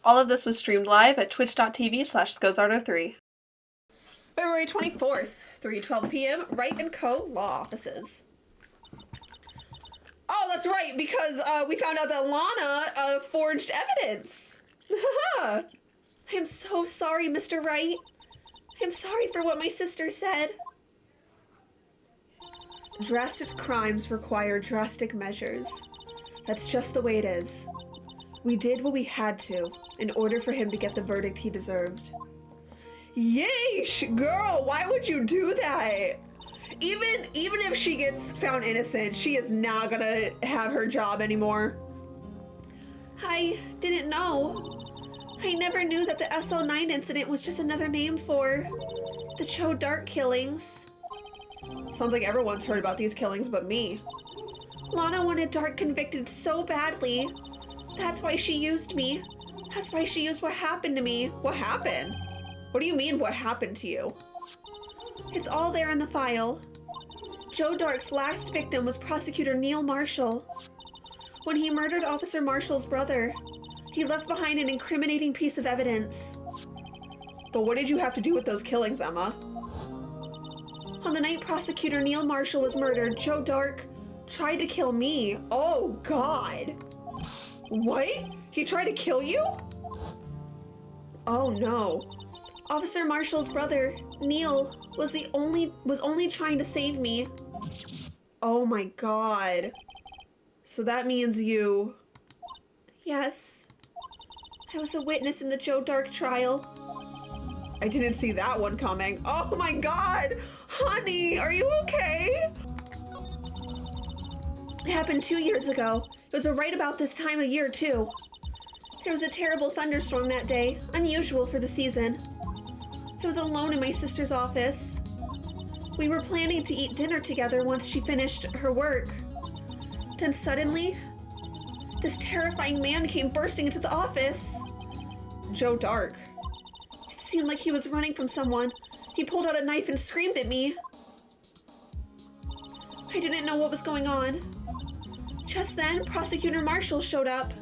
All of this was streamed live at twitch.tv/Scozardo3. February 24th, 3:12 p.m., Wright & Co. Law Offices. Oh, that's right, because we found out that Lana forged evidence. I am so sorry, Mr. Wright. I'm sorry for what my sister said. Drastic crimes require drastic measures. That's just the way it is. We did what we had to in order for him to get the verdict he deserved. Yeesh, girl, why would you do that? Even if she gets found innocent, she is not gonna have her job anymore. I didn't know. I never knew that the SO9 incident was just another name for the Joe Dark killings. Sounds like everyone's heard about these killings but me. Lana wanted Dark convicted so badly. That's why she used me. That's why she used what happened to me. What happened? What do you mean, what happened to you? It's all there in the file. Joe Dark's last victim was Prosecutor Neil Marshall. When he murdered Officer Marshall's brother, he left behind an incriminating piece of evidence. But what did you have to do with those killings, Emma? On the night Prosecutor Neil Marshall was murdered, Joe Dark tried to kill me. Oh, God. What? He tried to kill you? Oh, no. Officer Marshall's brother, Neil, was only trying to save me. Oh my God. So that means you... Yes. I was a witness in the Joe Dark trial. I didn't see that one coming. Oh my God! Honey, are you okay? It happened 2 years ago. It was right about this time of year, too. There was a terrible thunderstorm that day, unusual for the season. I was alone in my sister's office. We were planning to eat dinner together once she finished her work. Then suddenly, this terrifying man came bursting into the office. Joe Dark. It seemed like he was running from someone. He pulled out a knife and screamed at me. I didn't know what was going on. Just then, Prosecutor Marshall showed up.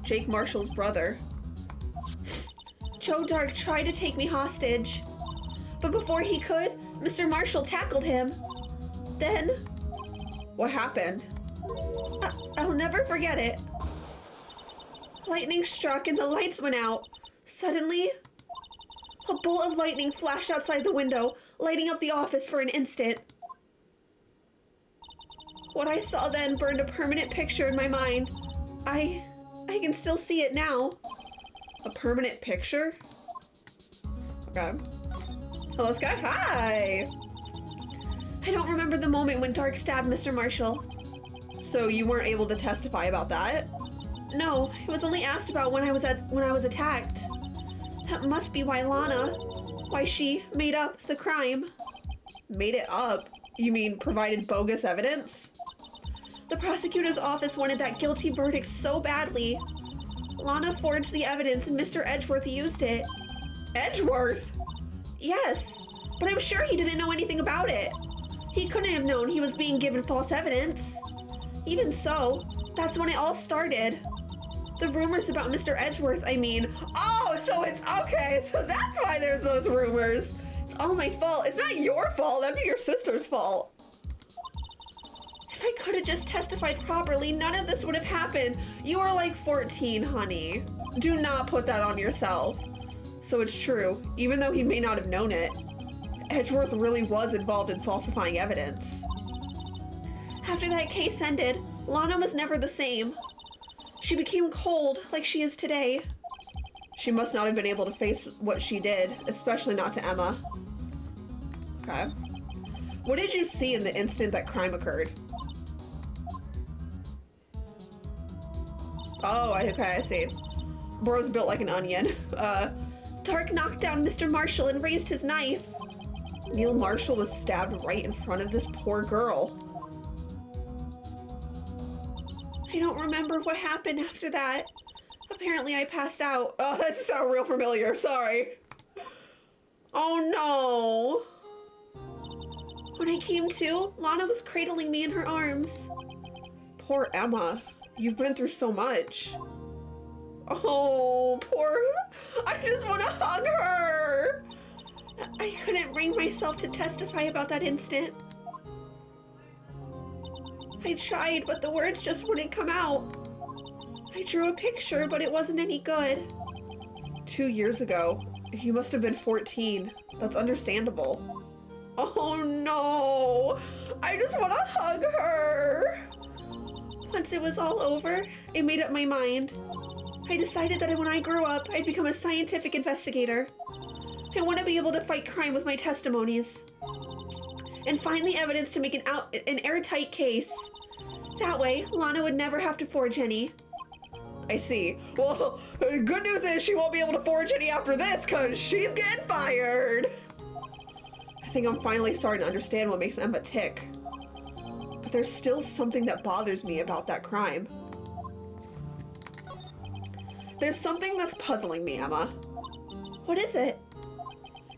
Jake Marshall's brother. Joe Dark tried to take me hostage, but before he could, Mr. Marshall tackled him. Then, what happened? I'll never forget it. Lightning struck and the lights went out. Suddenly, a bolt of lightning flashed outside the window, lighting up the office for an instant. What I saw then burned a permanent picture in my mind. I can still see it now. A permanent picture? Okay. Hello, Sky. Hi! I don't remember the moment when Dark stabbed Mr. Marshall. So you weren't able to testify about that? No, it was only asked about when I was attacked. That must be why she made up the crime. Made it up? You mean provided bogus evidence? The prosecutor's office wanted that guilty verdict so badly. Lana forged the evidence and Mr. Edgeworth used it. Edgeworth? Yes, but I'm sure he didn't know anything about it. He couldn't have known he was being given false evidence. Even so, that's when it all started. The rumors about Mr. Edgeworth, I mean. Oh, so it's okay. So that's why there's those rumors. It's all my fault. It's not your fault. That'd be your sister's fault. If I could have just testified properly, none of this would have happened. You are like 14, honey. Do not put that on yourself. So it's true, even though he may not have known it. Edgeworth really was involved in falsifying evidence. After that case ended, Lana was never the same. She became cold, like she is today. She must not have been able to face what she did, especially not to Emma. Okay. What did you see in the instant that crime occurred? Oh, okay, I see. Bro's built like an onion. Dark knocked down Mr. Marshall and raised his knife. Neil Marshall was stabbed right in front of this poor girl. I don't remember what happened after that. Apparently I passed out. Oh, that sounds real familiar, sorry. Oh no. When I came to, Lana was cradling me in her arms. Poor Emma. You've been through so much. Oh, poor... I just want to hug her! I couldn't bring myself to testify about that instant. I tried, but the words just wouldn't come out. I drew a picture, but it wasn't any good. 2 years ago. You must have been 14. That's understandable. Oh no! I just want to hug her! Once it was all over, I made up my mind. I decided that when I grow up, I'd become a scientific investigator. I want to be able to fight crime with my testimonies and find the evidence to make an airtight case. That way, Lana would never have to forge any. I see. Well, good news is she won't be able to forge any after this because she's getting fired. I think I'm finally starting to understand what makes Emma tick. But there's still something that bothers me about that crime. There's something that's puzzling me, Emma. What is it?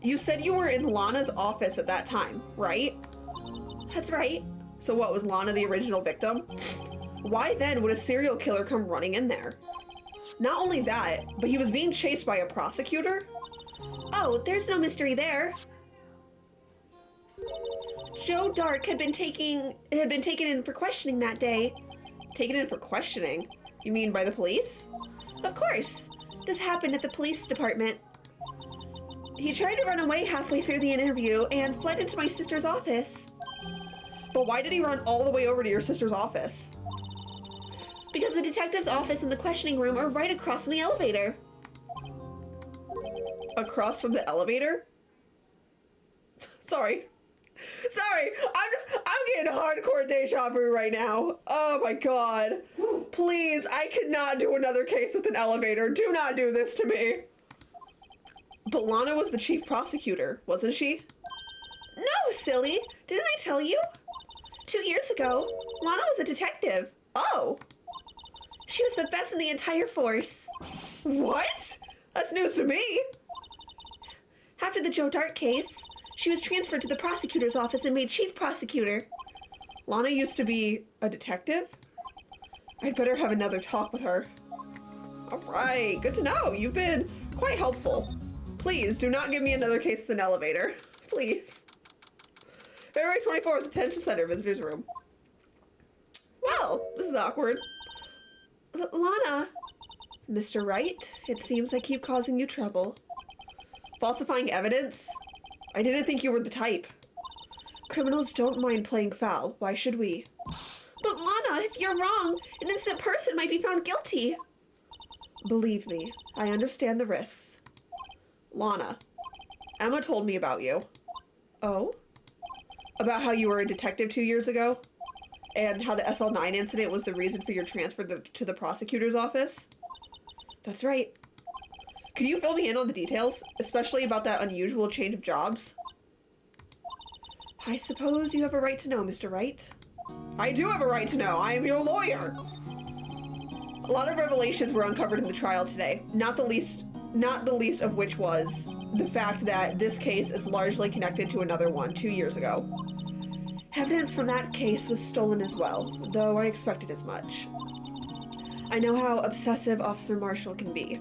You said you were in Lana's office at that time, right? That's right. So what, was Lana the original victim? Why then would a serial killer come running in there? Not only that, but he was being chased by a prosecutor? Oh, there's no mystery there. Joe Dark had been taken in for questioning that day. Taken in for questioning? You mean by the police? Of course. This happened at the police department. He tried to run away halfway through the interview and fled into my sister's office. But why did he run all the way over to your sister's office? Because the detective's office and the questioning room are right across from the elevator. Across from the elevator? Sorry, I'm getting hardcore deja vu right now. Oh my god. Please, I cannot do another case with an elevator. Do not do this to me. But Lana was the chief prosecutor, wasn't she? No, silly. Didn't I tell you? 2 years ago, Lana was a detective. Oh. She was the best in the entire force. What? That's news to me. After the Joe Dart case, she was transferred to the prosecutor's office and made chief prosecutor. Lana used to be a detective? I'd better have another talk with her. All right, good to know. You've been quite helpful. Please do not give me another case with an elevator. Please. February 24th, Detention Center, visitor's room. Well, this is awkward. Lana. Mr. Wright, it seems I keep causing you trouble. Falsifying evidence? I didn't think you were the type. Criminals don't mind playing foul. Why should we? But Lana, if you're wrong, an innocent person might be found guilty. Believe me, I understand the risks. Lana, Emma told me about you. Oh? About how you were a detective 2 years ago? And how the SL9 incident was the reason for your transfer to the prosecutor's office? That's right. Could you fill me in on the details, especially about that unusual change of jobs? I suppose you have a right to know, Mr. Wright. I do have a right to know. I am your lawyer. A lot of revelations were uncovered in the trial today, not the least of which was the fact that this case is largely connected to another one 2 years ago. Evidence from that case was stolen as well, though I expected as much. I know how obsessive Officer Marshall can be.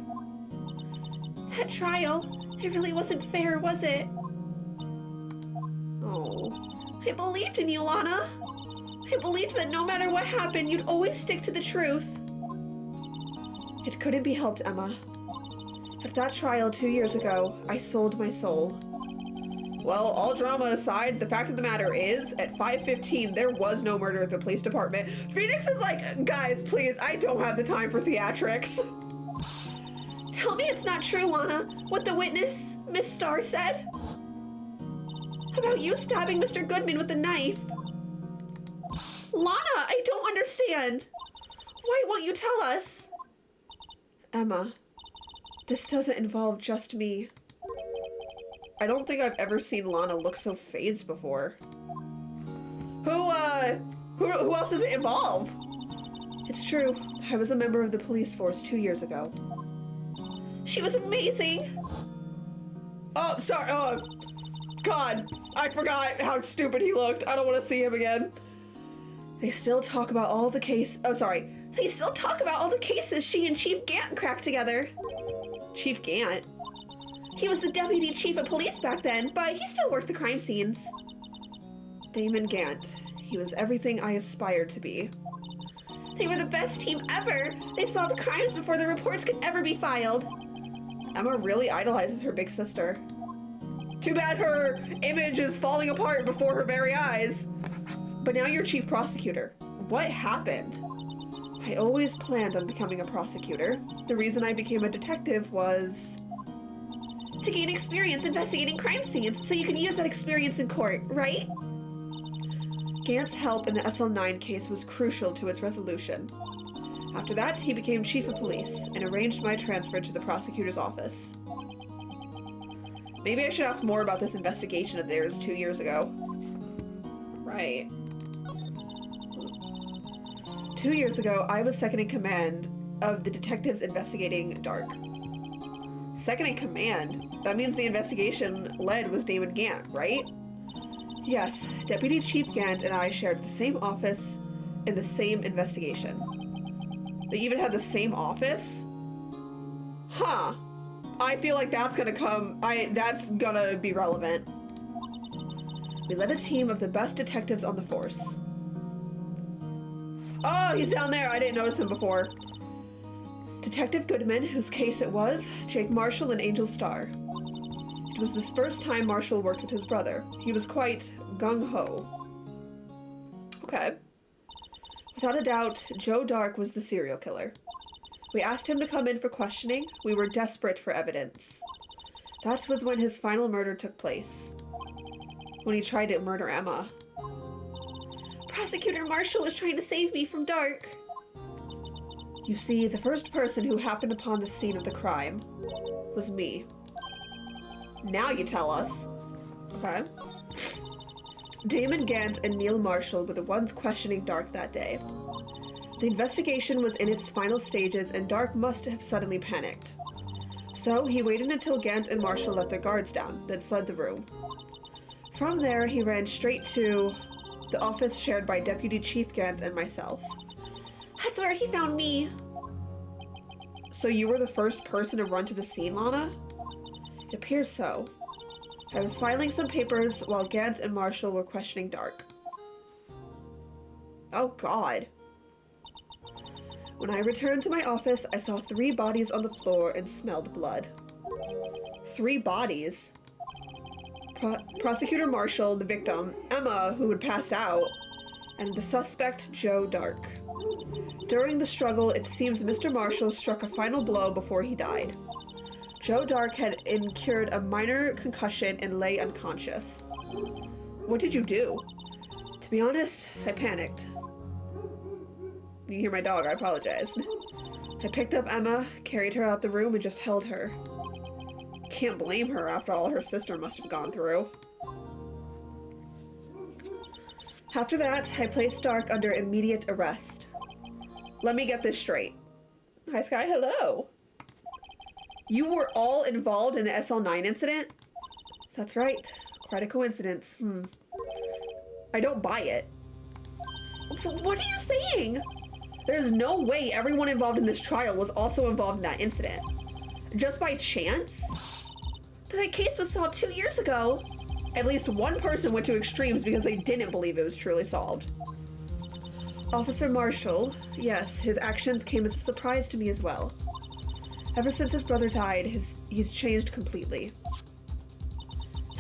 That trial, it really wasn't fair, was it? Oh, I believed in you, Lana. I believed that no matter what happened, you'd always stick to the truth. It couldn't be helped, Emma. At that trial 2 years ago, I sold my soul. Well, all drama aside, the fact of the matter is, at 5:15, there was no murder at the police department. Phoenix is like, guys, please, I don't have the time for theatrics. Tell me it's not true, Lana, what the witness, Miss Starr, said? About you stabbing Mr. Goodman with a knife. Lana, I don't understand. Why won't you tell us? Emma, this doesn't involve just me. I don't think I've ever seen Lana look so fazed before. Who else does it involve? It's true. I was a member of the police force 2 years ago. She was amazing. Oh, sorry. Oh, God. I forgot how stupid he looked. I don't want to see him again. They still talk about all the case. Oh, sorry. They still talk about all the cases she and Chief Gant cracked together. Chief Gant? He was the deputy chief of police back then, but he still worked the crime scenes. Damon Gant. He was everything I aspired to be. They were the best team ever. They solved crimes before the reports could ever be filed. Emma really idolizes her big sister. Too bad her image is falling apart before her very eyes. But now you're chief prosecutor. What happened? I always planned on becoming a prosecutor. The reason I became a detective was to gain experience investigating crime scenes so you can use that experience in court, right? Gant's help in the SL9 case was crucial to its resolution. After that, he became chief of police and arranged my transfer to the prosecutor's office. Maybe I should ask more about this investigation of theirs 2 years ago. Right. 2 years ago, I was second in command of the detectives investigating Dark. Second in command? That means the investigation led was Damon Gant, right? Yes, Deputy Chief Gant and I shared the same office in the same investigation. They even had the same office? Huh. I feel like that's gonna be relevant. We led a team of the best detectives on the force. Oh, he's down there. I didn't notice him before. Detective Goodman, whose case it was, Jake Marshall and Angel Starr. It was the first time Marshall worked with his brother. He was quite gung-ho. Okay. Without a doubt, Joe Dark was the serial killer. We asked him to come in for questioning. We were desperate for evidence. That was when his final murder took place. When he tried to murder Emma. Prosecutor Marshall was trying to save me from Dark. You see, the first person who happened upon the scene of the crime was me. Now you tell us. Okay. Damon Gant and Neil Marshall were the ones questioning Dark that day. The investigation was in its final stages and Dark must have suddenly panicked. So he waited until Gant and Marshall let their guards down, then fled the room. From there, he ran straight to the office shared by Deputy Chief Gant and myself. That's where he found me. So you were the first person to run to the scene, Lana? It appears so. I was filing some papers while Gant and Marshall were questioning Dark. Oh God. When I returned to my office, I saw 3 bodies on the floor and smelled blood. 3 bodies? Prosecutor Marshall, the victim, Emma, who had passed out, and the suspect, Joe Dark. During the struggle, it seems Mr. Marshall struck a final blow before he died. Joe Dark had incurred a minor concussion and lay unconscious. What did you do? To be honest, I panicked. You hear my dog, I apologize. I picked up Emma, carried her out the room, and just held her. Can't blame her after all her sister must have gone through. After that, I placed Dark under immediate arrest. Let me get this straight. Hi, Sky, hello. You were all involved in the SL9 incident? That's right. Quite a coincidence. I don't buy it. What are you saying? There's no way everyone involved in this trial was also involved in that incident. Just by chance? But that case was solved 2 years ago. At least one person went to extremes because they didn't believe it was truly solved. Officer Marshall, yes, his actions came as a surprise to me as well. Ever since his brother died, he's changed completely.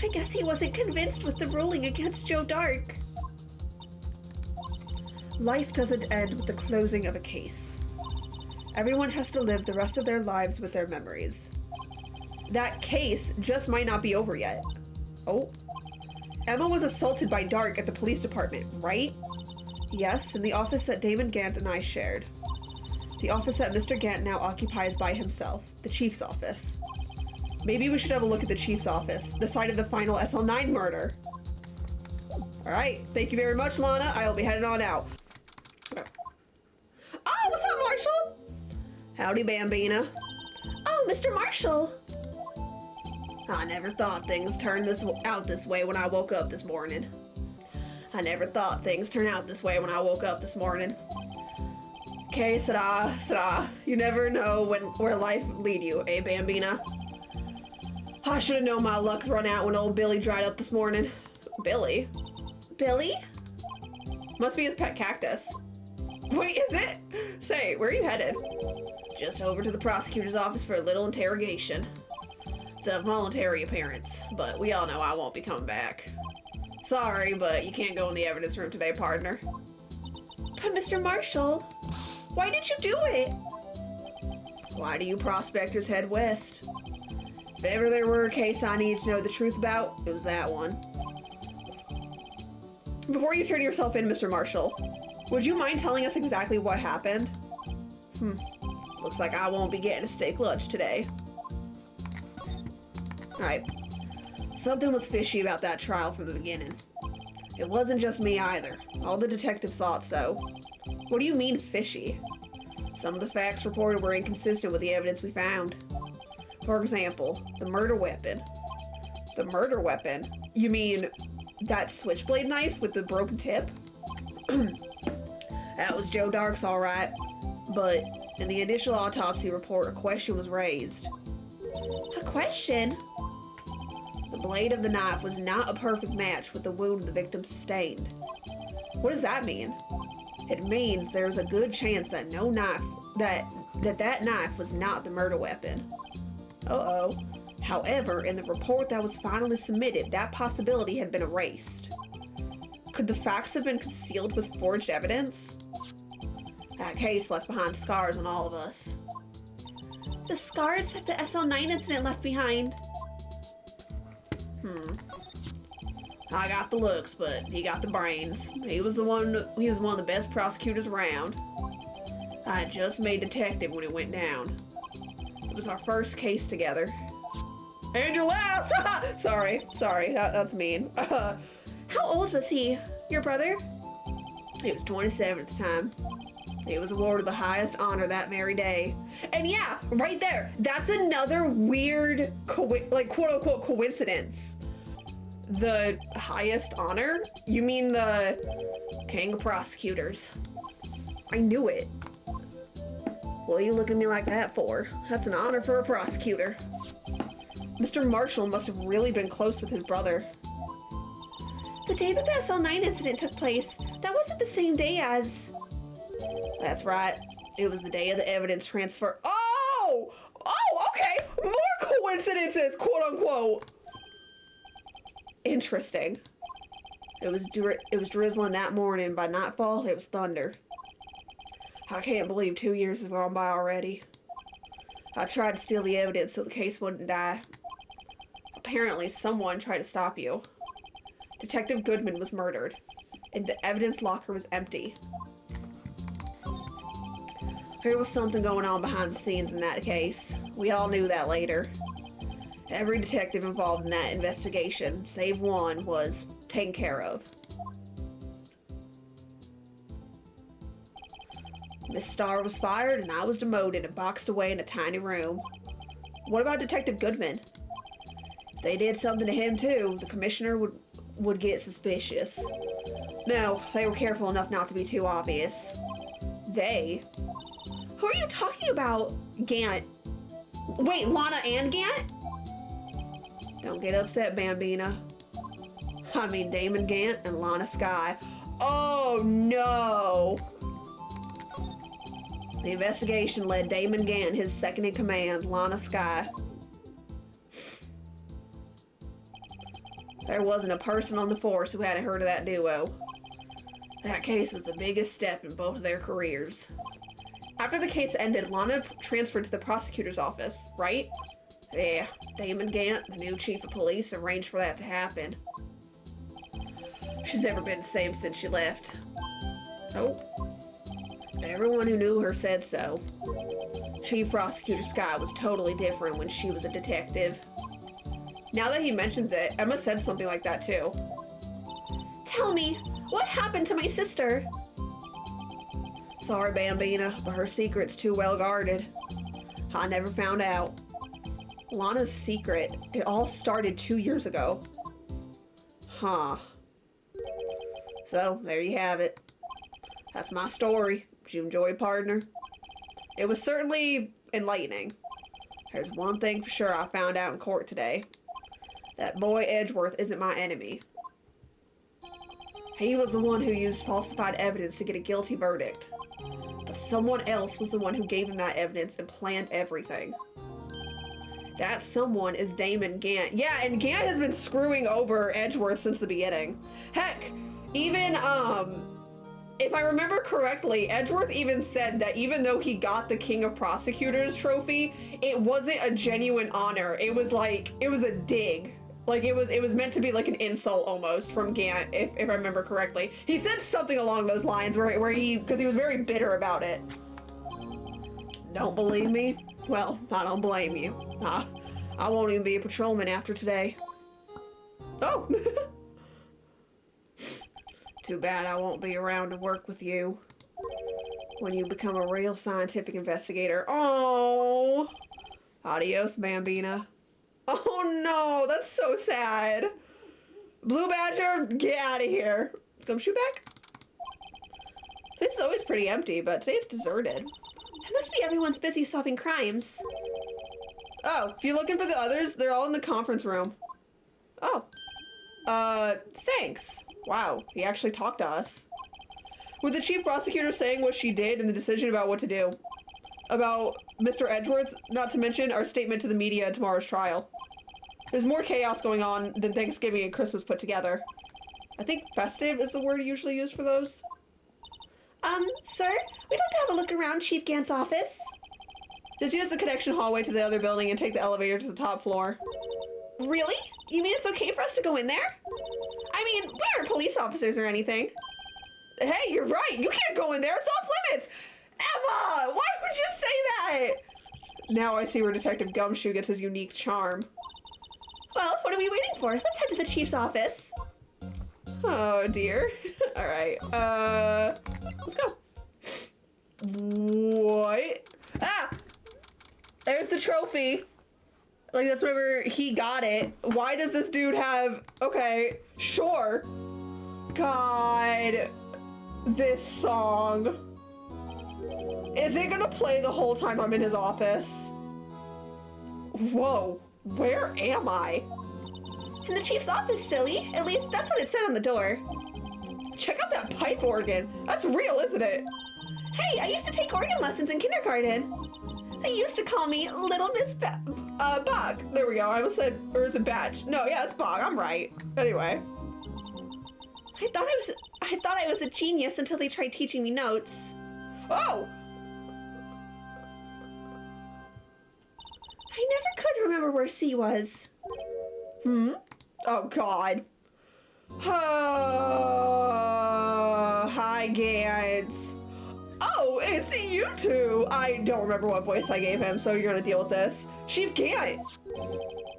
I guess he wasn't convinced with the ruling against Joe Dark. Life doesn't end with the closing of a case. Everyone has to live the rest of their lives with their memories. That case just might not be over yet. Oh. Emma was assaulted by Dark at the police department, right? Yes, in the office that Damon Gant and I shared. The office that Mr. Gant now occupies by himself, the chief's office. Maybe we should have a look at the chief's office, the site of the final SL9 murder. Alright, thank you very much, Lana. I'll be heading on out. Oh, what's up, Marshall? Howdy, Bambina. Oh, Mr. Marshall. I never thought things turned out this way when I woke up this morning. Okay, Sada. You never know where life lead you, eh, Bambina? I should have known my luck run out when old Billy dried up this morning. Billy? Billy? Must be his pet cactus. Wait, is it? Say, where are you headed? Just over to the prosecutor's office for a little interrogation. It's a voluntary appearance, but we all know I won't be coming back. Sorry, but you can't go in the evidence room today, partner. But Mr. Marshall, why did you do it? Why do you prospectors head west? If ever there were a case I needed to know the truth about, it was that one. Before you turn yourself in, Mr. Marshall, would you mind telling us exactly what happened? Looks like I won't be getting a steak lunch today. Alright. Something was fishy about that trial from the beginning. It wasn't just me either. All the detectives thought so. What do you mean fishy? Some of the facts reported were inconsistent with the evidence we found. For example, the murder weapon. The murder weapon? You mean that switchblade knife with the broken tip? That was Joe Dark's alright, but in the initial autopsy report, a question was raised. A question? The blade of the knife was not a perfect match with the wound the victim sustained. What does that mean? It means there's a good chance that that knife was not the murder weapon. Uh-oh. However, in the report that was finally submitted, that possibility had been erased. Could the facts have been concealed with forged evidence? That case left behind scars on all of us. The scars that the SL9 incident left behind. I got the looks, but he got the brains. He was one of the best prosecutors around. I had just made detective when it went down. It was our first case together. And your last! Sorry, that's mean. How old was he? Your brother? He was 27 at the time. He was awarded the highest honor that very day. And yeah, right there, that's another weird, quote-unquote coincidence. The highest honor? You mean the king of prosecutors. I knew it. What are you looking at me like that for? That's an honor for a prosecutor. Mr. Marshall must have really been close with his brother. The day that the SL9 incident took place, that wasn't the same day as... That's right. It was the day of the evidence transfer. Oh, okay. More coincidences, quote unquote. Interesting. It was drizzling that morning. By nightfall, it was thunder. I can't believe 2 years have gone by already. I tried to steal the evidence so the case wouldn't die. Apparently, someone tried to stop you. Detective Goodman was murdered, and the evidence locker was empty. There was something going on behind the scenes in that case. We all knew that later. Every detective involved in that investigation, save one, was taken care of. Miss Starr was fired and I was demoted and boxed away in a tiny room. What about Detective Goodman? If they did something to him too, the commissioner would get suspicious. No, they were careful enough not to be too obvious. They? Who are you talking about, Gant? Wait, Lana and Gant? Don't get upset, Bambina. I mean Damon Gant and Lana Skye. Oh no! The investigation led Damon Gant and his second-in-command, Lana Skye. There wasn't a person on the force who hadn't heard of that duo. That case was the biggest step in both of their careers. After the case ended, Lana transferred to the prosecutor's office, right? Yeah, Damon Gant, the new chief of police, arranged for that to happen. She's never been the same since she left. Oh. Everyone who knew her said so. Chief Prosecutor Skye was totally different when she was a detective. Now that he mentions it, Emma said something like that too. Tell me, what happened to my sister? Sorry, Bambina, but her secret's too well guarded. I never found out. Lana's secret, it all started 2 years ago. Huh. So, there you have it. That's my story. Did you enjoy, partner? It was certainly enlightening. There's one thing for sure I found out in court today. That boy Edgeworth isn't my enemy. He was the one who used falsified evidence to get a guilty verdict. But someone else was the one who gave him that evidence and planned everything. That someone is Damon Gant. Yeah, and Gant has been screwing over Edgeworth since the beginning. Heck, even, if I remember correctly, Edgeworth even said that even though he got the King of Prosecutors trophy, it wasn't a genuine honor. It was like, it was a dig. Like, it was meant to be like an insult almost from Gant, if I remember correctly. He said something along those lines where because he was very bitter about it. Don't believe me? Well, I don't blame you. I won't even be a patrolman after today. Oh! Too bad I won't be around to work with you when you become a real scientific investigator. Oh! Adios, Bambina. Oh no, that's so sad. Blue Badger, get out of here. Gumshoe back? This is always pretty empty, but today's deserted. It must be everyone's busy solving crimes. Oh, if you're looking for the others, they're all in the conference room. Oh. Thanks. Wow, he actually talked to us. With the chief prosecutor saying what she did and the decision about what to do. About Mr. Edgeworth, not to mention our statement to the media in tomorrow's trial. There's more chaos going on than Thanksgiving and Christmas put together. I think festive is the word usually used for those. Sir, we'd like to have a look around Chief Gant's office. Just use the connection hallway to the other building and take the elevator to the top floor. Really? You mean it's okay for us to go in there? I mean, we aren't police officers or anything. Hey, you're right. You can't go in there. It's off limits. Emma, why would you say that? Now I see where Detective Gumshoe gets his unique charm. Well, what are we waiting for? Let's head to the chief's office. Oh, dear. All right. Let's go. What? Ah! There's the trophy. Like, that's whenever he got it. Why does this dude have... Okay, sure. God. This song. Is it gonna play the whole time I'm in his office? Whoa. Where am I? In the chief's office, silly. At least that's what it said on the door. Check out that pipe organ. That's real, isn't it? Hey, I used to take organ lessons in kindergarten. They used to call me Little Miss Bog. There we go. I almost said, or is it Badge? No, yeah, it's Bog. I'm right. Anyway. I thought I was a genius until they tried teaching me notes. Oh! I never could remember where C was. Oh, God. Hi, Gant. Oh, it's you two. I don't remember what voice I gave him, so you're gonna deal with this. Chief Gant.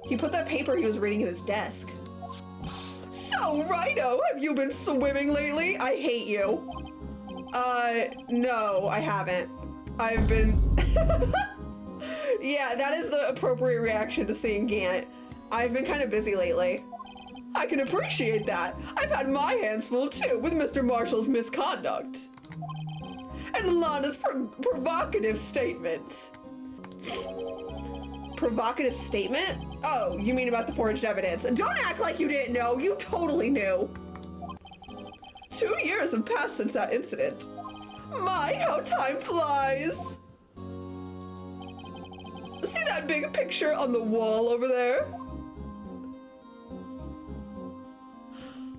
He put that paper he was reading in his desk. So, Rhino, have you been swimming lately? I hate you. No, I haven't. I've been... Yeah, that is the appropriate reaction to seeing Gant. I've been kind of busy lately. I can appreciate that. I've had my hands full too with Mr. Marshall's misconduct. And Lana's provocative statement. Provocative statement? Oh, you mean about the forged evidence. Don't act like you didn't know. You totally knew. 2 years have passed since that incident. My, how time flies. See that big picture on the wall over there?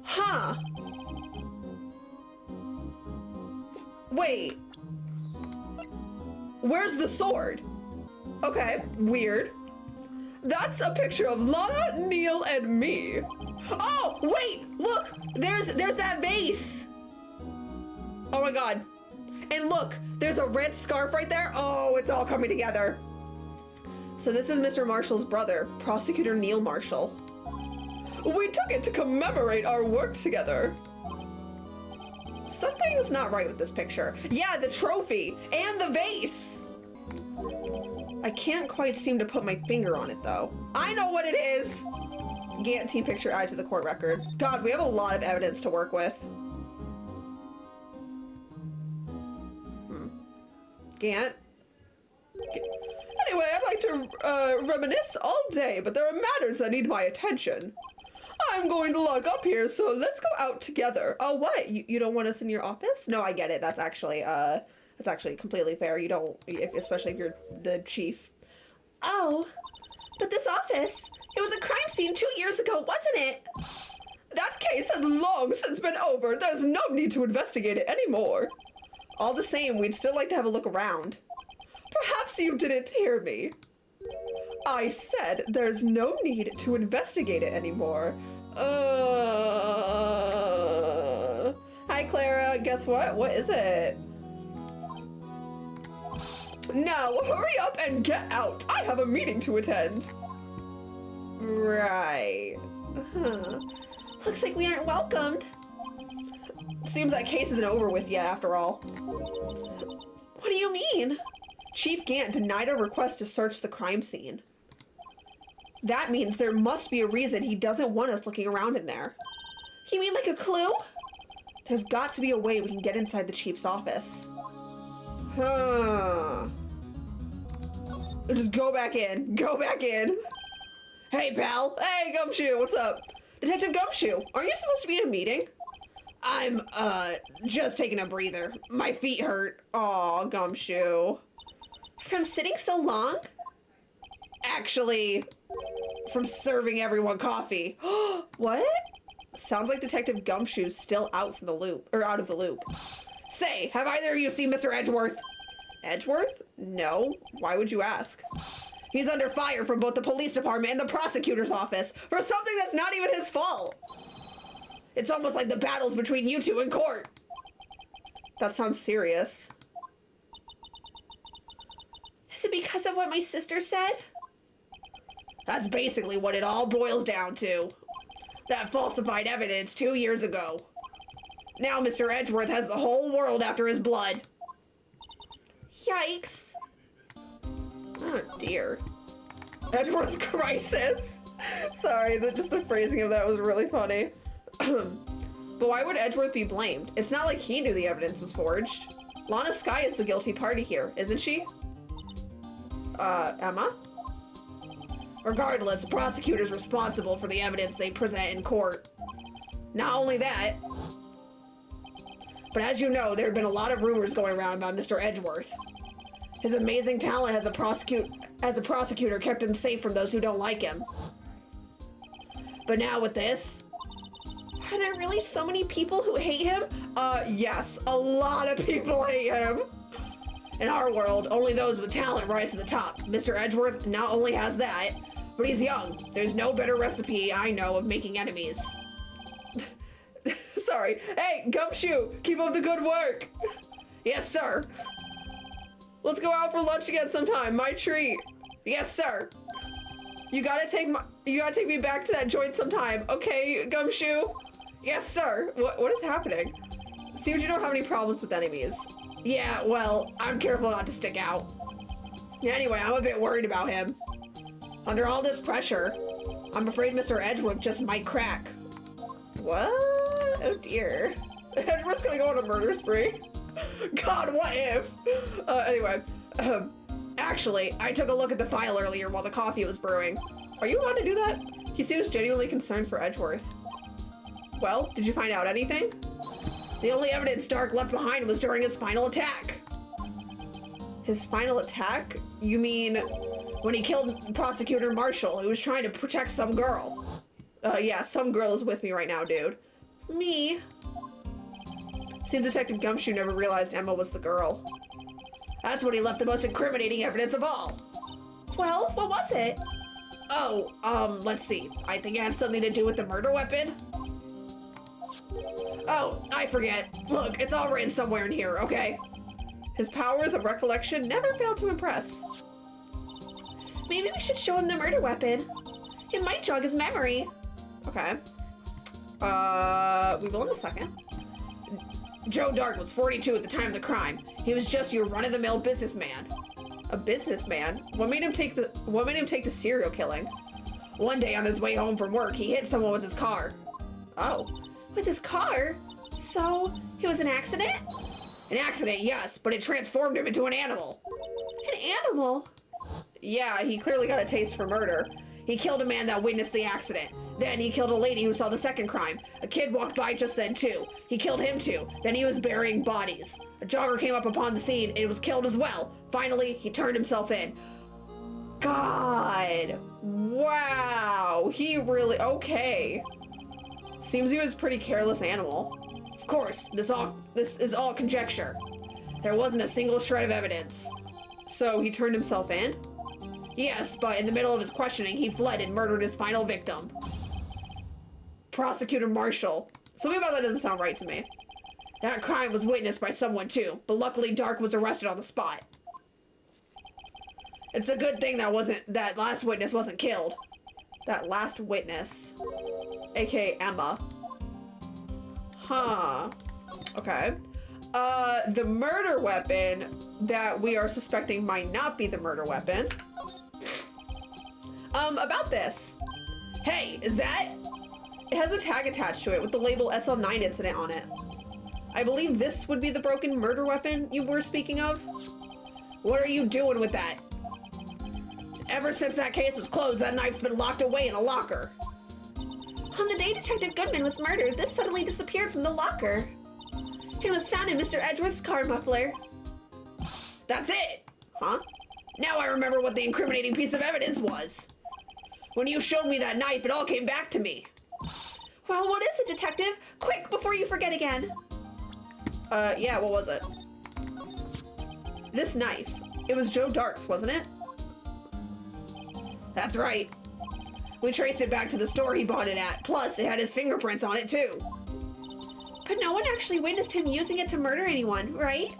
Huh. Wait. Where's the sword? Okay, weird. That's a picture of Lana, Neil, and me. Oh, wait, look, there's that vase. Oh my God. And look, there's a red scarf right there. Oh, it's all coming together. So this is Mr. Marshall's brother, Prosecutor Neil Marshall. We took it to commemorate our work together. Something's not right with this picture. Yeah, the trophy and the vase. I can't quite seem to put my finger on it though. I know what it is. Gant team picture added to the court record. God, we have a lot of evidence to work with. Gant. Anyway, I'd like to reminisce all day, but there are matters that need my attention. I'm going to log up here, so let's go out together. Oh, what? You don't want us in your office? No, I get it. That's actually completely fair. You don't, especially if you're the chief. Oh, but this office, it was a crime scene 2 years ago, wasn't it? That case has long since been over. There's no need to investigate it anymore. All the same, we'd still like to have a look around. Perhaps you didn't hear me. I said there's no need to investigate it anymore. Hi, Clara. Guess what? What is it? Now, hurry up and get out. I have a meeting to attend. Right. Looks like we aren't welcomed. Seems that case isn't over with yet, after all. What do you mean? Chief Gant denied our request to search the crime scene. That means there must be a reason he doesn't want us looking around in there. You mean like a clue? There's got to be a way we can get inside the chief's office. Huh. Just go back in. Go back in. Hey, pal. Hey, Gumshoe. What's up? Detective Gumshoe, are you supposed to be in a meeting? I'm, just taking a breather. My feet hurt. Aw, Gumshoe. From sitting so long? Actually, from serving everyone coffee. What? Sounds like Detective Gumshoe's still out from the loop, or out of the loop. Say, have either of you seen Mr. Edgeworth? Edgeworth? No. Why would you ask? He's under fire from both the police department and the prosecutor's office for something that's not even his fault. It's almost like the battles between you two in court. That sounds serious. Is it because of what my sister said? That's basically what it all boils down to. That falsified evidence 2 years ago. Now Mr. Edgeworth has the whole world after his blood. Yikes. Oh dear. Edgeworth's crisis. Sorry, just the phrasing of that was really funny. But why would Edgeworth be blamed? It's not like he knew the evidence was forged. Lana Skye is the guilty party here, isn't she? Emma? Regardless, the prosecutor's responsible for the evidence they present in court. Not only that, but as you know, there have been a lot of rumors going around about Mr. Edgeworth. His amazing talent as a prosecutor kept him safe from those who don't like him. But now with this, are there really so many people who hate him? Yes, a lot of people hate him. In our world, only those with talent rise to the top. Mr. Edgeworth not only has that, but he's young. There's no better recipe I know of making enemies. Sorry. Hey, Gumshoe, keep up the good work. Yes, sir. Let's go out for lunch again sometime. My treat. Yes, sir. You gotta take me back to that joint sometime. Okay, Gumshoe? Yes, sir. What is happening? Seems you don't have any problems with enemies. Yeah, well, I'm careful not to stick out. Anyway, I'm a bit worried about him. Under all this pressure, I'm afraid Mr. Edgeworth just might crack. What? Oh dear. Edgeworth's gonna go on a murder spree? God, what if? Anyway, actually, I took a look at the file earlier while the coffee was brewing. Are you allowed to do that? He seems genuinely concerned for Edgeworth. Well, did you find out anything? The only evidence Stark left behind was during his final attack. His final attack? You mean when he killed Prosecutor Marshall, who was trying to protect some girl? Yeah, some girl is with me right now, dude. Me? Seems Detective Gumshoe never realized Emma was the girl. That's when he left the most incriminating evidence of all. Well, what was it? Oh, let's see. I think it had something to do with the murder weapon. Oh, I forget. Look, it's all written somewhere in here, okay? His powers of recollection never fail to impress. Maybe we should show him the murder weapon. It might jog his memory. Okay. We will in a second. Joe Dark was 42 at the time of the crime. He was just your run-of-the-mill businessman. A businessman? What made him take the serial killing? One day on his way home from work, he hit someone with his car. Oh. With his car? So, it was an accident? An accident, yes, but it transformed him into an animal. An animal? Yeah, he clearly got a taste for murder. He killed a man that witnessed the accident. Then he killed a lady who saw the second crime. A kid walked by just then too. He killed him too. Then he was burying bodies. A jogger came up upon the scene and was killed as well. Finally, he turned himself in. God. Wow. He really, okay. Seems he was a pretty careless animal. Of course, this is all conjecture. There wasn't a single shred of evidence. So he turned himself in? Yes, but in the middle of his questioning, he fled and murdered his final victim. Prosecutor Marshall. Something about that doesn't sound right to me. That crime was witnessed by someone too, but luckily Dark was arrested on the spot. It's a good thing that last witness wasn't killed. That last witness. AKA Emma. Huh. Okay. The murder weapon that we are suspecting might not be the murder weapon. About this. Hey, is that? It has a tag attached to it with the label SL9 incident on it. I believe this would be the broken murder weapon you were speaking of. What are you doing with that? Ever since that case was closed, that knife's been locked away in a locker. On the day Detective Goodman was murdered, this suddenly disappeared from the locker. It was found in Mr. Edgeworth's car muffler. That's it! Huh? Now I remember what the incriminating piece of evidence was. When you showed me that knife, it all came back to me. Well, what is it, Detective? Quick, before you forget again. Yeah, what was it? This knife. It was Joe Dark's, wasn't it? That's right. We traced it back to the store he bought it at. Plus, it had his fingerprints on it, too. But no one actually witnessed him using it to murder anyone, right?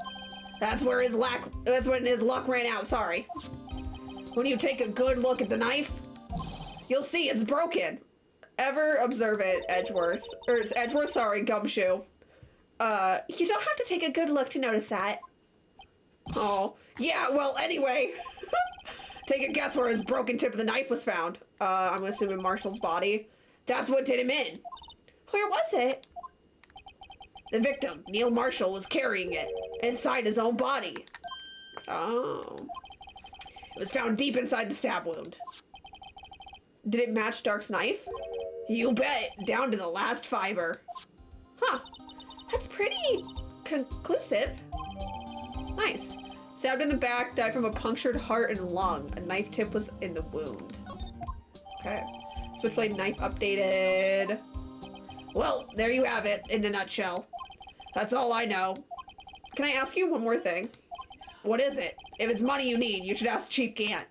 That's when his luck ran out, sorry. When you take a good look at the knife, you'll see it's broken. Ever observe it, Edgeworth. Or it's Edgeworth, sorry, Gumshoe. You don't have to take a good look to notice that. Oh, yeah, well, anyway. Take a guess where his broken tip of the knife was found. I'm assuming Marshall's body. That's what did him in. Where was it? The victim, Neil Marshall, was carrying it inside his own body. Oh. It was found deep inside the stab wound. Did it match Dark's knife? You bet, down to the last fiber. Huh. That's pretty conclusive. Nice. Stabbed in the back, died from a punctured heart and lung. A knife tip was in the wound. Okay. Switchblade knife updated. Well, there you have it, in a nutshell. That's all I know. Can I ask you one more thing? What is it? If it's money you need, you should ask Chief Gant.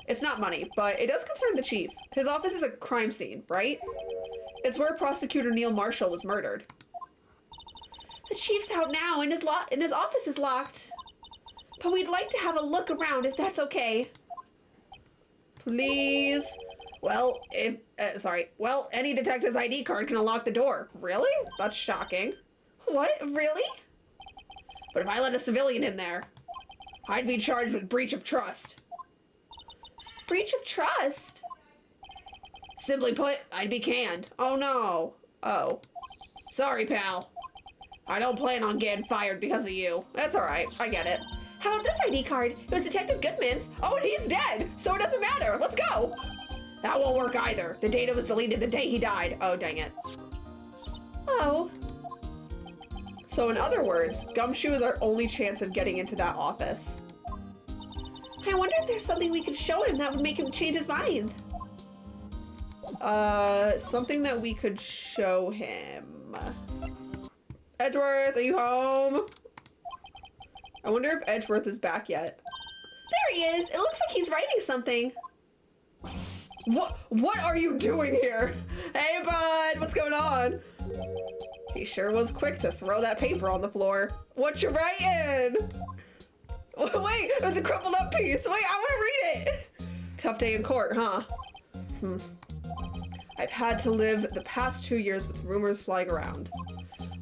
It's not money, but it does concern the chief. His office is a crime scene, right? It's where Prosecutor Neil Marshall was murdered. The chief's out now, and his office is locked. But we'd like to have a look around, if that's okay. Please? Well, well, any detective's ID card can unlock the door. Really? That's shocking. What? Really? But if I let a civilian in there, I'd be charged with breach of trust. Breach of trust? Simply put, I'd be canned. Oh no. Oh. Sorry, pal. I don't plan on getting fired because of you. That's alright. I get it. How about this ID card? It was Detective Goodman's. Oh, and he's dead, so it doesn't matter. Let's go. That won't work either. The data was deleted the day he died. Oh, dang it. Oh. So in other words, Gumshoe is our only chance of getting into that office. I wonder if there's something we could show him that would make him change his mind. Something that we could show him. Edgeworth, are you home? I wonder if Edgeworth is back yet. There he is. It looks like he's writing something. What are you doing here? Hey, bud, what's going on? He sure was quick to throw that paper on the floor. What you writing? Wait, it was a crumpled up piece. Wait, I want to read it. Tough day in court, huh? I've had to live the past 2 years with rumors flying around.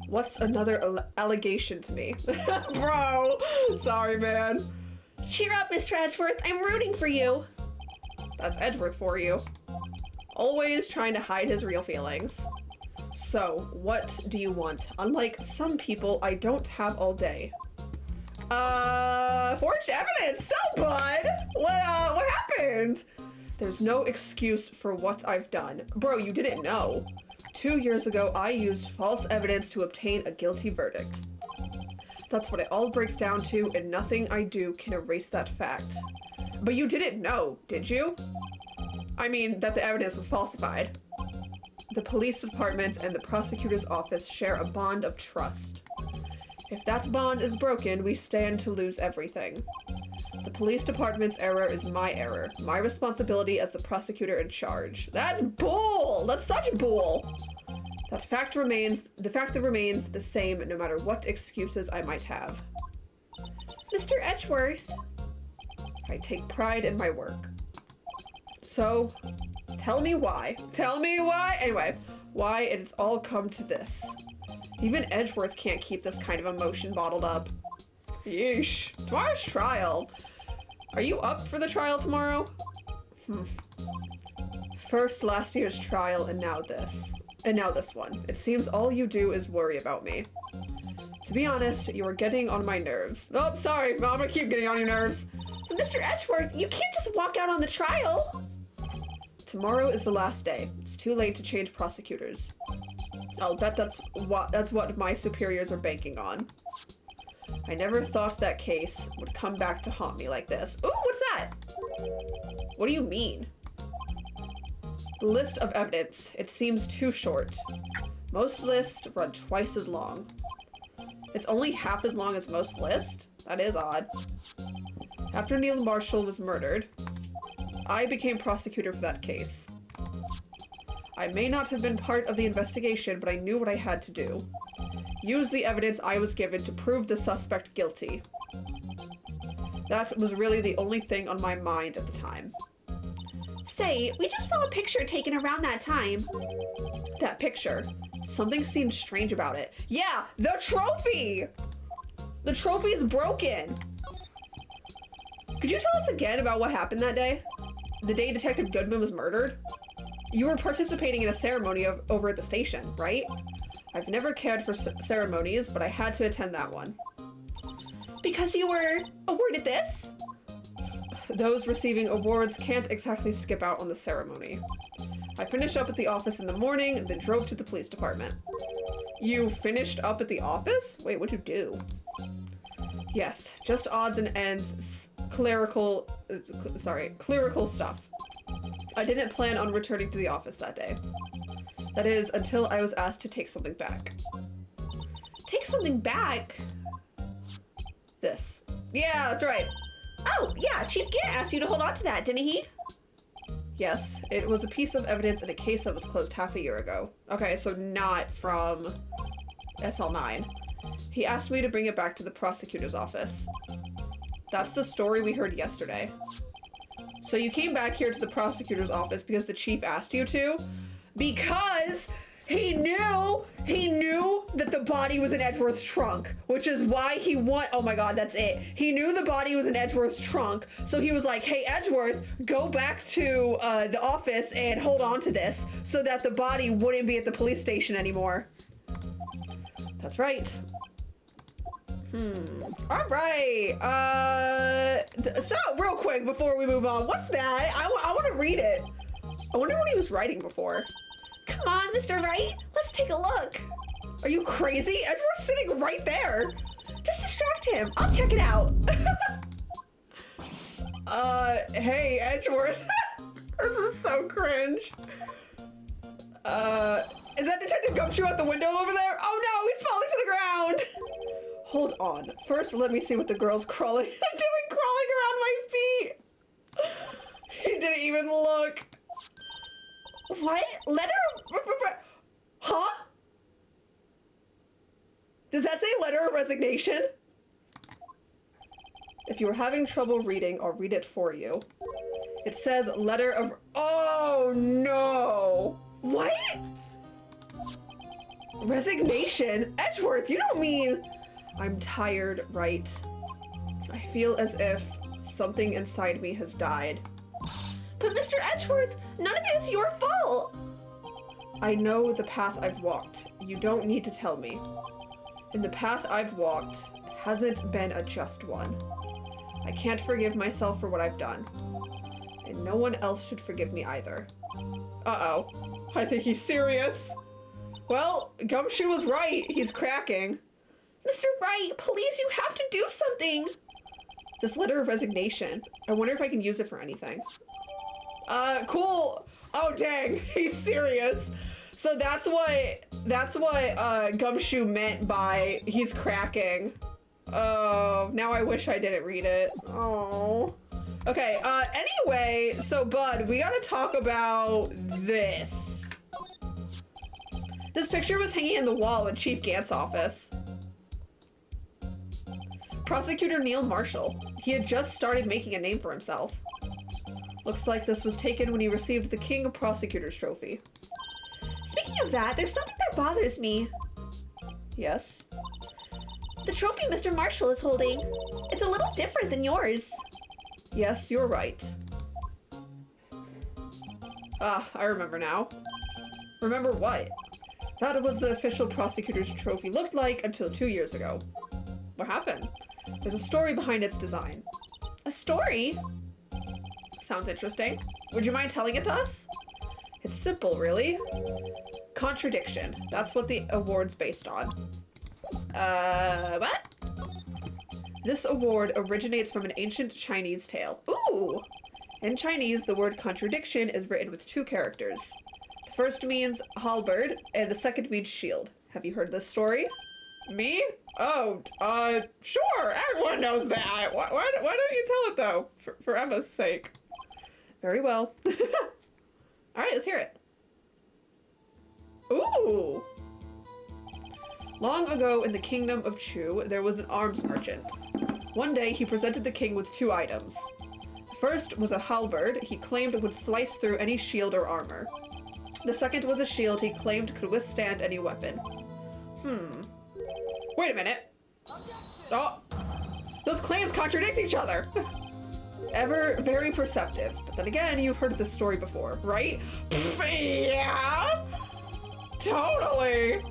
What's another allegation to me? Bro, sorry, man. Cheer up, Mr. Edgeworth. I'm rooting for you. That's Edgeworth for you. Always trying to hide his real feelings. So, what do you want? Unlike some people, I don't have all day. Forged evidence! So, bud! What happened? There's no excuse for what I've done. Bro, you didn't know. 2 years ago, I used false evidence to obtain a guilty verdict. That's what it all breaks down to, and nothing I do can erase that fact. But you didn't know, did you? I mean, that the evidence was falsified. The police department and the prosecutor's office share a bond of trust. If that bond is broken, we stand to lose everything. The police department's error is my error. My responsibility as the prosecutor in charge. That's bull! That's such bull! The fact that remains the same no matter what excuses I might have. Mr. Edgeworth. I take pride in my work. So, tell me why. Tell me why! Anyway, why it's all come to this. Even Edgeworth can't keep this kind of emotion bottled up. Yeesh. Tomorrow's trial. Are you up for the trial tomorrow? First last year's trial and now this. And now this one. It seems all you do is worry about me. To be honest, you are getting on my nerves. Oh, sorry, I'm gonna keep getting on your nerves. But Mr. Edgeworth, you can't just walk out on the trial. Tomorrow is the last day. It's too late to change prosecutors. I'll bet that's what my superiors are banking on. I never thought that case would come back to haunt me like this. Ooh, what's that? What do you mean? The list of evidence. It seems too short. Most lists run twice as long. It's only half as long as most lists? That is odd. After Neil Marshall was murdered, I became prosecutor for that case. I may not have been part of the investigation, but I knew what I had to do. Use the evidence I was given to prove the suspect guilty. That was really the only thing on my mind at the time. Say, we just saw a picture taken around that time. That picture. Something seemed strange about it. Yeah, the trophy! The trophy is broken! Could you tell us again about what happened that day? The day Detective Goodman was murdered? You were participating in a ceremony over at the station, right? I've never cared for ceremonies, but I had to attend that one. Because you were awarded this? Those receiving awards can't exactly skip out on the ceremony. I finished up at the office in the morning and then drove to the police department. You finished up at the office? Wait, what'd you do? Yes, just odds and ends, clerical stuff. I didn't plan on returning to the office that day. That is, until I was asked to take something back. Take something back? This. Yeah, that's right. Oh, yeah, Chief Gant asked you to hold on to that, didn't he? Yes, it was a piece of evidence in a case that was closed half a year ago. Okay, so not from SL9. He asked me to bring it back to the prosecutor's office. That's the story we heard yesterday. So you came back here to the prosecutor's office because the chief asked you to? Because he knew that the body was in Edgeworth's trunk, which is why oh my god, that's it. He knew the body was in Edgeworth's trunk, so he was like, hey, Edgeworth, go back to the office and hold on to this so that the body wouldn't be at the police station anymore. That's right. All right. So real quick before we move on, what's that? I want to read it. I wonder what he was writing before. Come on, Mr. Wright. Let's take a look. Are you crazy? Edward's sitting right there. Just distract him. I'll check it out. Hey, Edgeworth. This is so cringe. Is that Detective Gumshoe out the window over there? Oh no, he's falling to the ground. Hold on. First, let me see what the girl's crawling around my feet. He didn't even look. What? Letter? Huh? Does that say letter of resignation? If you are having trouble reading, I'll read it for you. It says letter of... Oh, no. What? Resignation? Edgeworth, you don't mean... I'm tired, right? I feel as if something inside me has died. But Mr. Edgeworth, none of it is your fault. I know the path I've walked. You don't need to tell me. In the path I've walked, hasn't been a just one. I can't forgive myself for what I've done. And no one else should forgive me either. Uh-oh. I think he's serious. Well, Gumshoe was right. He's cracking. Mr. Wright, please, you have to do something. This letter of resignation. I wonder if I can use it for anything. Cool. Oh, dang. He's serious. So that's what Gumshoe meant by he's cracking. Oh, now I wish I didn't read it. Oh. Okay, anyway, so Bud, we gotta talk about this. This picture was hanging in the wall in Chief Gant's office. Prosecutor Neil Marshall. He had just started making a name for himself. Looks like this was taken when he received the King of Prosecutors trophy. Speaking of that, there's something that bothers me. Yes? The trophy Mr. Marshall is holding. It's a little different than yours. Yes, you're right. Ah, I remember now. Remember what? That was the official prosecutor's trophy looked like until 2 years ago. What happened? There's a story behind its design. A story? Sounds interesting. Would you mind telling it to us? It's simple, really. Contradiction. That's what the award's based on. What? This award originates from an ancient Chinese tale. Ooh! In Chinese, the word contradiction is written with 2 characters. The first means halberd, and the second means shield. Have you heard this story? Me? Oh, sure, everyone knows that. Why don't you tell it, though? For Emma's sake. Very well. Alright, let's hear it. Ooh! Long ago in the kingdom of Chu, there was an arms merchant. One day, he presented the king with 2 items. The first was a halberd he claimed would slice through any shield or armor. The second was a shield he claimed could withstand any weapon. Wait a minute. Oh, those claims contradict each other. Ever very perceptive, but then again, you've heard this story before, right? Yeah, totally.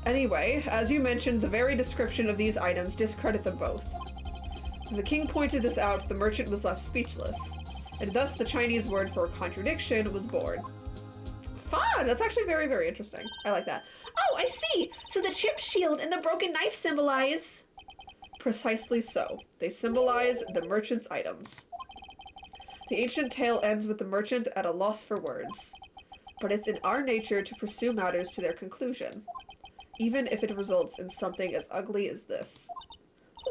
Anyway, as you mentioned, the very description of these items discredit them both. When the king pointed this out, the merchant was left speechless, and thus the Chinese word for contradiction was born. Fun! That's actually very, very interesting. I like that. Oh, I see! So the chipped shield and the broken knife symbolize... Precisely so. They symbolize the merchant's items. The ancient tale ends with the merchant at a loss for words, but it's in our nature to pursue matters to their conclusion, even if it results in something as ugly as this.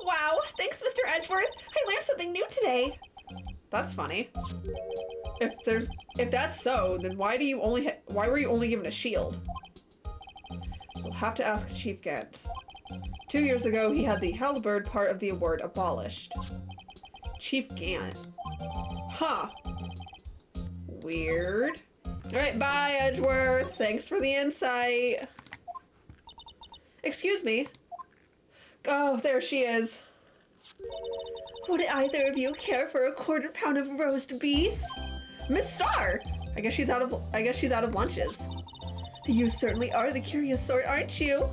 Wow, thanks, Mr. Edgeworth. I learned something new today. That's funny. If that's so, then why were you only given a shield? We'll have to ask Chief Gant. 2 years ago, he had the halberd part of the award abolished. Chief Gant. Huh. Weird. Alright, bye, Edgeworth. Thanks for the insight. Excuse me. Oh, there she is. Would either of you care for a 1/4 pound of roast beef? Miss Star! I guess she's out of lunches. You certainly are the curious sort, aren't you?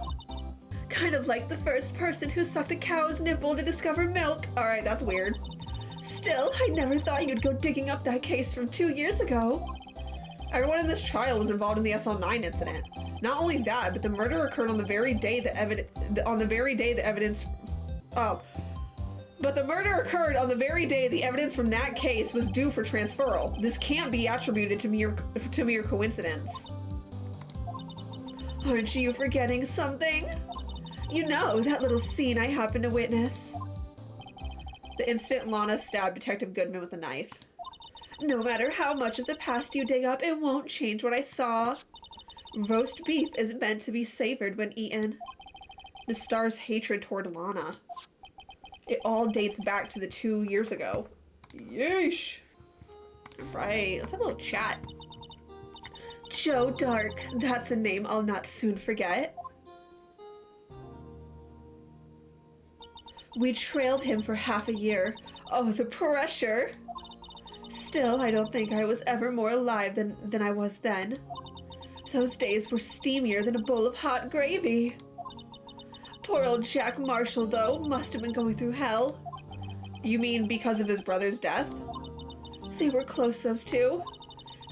Kind of like the first person who sucked a cow's nipple to discover milk. Alright, that's weird. Still, I never thought you'd go digging up that case from 2 years ago. Everyone in this trial was involved in the SL9 incident. Not only that, but the murder occurred on the very day the evidence from that case was due for transferal. This can't be attributed to mere coincidence. Aren't you forgetting something? You know, that little scene I happened to witness. The instant Lana stabbed Detective Goodman with a knife. No matter how much of the past you dig up, it won't change what I saw. Roast beef isn't meant to be savored when eaten. Miss Star's hatred toward Lana. It all dates back to the 2 years ago. Yeesh. Right, let's have a little chat. Joe Dark, that's a name I'll not soon forget. We trailed him for half a year. Oh, the pressure! Still, I don't think I was ever more alive than I was then. Those days were steamier than a bowl of hot gravy. Poor old Jack Marshall, though, must have been going through hell. You mean because of his brother's death? They were close, those two.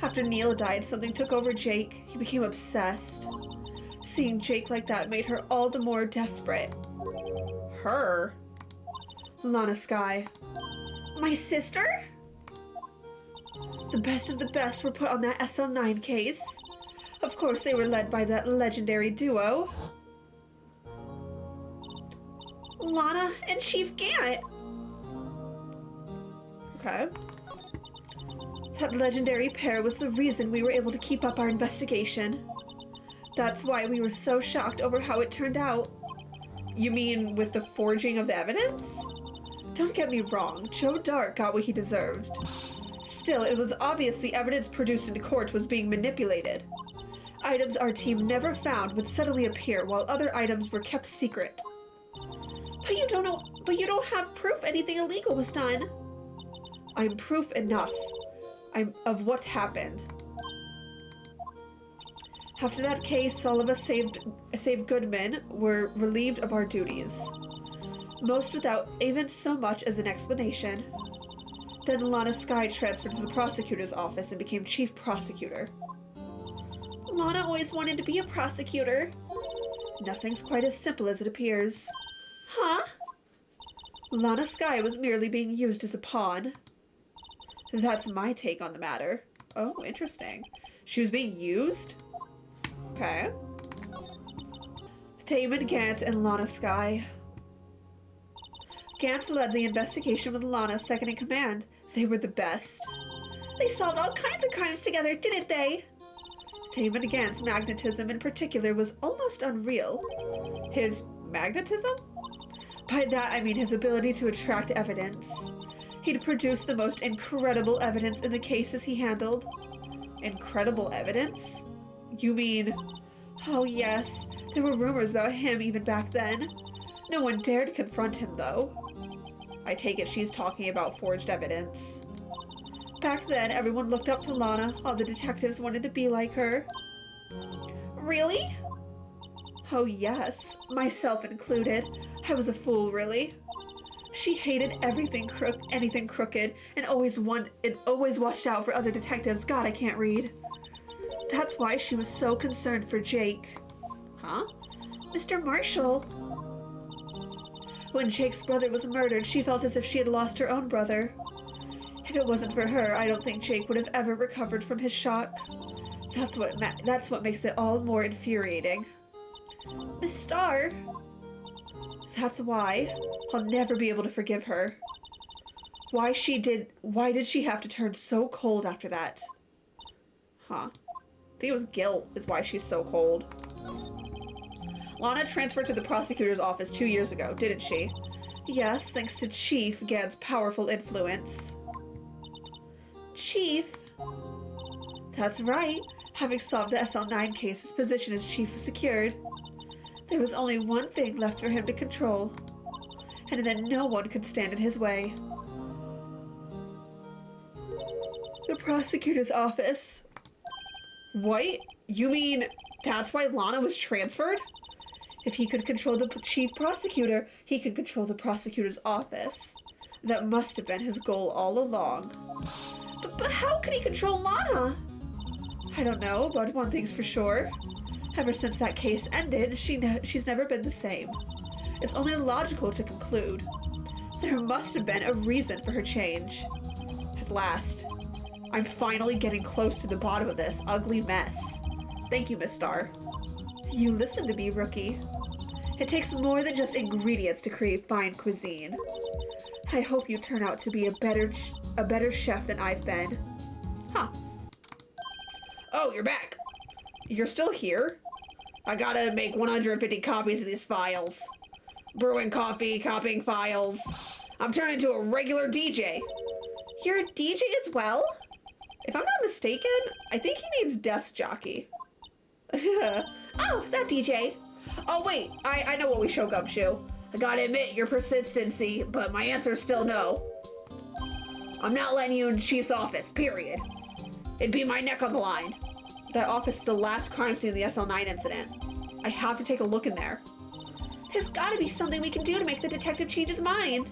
After Neil died, something took over Jake. He became obsessed. Seeing Jake like that made her all the more desperate. Her? Lana Skye. My sister? The best of the best were put on that SL9 case. Of course, they were led by that legendary duo. Lana and Chief Gant. Okay. That legendary pair was the reason we were able to keep up our investigation. That's why we were so shocked over how it turned out. You mean with the forging of the evidence? Don't get me wrong, Joe Dart got what he deserved. Still, it was obvious the evidence produced in court was being manipulated. Items our team never found would suddenly appear while other items were kept secret. But you don't have proof anything illegal was done. I'm proof enough. Of what happened. After that case, all of us save good men were relieved of our duties. Most without even so much as an explanation. Then Lana Skye transferred to the prosecutor's office and became chief prosecutor. Lana always wanted to be a prosecutor. Nothing's quite as simple as it appears. Huh? Lana Skye was merely being used as a pawn. That's my take on the matter. Oh, interesting. She was being used? Okay. Damon Gant and Lana Skye. Gant led the investigation with Lana second in command. They were the best. They solved all kinds of crimes together, didn't they? Damon Gant's magnetism in particular was almost unreal. His magnetism? By that I mean his ability to attract evidence. He'd produce the most incredible evidence in the cases he handled. Incredible evidence? You mean... Oh yes, there were rumors about him even back then. No one dared confront him though. I take it she's talking about forged evidence. Back then, everyone looked up to Lana. All the detectives wanted to be like her. Really? Oh yes, myself included. I was a fool, really. She hated anything crooked, and always watched out for other detectives. God, I can't read. That's why she was so concerned for Jake. Huh? Mr. Marshall. When Jake's brother was murdered, she felt as if she had lost her own brother. If it wasn't for her, I don't think Jake would have ever recovered from his shock. That's what makes it all more infuriating. Miss Starr. That's why I'll never be able to forgive her. Why did she have to turn so cold after that? Huh. I think it was guilt is why she's so cold. Lana transferred to the prosecutor's office 2 years ago, didn't she? Yes, thanks to Chief Gant's powerful influence. Chief? That's right. Having solved the SL9 case, his position as chief was secured. There was only one thing left for him to control, and then no one could stand in his way. The prosecutor's office. What? You mean that's why Lana was transferred? If he could control the chief prosecutor, he could control the prosecutor's office. That must have been his goal all along. But how could he control Lana? I don't know, but one thing's for sure. Ever since that case ended, she's never been the same. It's only logical to conclude. There must have been a reason for her change. At last, I'm finally getting close to the bottom of this ugly mess. Thank you, Miss Starr. You listen to me, rookie. It takes more than just ingredients to create fine cuisine. I hope you turn out to be a better chef than I've been. Huh. Oh, you're back. You're still here? I gotta make 150 copies of these files. Brewing coffee, copying files. I'm turning into a regular DJ. You're a DJ as well? If I'm not mistaken, I think he means desk jockey. Oh, that DJ. Oh wait, I know what we show Gumshoe. I gotta admit your persistency, but my answer's still no. I'm not letting you in the chief's office, period. It'd be my neck on the line. That office is the last crime scene of the SL9 incident. I have to take a look in there. There's gotta be something we can do to make the detective change his mind.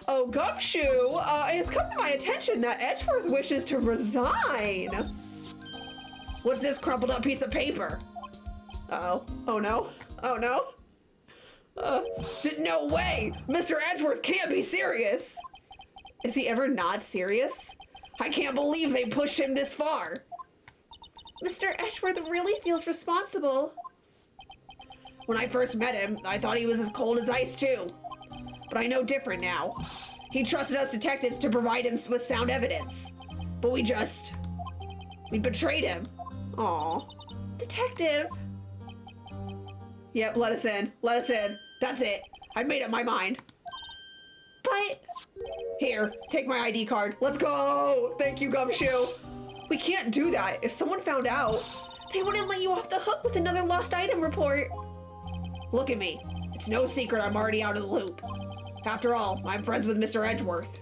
Oh, Gumshoe, it has come to my attention that Edgeworth wishes to resign. What's this crumpled up piece of paper? Uh-oh. Oh no. Oh no. No way! Mr. Edgeworth can't be serious! Is he ever not serious? I can't believe they pushed him this far. Mr. Edgeworth really feels responsible. When I first met him, I thought he was as cold as ice too. But I know different now. He trusted us detectives to provide him with sound evidence. But we betrayed him. Aw. Detective. Yep, let us in. Let us in. That's it. I've made up my mind. But... Here, take my ID card. Let's go! Thank you, Gumshoe. We can't do that. If someone found out, they wouldn't let you off the hook with another lost item report. Look at me. It's no secret I'm already out of the loop. After all, I'm friends with Mr. Edgeworth.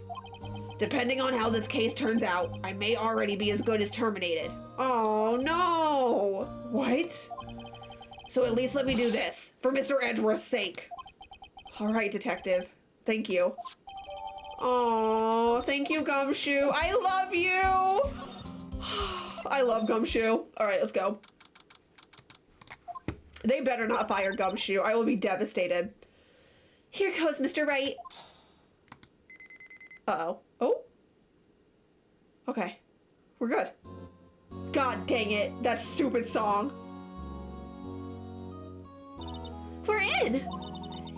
Depending on how this case turns out, I may already be as good as terminated. Oh no! What? So at least let me do this, for Mr. Edgeworth's sake. All right, detective. Thank you. Oh, thank you, Gumshoe. I love you! I love Gumshoe. All right, let's go. They better not fire Gumshoe. I will be devastated. Here goes, Mr. Wright. Uh-oh. Oh. Okay. We're good. God dang it. That stupid song. We're in.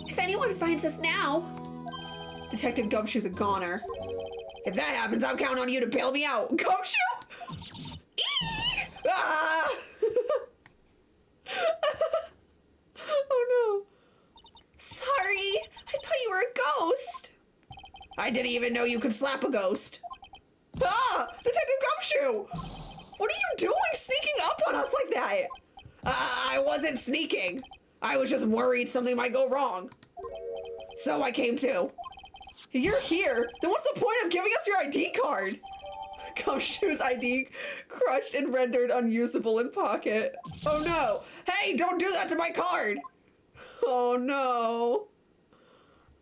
If anyone finds us now... Detective Gumshoe's a goner. If that happens, I'm counting on you to bail me out. Gumshoe! Eee! Ah! Oh no. Sorry. I thought you were a ghost. I didn't even know you could slap a ghost. Ah! Detective Gumshoe! What are you doing sneaking up on us like that? I wasn't sneaking. I was just worried something might go wrong. So I came too. You're here. Then what's the point of giving us your ID card? Gumshoe's ID crushed and rendered unusable in pocket. Oh no. Hey, don't do that to my card. Oh no.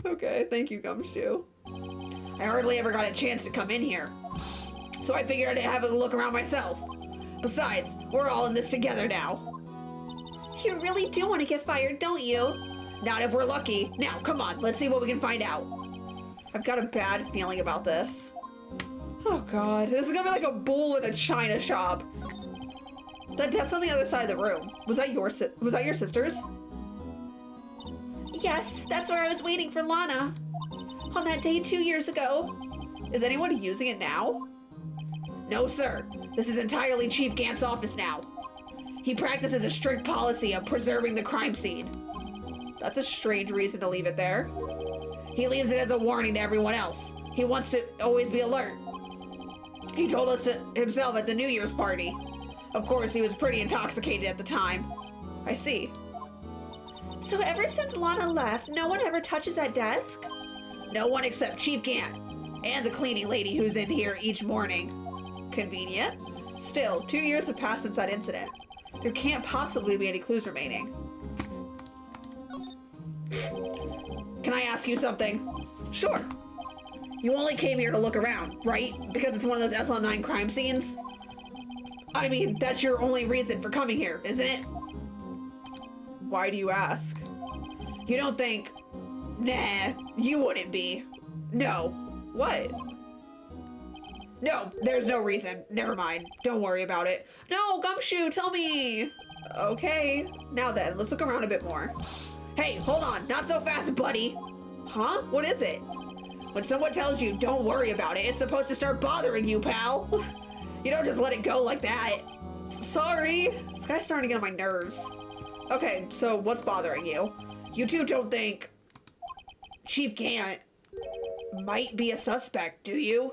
Okay, thank you, Gumshoe. I hardly ever got a chance to come in here. So I figured I'd have a look around myself. Besides, we're all in this together now. You really do want to get fired, don't you? Not if we're lucky. Now, come on, let's see what we can find out. I've got a bad feeling about this. Oh god, this is gonna be like a bull in a china shop. That desk on the other side of the room, was that your sister's? Yes, that's where I was waiting for Lana. On that day 2 years ago. Is anyone using it now? No, sir. This is entirely Chief Gant's office now. He practices a strict policy of preserving the crime scene. That's a strange reason to leave it there. He leaves it as a warning to everyone else. He wants to always be alert. He told us to himself at the New Year's party. Of course, he was pretty intoxicated at the time. I see. So ever since Lana left, no one ever touches that desk? No one except Chief Gant and the cleaning lady who's in here each morning. Convenient. Still, 2 years have passed since that incident. There can't possibly be any clues remaining. Can I ask you something? Sure. You only came here to look around, right? Because it's one of those SL9 crime scenes? I mean, that's your only reason for coming here, isn't it? Why do you ask? You don't think... Nah, you wouldn't be. No. What? No, there's no reason. Never mind. Don't worry about it. No, Gumshoe, tell me. Okay. Now then, let's look around a bit more. Hey, hold on. Not so fast, buddy. Huh? What is it? When someone tells you don't worry about it, it's supposed to start bothering you, pal. You don't just let it go like that. Sorry. This guy's starting to get on my nerves. Okay, so what's bothering you? You two don't think Chief Gant might be a suspect, do you?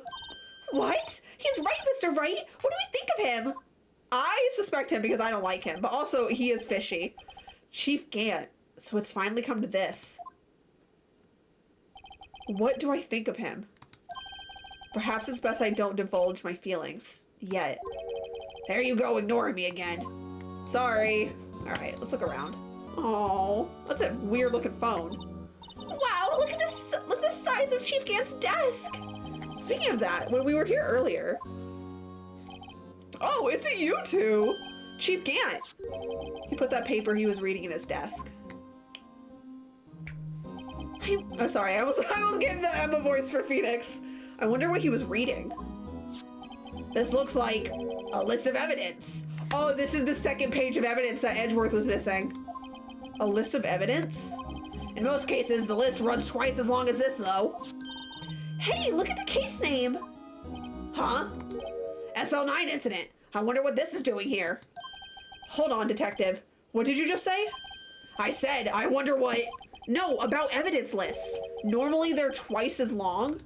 What? He's right, Mr. Wright. What do we think of him? I suspect him because I don't like him, but also he is fishy. Chief Gant. So it's finally come to this. What do I think of him? Perhaps it's best I don't divulge my feelings. Yet. There you go, ignoring me again. Sorry. Alright, let's look around. Oh, that's a weird looking phone. Wow, look at this! Look at the size of Chief Gant's desk. Speaking of that, when we were here earlier. Oh, it's you two, Chief Gant. He put that paper he was reading in his desk. Oh, sorry, I was getting the Emma voice for Phoenix. I wonder what he was reading. This looks like a list of evidence. Oh, this is the second page of evidence that Edgeworth was missing. A list of evidence? In most cases, the list runs twice as long as this, though. Hey, look at the case name. Huh? SL9 incident. I wonder what this is doing here. Hold on, detective. What did you just say? I said, I wonder what... No, about evidence lists. Normally they're twice as long.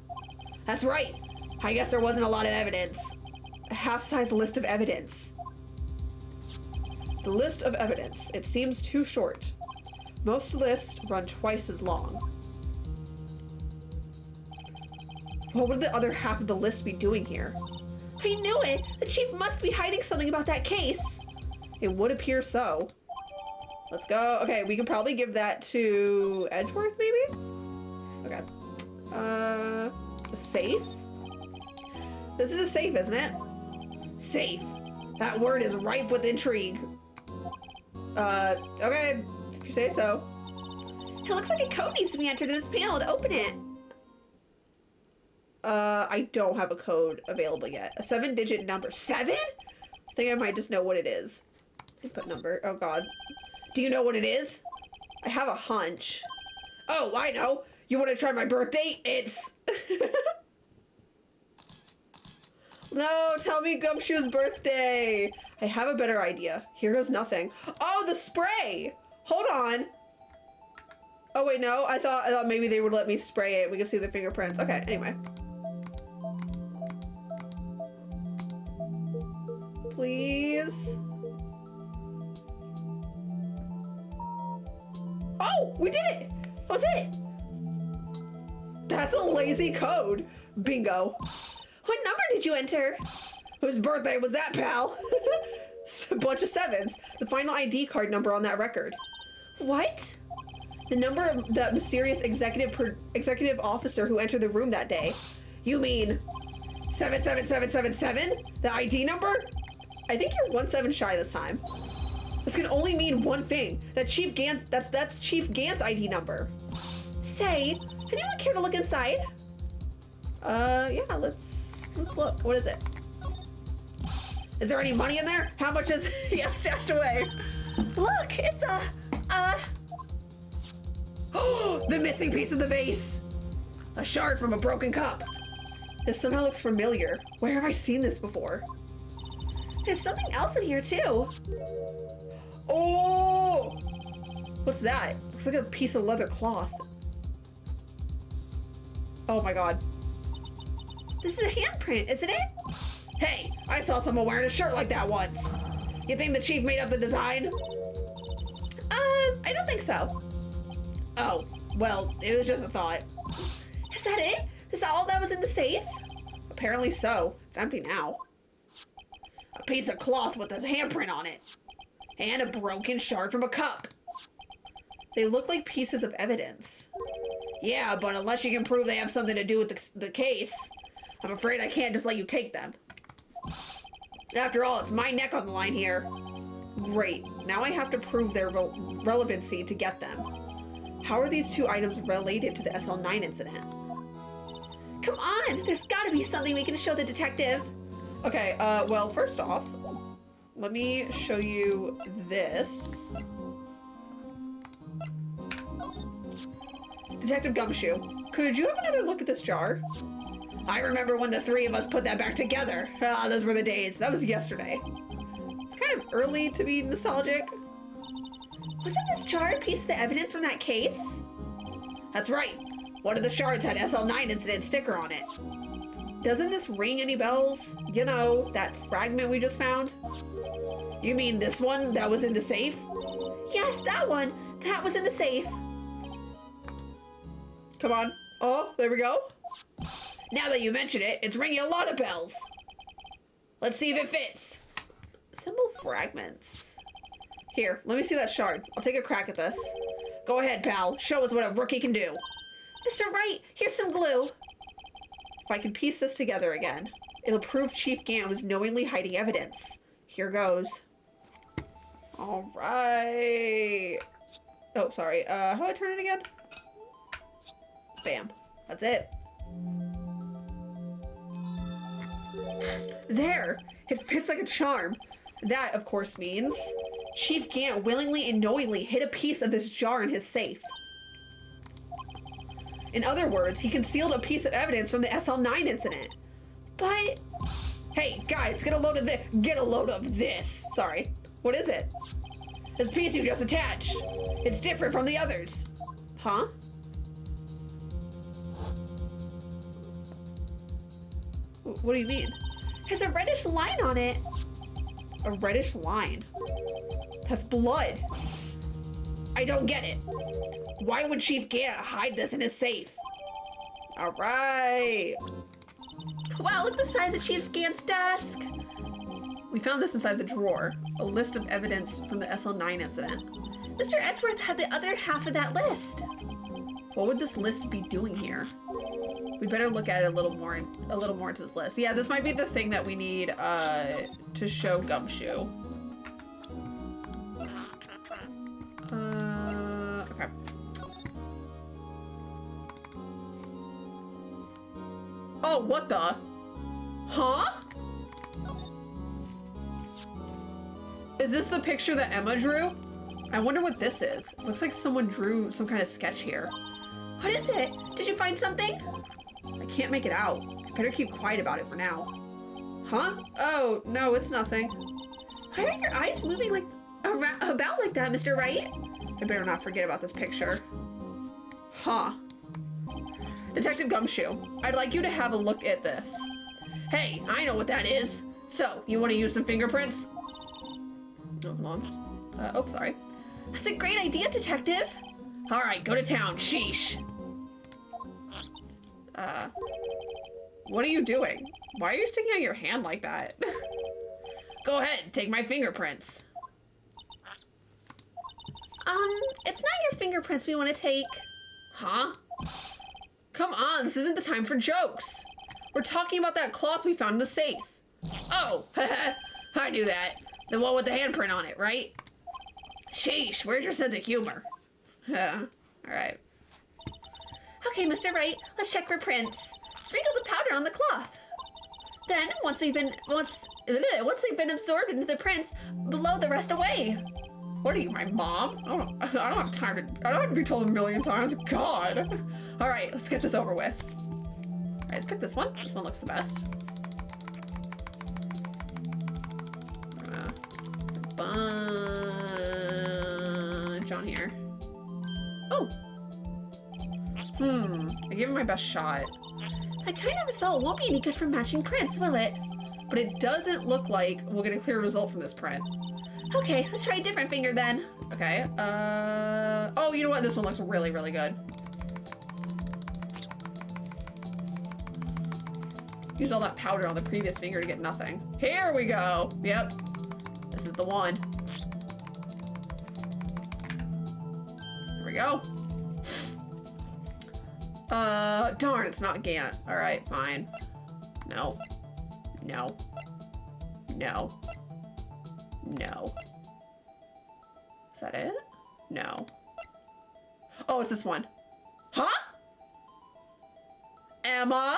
That's right. I guess there wasn't a lot of evidence. A half-size list of evidence. The list of evidence. It seems too short. Most lists run twice as long. What would the other half of the list be doing here? I knew it! The chief must be hiding something about that case! It would appear so. Let's go. Okay, we can probably give that to Edgeworth, maybe? Okay. A safe? This is a safe, isn't it? Safe. That word is ripe with intrigue. Okay, if you say so. It looks like a code needs to be entered in this panel to open it. I don't have a code available yet. A 7-digit number. 7? I think I might just know what it is. Input number. Oh god. Do you know what it is? I have a hunch. Oh, I know. You want to try my birthday? It's... No, tell me Gumshoe's birthday. I have a better idea. Here goes nothing. Oh, the spray! Hold on. Oh wait, no. I thought maybe they would let me spray it. We could see the fingerprints. Okay, anyway. Please. Oh, we did it! That was it! That's a lazy code. Bingo. What number did you enter? Whose birthday was that, pal? A bunch of 7s. The final ID card number on that record. What? The number of that mysterious executive officer who entered the room that day. You mean 77777? The ID number? I think you're 1 7 shy this time. This can only mean one thing. That's Chief Gant's ID number. Say, anyone care to look inside? Yeah, let's look. What is it? Is there any money in there? How much is yeah, stashed away? Look, it's the missing piece of the vase. A shard from a broken cup. This somehow looks familiar. Where have I seen this before? There's something else in here too. Oh! What's that? Looks like a piece of leather cloth. Oh my god. This is a handprint, isn't it? Hey, I saw someone wearing a shirt like that once. You think the chief made up the design? I don't think so. Oh, well, it was just a thought. Is that it? Is that all that was in the safe? Apparently so. It's empty now. A piece of cloth with a handprint on it. And a broken shard from a cup. They look like pieces of evidence. Yeah, but unless you can prove they have something to do with the case, I'm afraid I can't just let you take them. After all, it's my neck on the line here. Great. Now I have to prove their relevancy to get them. How are these two items related to the SL9 incident? Come on! There's gotta be something we can show the detective. Okay, well, first off, let me show you this. Detective Gumshoe, could you have another look at this jar? I remember when the three of us put that back together. Ah, those were the days. That was yesterday. It's kind of early to be nostalgic. Wasn't this jar a piece of the evidence from that case? That's right. One of the shards had SL9 incident sticker on it. Doesn't this ring any bells? You know, that fragment we just found? You mean this one that was in the safe? Yes, that one. That was in the safe. Come on. Oh, there we go. Now that you mention it, it's ringing a lot of bells. Let's see if it fits. Symbol fragments. Here, let me see that shard. I'll take a crack at this. Go ahead, pal. Show us what a rookie can do. Mr. Wright, here's some glue. If I can piece this together again, it'll prove Chief Gant was knowingly hiding evidence. Here goes. All right. Oh, sorry. How do I turn it again? Bam. That's it. There! It fits like a charm. That, of course, means Chief Gant willingly and knowingly hid a piece of this jar in his safe. In other words, he concealed a piece of evidence from the SL9 incident. But... Hey, guys, get a load of this. Get a load of this. Sorry. What is it? This piece you just attached. It's different from the others. Huh? What do you mean? There's a reddish line on it. A reddish line? That's blood. I don't get it. Why would Chief Gant hide this in his safe? All right. Wow, look at the size of Chief Gant's desk. We found this inside the drawer. A list of evidence from the SL9 incident. Mr. Edgeworth had the other half of that list. What would this list be doing here? We better look at it a little more into this list. Yeah, this might be the thing that we need to show Gumshoe. Okay. Oh, what the? Huh? Is this the picture that Emma drew? I wonder what this is. Looks like someone drew some kind of sketch here. What is it? Did you find something? I can't make it out. I better keep quiet about it for now. Huh? Oh, no, it's nothing. Why are your eyes moving like about like that, Mr. Wright? I better not forget about this picture. Huh. Detective Gumshoe, I'd like you to have a look at this. Hey, I know what that is. So, you want to use some fingerprints? Oh, hold on. Oh, sorry. That's a great idea, Detective. All right, go to town. Sheesh. What are you doing? Why are you sticking out your hand like that? Go ahead, take my fingerprints. It's not your fingerprints we want to take. Huh? Come on, this isn't the time for jokes. We're talking about that cloth we found in the safe. Oh, I knew that. The one with the handprint on it, right? Sheesh, where's your sense of humor? All right. Okay, Mr. Wright, let's check for prints. Sprinkle the powder on the cloth. Then, once they've been absorbed into the prints, blow the rest away. What are you, my mom? I don't have time I don't have to be told a million times. God. All right, let's get this over with. All right, let's pick this one. This one looks the best. Bunch on here. Oh. I gave it my best shot. That kind of result won't be any good for matching prints, will it? But it doesn't look like we'll get a clear result from this print. Okay, let's try a different finger then. Okay, oh, you know what? This one looks really, really good. Used all that powder on the previous finger to get nothing. Here we go. Yep. This is the one. There we go. Darn, it's not Gant. All right, fine. No. No. No. No. Is that it? No. Oh, it's this one. Huh? Emma?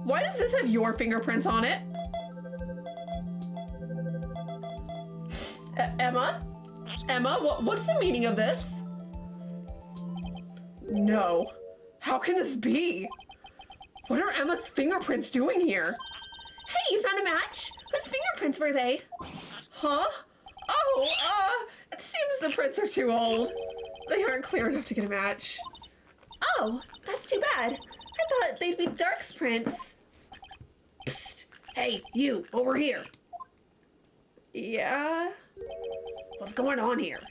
Why does this have your fingerprints on it? Emma? Emma, what's the meaning of this? No. How can this be? What are Emma's fingerprints doing here? Hey, you found a match? Whose fingerprints were they? Huh? Oh, it seems the prints are too old. They aren't clear enough to get a match. Oh, that's too bad. I thought they'd be Dark's prints. Psst. Hey, you, over here. Yeah? What's going on here?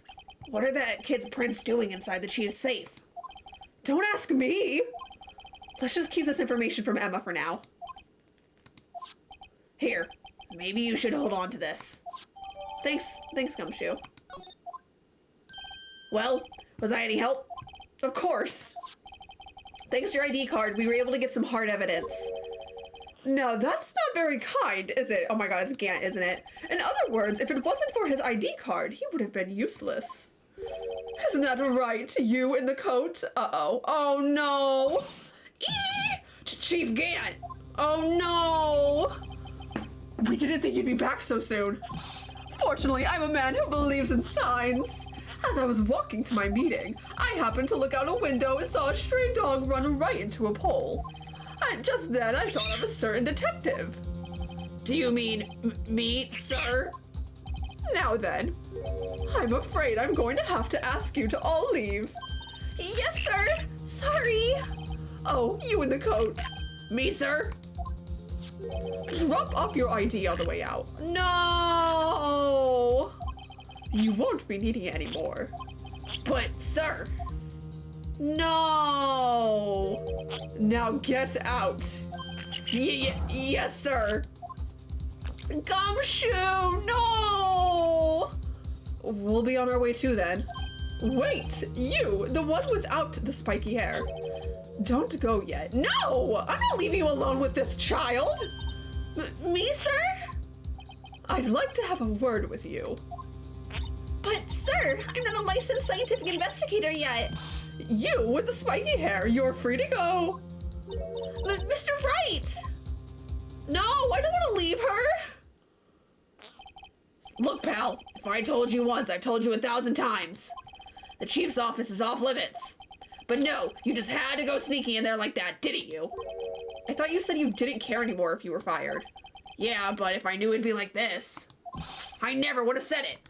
What are that kid's prints doing inside the chief's safe? Don't ask me. Let's just keep this information from Emma for now. Here, maybe you should hold on to this. Thanks, Gumshoe. Well, was I any help? Of course. Thanks to your ID card, we were able to get some hard evidence. No, that's not very kind, is it? Oh my god, it's Gant, isn't it? In other words, if it wasn't for his ID card, he would have been useless. Isn't that right, you in the coat? Uh-oh. Oh no! Chief Gant! Oh no! We didn't think you'd be back so soon. Fortunately, I'm a man who believes in signs. As I was walking to my meeting, I happened to look out a window and saw a stray dog run right into a pole. And just then I thought of a certain detective. Do you mean me, sir? Now then, I'm afraid I'm going to have to ask you to all leave. Yes, sir. Sorry. Oh, you in the coat. Me, sir? Drop off your ID on the way out. No! You won't be needing it anymore. But, sir. No! Now get out. Yes, sir. Gumshoe, no! We'll be on our way too then. Wait, you, the one without the spiky hair. Don't go yet. No! I'm not leaving you alone with this child! Me, sir? I'd like to have a word with you. But, sir, I'm not a licensed scientific investigator yet. You with the spiky hair, you're free to go. Mr. Wright! No, I don't want to leave her. Look, pal, if I told you once, I've told you 1,000 times. The chief's office is off limits. But no, you just had to go sneaky in there like that, didn't you? I thought you said you didn't care anymore if you were fired. Yeah, but if I knew it'd be like this, I never would have said it.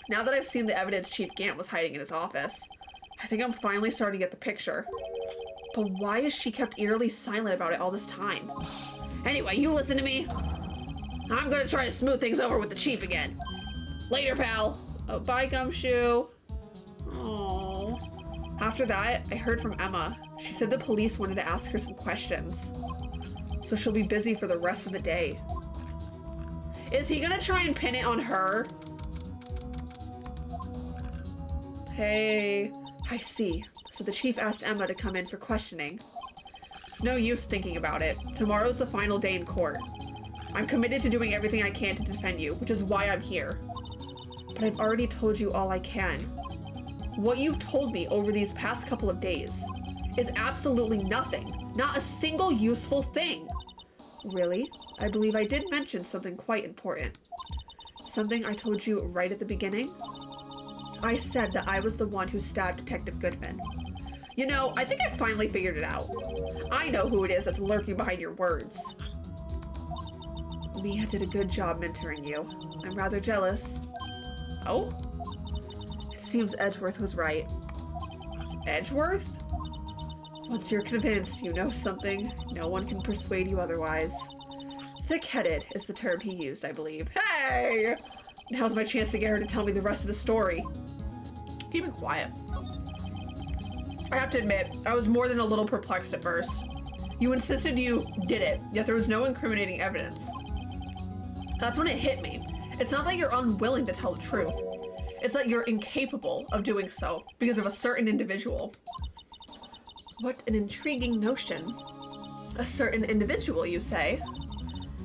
Now that I've seen the evidence Chief Gant was hiding in his office, I think I'm finally starting to get the picture. But why is she kept eerily silent about it all this time? Anyway, you listen to me. I'm gonna try to smooth things over with the chief again. Later, pal. Oh, bye, Gumshoe. Oh. After that, I heard from Emma. She said the police wanted to ask her some questions. So she'll be busy for the rest of the day. Is he gonna try and pin it on her? Hey, I see. So the chief asked Emma to come in for questioning. It's no use thinking about it. Tomorrow's the final day in court. I'm committed to doing everything I can to defend you, which is why I'm here. But I've already told you all I can. What you've told me over these past couple of days is absolutely nothing. Not a single useful thing. Really? I believe I did mention something quite important. Something I told you right at the beginning. I said that I was the one who stabbed Detective Goodman. You know, I think I finally figured it out. I know who it is that's lurking behind your words. Mia did a good job mentoring you. I'm rather jealous. Oh? It seems Edgeworth was right. Edgeworth? Once you're convinced you know something, no one can persuade you otherwise. Thick-headed is the term he used, I believe. Hey! Now's my chance to get her to tell me the rest of the story. Keep it quiet. I have to admit, I was more than a little perplexed at first. You insisted you did it, yet there was no incriminating evidence. That's when it hit me. It's not that you're unwilling to tell the truth. It's that you're incapable of doing so because of a certain individual. What an intriguing notion. A certain individual, you say?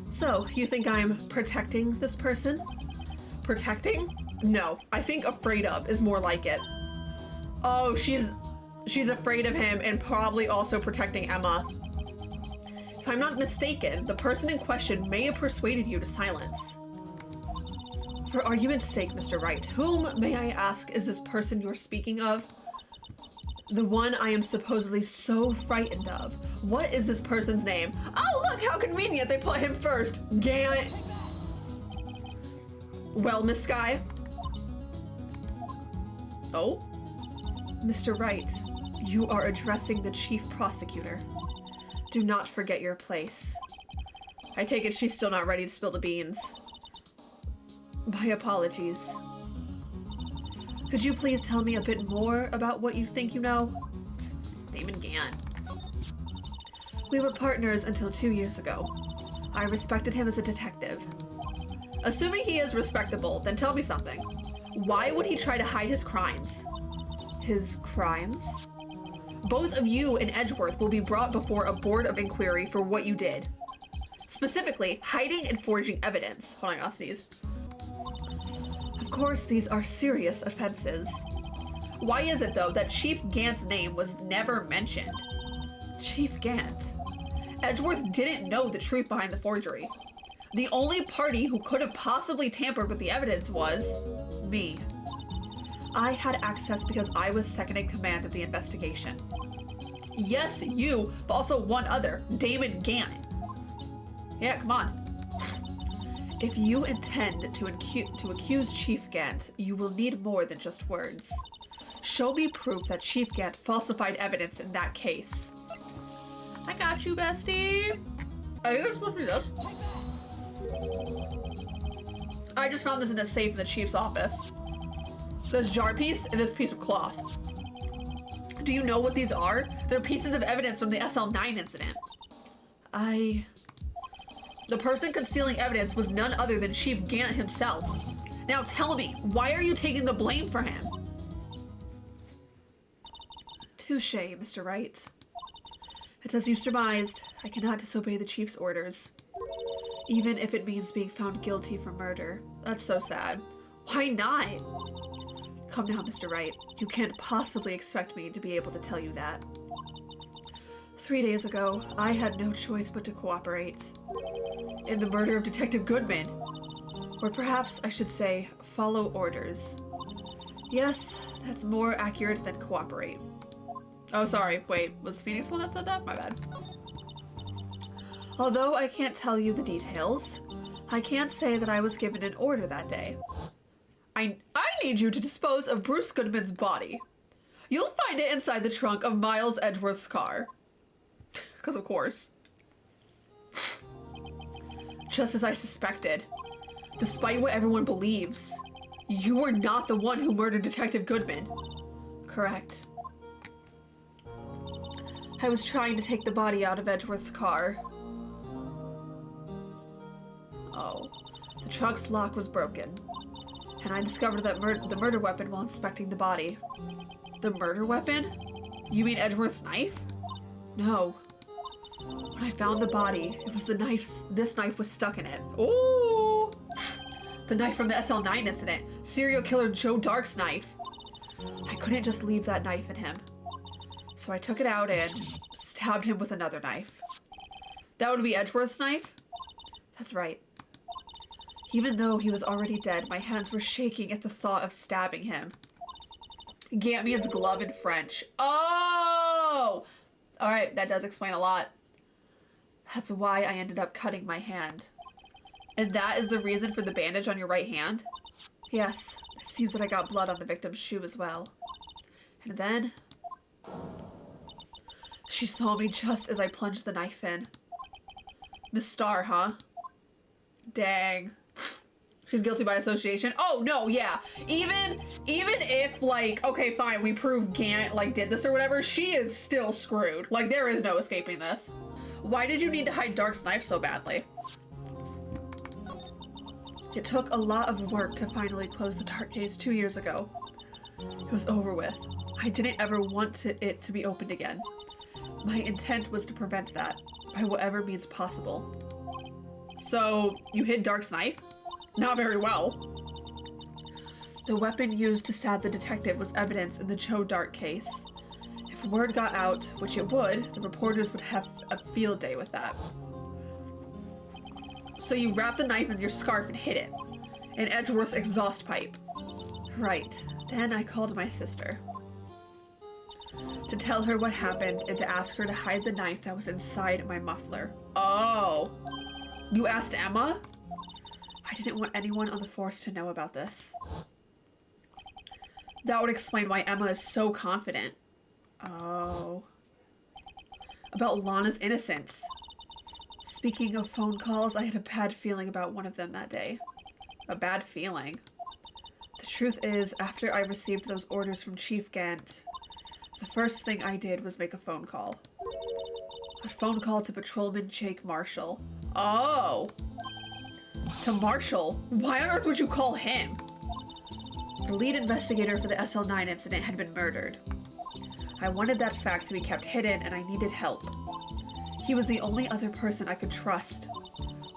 So, you think I'm protecting this person? Protecting? No, I think afraid of is more like it. Oh, she's afraid of him and probably also protecting Emma. If I'm not mistaken, the person in question may have persuaded you to silence. For argument's sake, Mr. Wright, whom, may I ask, is this person you're speaking of? The one I am supposedly so frightened of. What is this person's name? Oh, look, how convenient they put him first. Gant. Well, Miss Skye? Oh? Mr. Wright, you are addressing the chief prosecutor. Do not forget your place. I take it she's still not ready to spill the beans. My apologies. Could you please tell me a bit more about what you think you know? Damon Gant. We were partners until 2 years ago. I respected him as a detective. Assuming he is respectable, then tell me something. Why would he try to hide his crimes? his crimes? Both of you and Edgeworth will be brought before a board of inquiry for what you did. Specifically, hiding and forging evidence. Hold on, I gotta sneeze. Of course, these are serious offenses. Why is it, though, that Chief Gant's name was never mentioned? Chief Gant. Edgeworth didn't know the truth behind the forgery. The only party who could have possibly tampered with the evidence was me. I had access because I was second in command of the investigation. Yes, you, but also one other, Damon Gant. Yeah, come on. If you intend to accuse Chief Gant, you will need more than just words. Show me proof that Chief Gant falsified evidence in that case. I got you, bestie. I think it's supposed to be this. I just found this in a safe in the chief's office. This jar piece and this piece of cloth. Do you know what these are? They're pieces of evidence from the SL9 incident. The person concealing evidence was none other than Chief Gant himself. Now tell me, why are you taking the blame for him? Touché, Mr. Wright. It's as you surmised. I cannot disobey the chief's orders. Even if it means being found guilty for murder. That's so sad. Why not? Come now, Mr. Wright. You can't possibly expect me to be able to tell you that. 3 days ago, I had no choice but to cooperate. In the murder of Detective Goodman. Or perhaps I should say, follow orders. Yes, that's more accurate than cooperate. Oh, sorry. Wait, was Phoenix the one that said that? My bad. Although I can't tell you the details, I can't say that I was given an order that day. I need you to dispose of Bruce Goodman's body. You'll find it inside the trunk of Miles Edgeworth's car. Because of course. Just as I suspected. Despite what everyone believes, you were not the one who murdered Detective Goodman. Correct. I was trying to take the body out of Edgeworth's car. Oh. The trunk's lock was broken. And I discovered that the murder weapon while inspecting the body. The murder weapon? You mean Edgeworth's knife? No. When I found the body, it was this knife was stuck in it. Ooh! The knife from the SL9 incident. Serial killer Joe Dark's knife. I couldn't just leave that knife in him. So I took it out and stabbed him with another knife. That would be Edgeworth's knife? That's right. Even though he was already dead, my hands were shaking at the thought of stabbing him. Gant means glove in French. Oh! Alright, that does explain a lot. That's why I ended up cutting my hand. And that is the reason for the bandage on your right hand? Yes, it seems that I got blood on the victim's shoe as well. And then... she saw me just as I plunged the knife in. Miss Starr, huh? Dang. She's guilty by association. Oh, no, yeah. Even if, like, okay, fine, we prove Gant, like, did this or whatever, she is still screwed. Like, there is no escaping this. Why did you need to hide Dark's knife so badly? It took a lot of work to finally close the Dark case 2 years ago. It was over with. I didn't ever want it to be opened again. My intent was to prevent that, by whatever means possible. So, you hid Dark's knife? Not very well. The weapon used to stab the detective was evidence in the Joe Dark case. If word got out, which it would, the reporters would have a field day with that. So you wrapped the knife in your scarf and hid it. In Edgeworth's exhaust pipe. Right. Then I called my sister. To tell her what happened and to ask her to hide the knife that was inside my muffler. Oh. You asked Emma? I didn't want anyone on the force to know about this. That would explain why Emma is so confident. Oh. About Lana's innocence. Speaking of phone calls, I had a bad feeling about one of them that day. A bad feeling. The truth is, after I received those orders from Chief Gant, the first thing I did was make a phone call. A phone call to Patrolman Jake Marshall. Oh! To Marshall? Why on earth would you call him? The lead investigator for the SL9 incident had been murdered. I wanted that fact to be kept hidden, and I needed help. He was the only other person I could trust.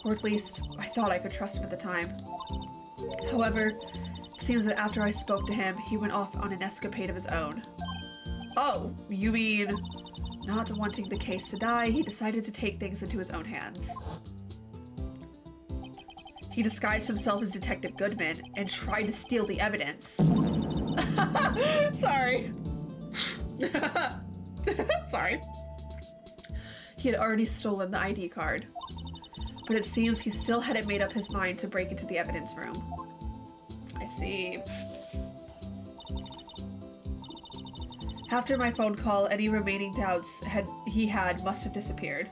Or at least, I thought I could trust him at the time. However, it seems that after I spoke to him, he went off on an escapade of his own. Oh, you mean... Not wanting the case to die, he decided to take things into his own hands. He disguised himself as Detective Goodman and tried to steal the evidence. Sorry. Sorry. He had already stolen the ID card, but it seems he still hadn't made up his mind to break into the evidence room. I see. After my phone call, any remaining doubts he had must have disappeared.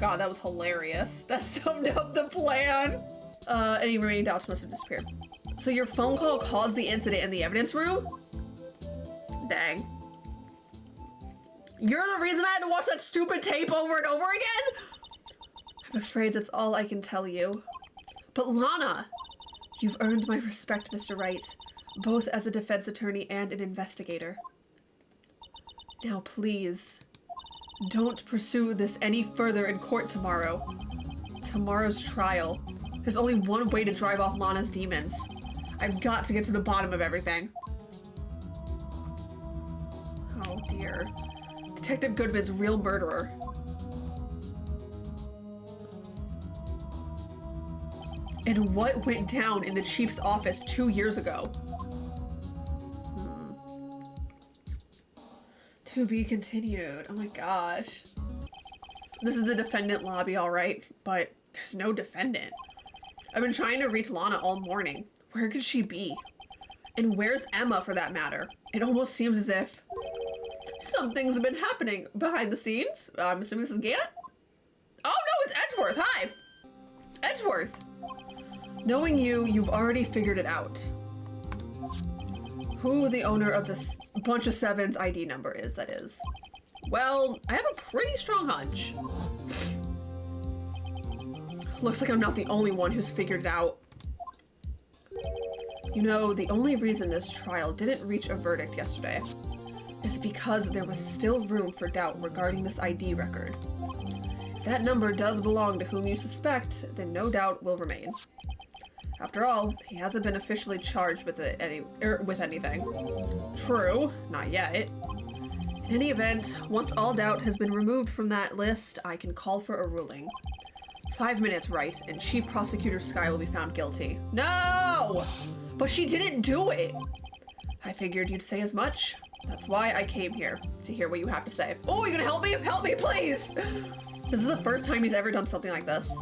God, that was hilarious. That summed up the plan. Any remaining doubts must have disappeared. So your phone call caused the incident in the evidence room? Dang. You're the reason I had to watch that stupid tape over and over again? I'm afraid that's all I can tell you. But Lana, you've earned my respect, Mr. Wright, both as a defense attorney and an investigator. Now please, don't pursue this any further in court tomorrow. Tomorrow's trial. There's only one way to drive off Lana's demons. I've got to get to the bottom of everything. Oh dear. Detective Goodman's real murderer. And what went down in the chief's office 2 years ago? To be continued. Oh my gosh. This is the defendant lobby, all right, but there's no defendant. I've been trying to reach Lana all morning. Where could she be? And where's Emma, for that matter? It almost seems as if something's been happening behind the scenes. I'm assuming this is Gant? Oh no, it's Edgeworth. Hi. Edgeworth. Knowing you, you've already figured it out. Who the owner of this bunch of sevens ID number is, that is. Well, I have a pretty strong hunch. Looks like I'm not the only one who's figured it out. You know, the only reason this trial didn't reach a verdict yesterday is because there was still room for doubt regarding this ID record. If that number does belong to whom you suspect, then no doubt will remain. After all, he hasn't been officially charged with anything. True, not yet. In any event, once all doubt has been removed from that list, I can call for a ruling. 5 minutes, right, and Chief Prosecutor Skye will be found guilty. No! But she didn't do it! I figured you'd say as much. That's why I came here, to hear what you have to say. Oh, you gonna help me? Help me, please! This is the first time he's ever done something like this.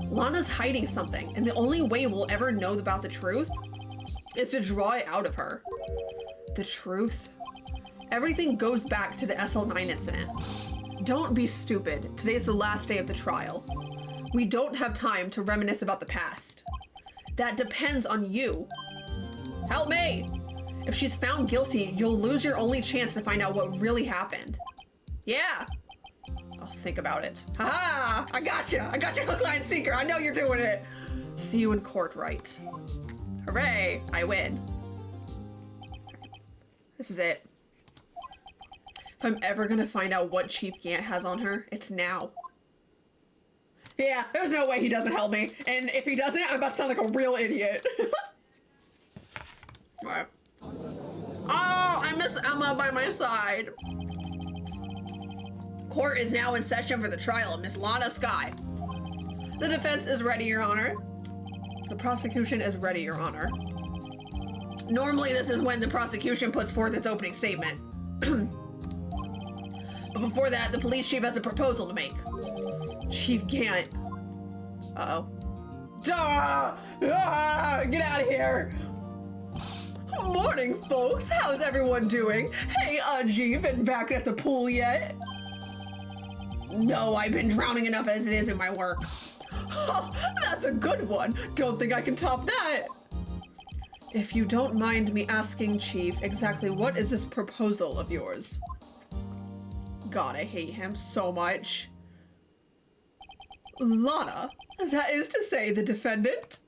Lana's hiding something, and the only way we'll ever know about the truth is to draw it out of her. The truth? Everything goes back to the SL9 incident. Don't be stupid. Today's the last day of the trial. We don't have time to reminisce about the past. That depends on you. Help me! If she's found guilty, you'll lose your only chance to find out what really happened. Yeah. I'll think about it. Haha! I gotcha! I got your hook, line, sinker! I know you're doing it! See you in court, right? Hooray! I win. This is it. If I'm ever gonna find out what Chief Gant has on her, it's now. Yeah, there's no way he doesn't help me. And if he doesn't, I'm about to sound like a real idiot. Alright. Oh, I miss Emma by my side. Court is now in session for the trial of Miss Lana Skye. The defense is ready, Your Honor. The prosecution is ready, Your Honor. Normally, this is when the prosecution puts forth its opening statement. But before that, the police chief has a proposal to make. Chief Gant. Uh-oh. Duh! Ah, get out of here! Morning, folks. How's everyone doing? Hey, G, been back at the pool yet? No, I've been drowning enough as it is in my work. Oh, that's a good one. Don't think I can top that. If you don't mind me asking, Chief, exactly what is this proposal of yours? God, I hate him so much. Lana, that is to say the defendant,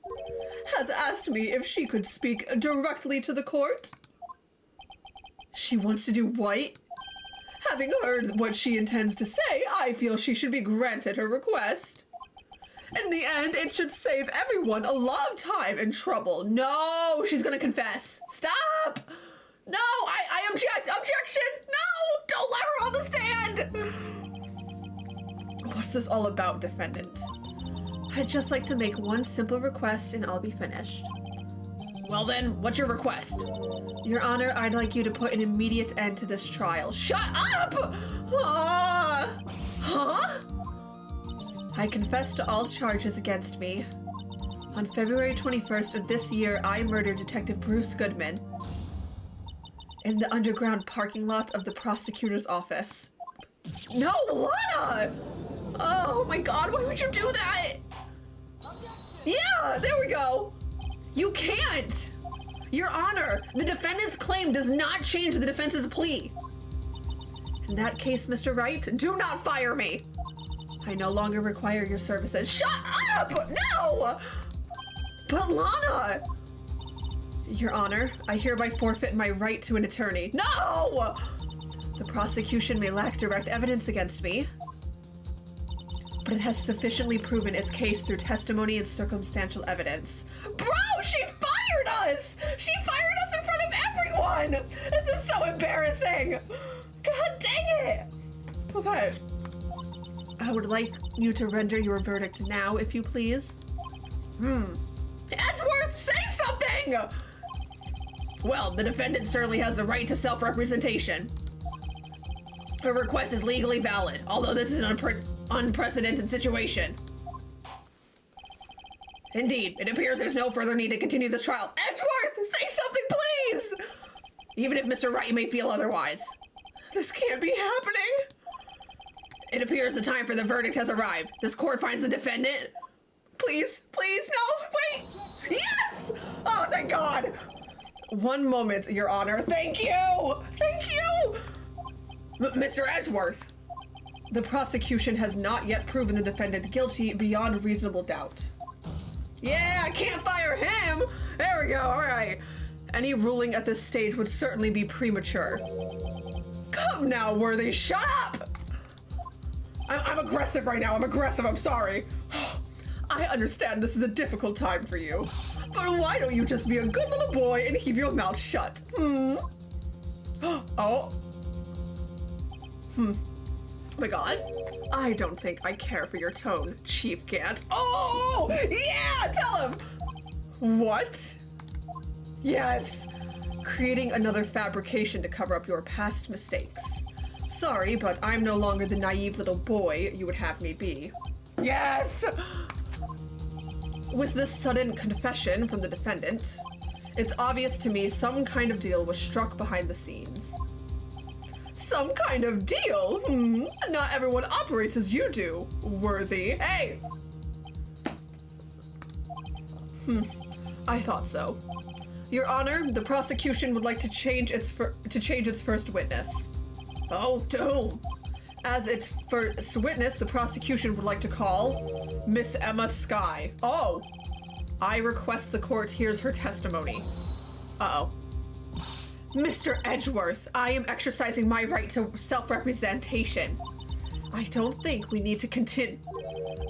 has asked me if she could speak directly to the court. She wants to do what? Having heard what she intends to say, I feel she should be granted her request. In the end, it should save everyone a lot of time and trouble. No, she's gonna confess. Stop! No, I object! Objection! No! Don't let her on the stand! What's this all about, defendant? I'd just like to make one simple request and I'll be finished. Well then, what's your request? Your Honor, I'd like you to put an immediate end to this trial. Shut up! Huh? I confess to all charges against me. On February 21st of this year, I murdered Detective Bruce Goodman in the underground parking lot of the prosecutor's office. No, Lana! Oh my god, why would you do that? Yeah, there we go. You can't! Your Honor, the defendant's claim does not change the defense's plea. In that case, Mr. Wright, do not fire me. I no longer require your services. Shut up! No! But Lana! Your Honor, I hereby forfeit my right to an attorney. No! The prosecution may lack direct evidence against me, but it has sufficiently proven its case through testimony and circumstantial evidence. Bro, she fired us! She fired us in front of everyone! This is so embarrassing! God dang it! Okay. I would like you to render your verdict now, if you please. Edgeworth, say something! Well, the defendant certainly has the right to self-representation. Her request is legally valid, although this is an unprecedented situation. Indeed, it appears there's no further need to continue this trial. Edgeworth, say something, please! Even if Mr. Wright may feel otherwise. This can't be happening. It appears the time for the verdict has arrived. This court finds the defendant. Please, no, wait! Yes! Oh, thank God! One moment, Your Honor. Thank you! Thank you! Mr. Edgeworth, the prosecution has not yet proven the defendant guilty beyond reasonable doubt. Yeah, I can't fire him! There we go, all right. Any ruling at this stage would certainly be premature. Come now, Worthy, shut up! I'm aggressive right now, I'm sorry. I understand this is a difficult time for you, but why don't you just be a good little boy and keep your mouth shut? Oh my god. I don't think I care for your tone, Chief Gant. Oh, yeah, tell him. What? Yes, creating another fabrication to cover up your past mistakes. Sorry, but I'm no longer the naive little boy you would have me be. Yes! With this sudden confession from the defendant, it's obvious to me some kind of deal was struck behind the scenes. Some kind of deal? Not everyone operates as you do, Worthy. Hey! I thought so. Your Honor, the prosecution would like to change its first witness. Oh, to whom? As its first witness, the prosecution would like to call Miss Emma Skye. Oh! I request the court hears her testimony. Uh-oh. Mr. Edgeworth, I am exercising my right to self-representation. I don't think we need to continue.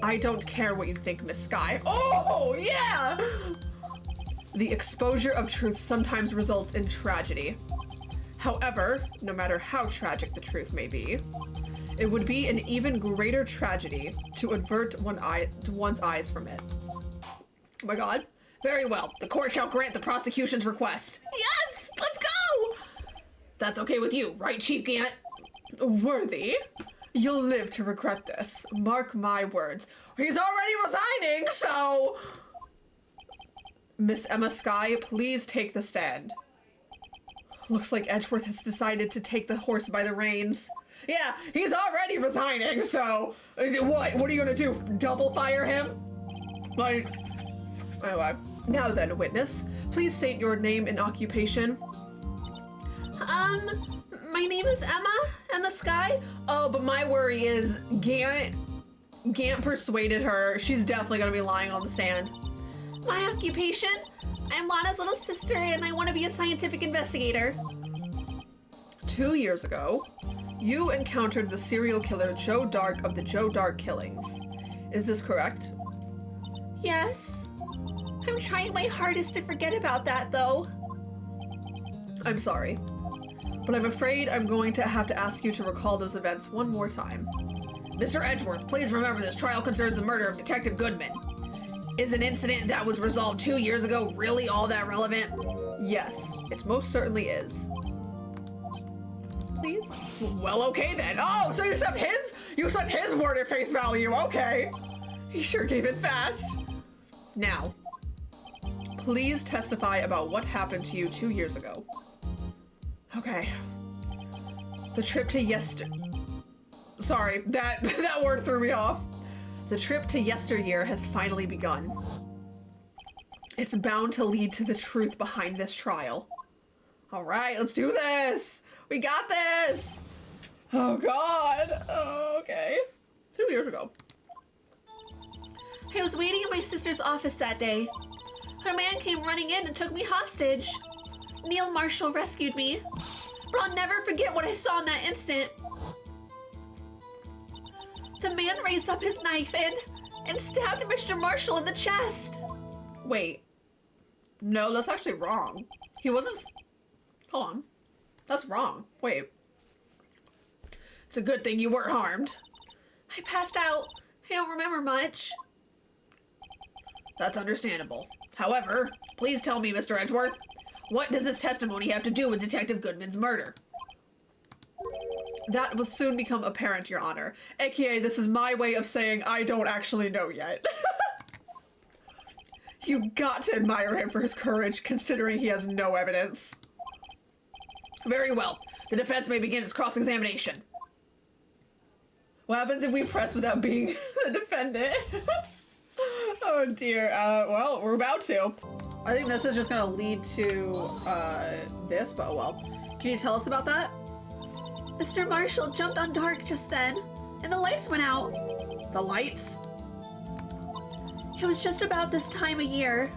I don't care what you think, Miss Skye. Oh, yeah! The exposure of truth sometimes results in tragedy. However, no matter how tragic the truth may be, it would be an even greater tragedy to avert one's eyes from it. Oh my god. Very well. The court shall grant the prosecution's request. Yes! Let's go! That's okay with you, right, Chief Gant? Worthy, you'll live to regret this. Mark my words. He's already resigning, so... Miss Emma Skye, please take the stand. Looks like Edgeworth has decided to take the horse by the reins. Yeah, he's already resigning, so... What are you gonna do? Double fire him? Like... Anyway. Now then, witness, please state your name and occupation. My name is Emma Skye. Oh, but my worry is Gant persuaded her. She's definitely gonna be lying on the stand. My occupation? I'm Lana's little sister and I want to be a scientific investigator. 2 years ago, you encountered the serial killer Joe Dark of the Joe Dark killings. Is this correct? Yes. I'm trying my hardest to forget about that, though. I'm sorry, but I'm afraid I'm going to have to ask you to recall those events one more time. Mr. Edgeworth, please remember this trial concerns the murder of Detective Goodman. Is an incident that was resolved 2 years ago really all that relevant? Yes, it most certainly is. Please? Well, okay then. Oh, so you accept his word at face value, okay. He sure gave it fast. Now, please testify about what happened to you 2 years ago. Okay. The trip to Sorry, that word threw me off. The trip to yesteryear has finally begun. It's bound to lead to the truth behind this trial. All right, let's do this. We got this. Oh God. Oh, okay. 2 years ago. I was waiting in my sister's office that day. A man came running in and took me hostage. Neil Marshall rescued me, but I'll never forget what I saw in that instant. The man raised up his knife and stabbed Mr. Marshall in the chest. Wait. No, that's actually wrong. He wasn't... Hold on. That's wrong. Wait. It's a good thing you weren't harmed. I passed out. I don't remember much. That's understandable. However, please tell me, Mr. Edgeworth, what does this testimony have to do with Detective Goodman's murder? That will soon become apparent, Your Honor. AKA, this is my way of saying I don't actually know yet. You got to admire him for his courage, considering he has no evidence. Very well. The defense may begin its cross-examination. What happens if we press without being the defendant? Oh dear. Well, we're about to. I think this is just gonna lead to, this, but oh well. Can you tell us about that? Mr. Marshall jumped on Dark just then, and the lights went out. The lights? It was just about this time of year.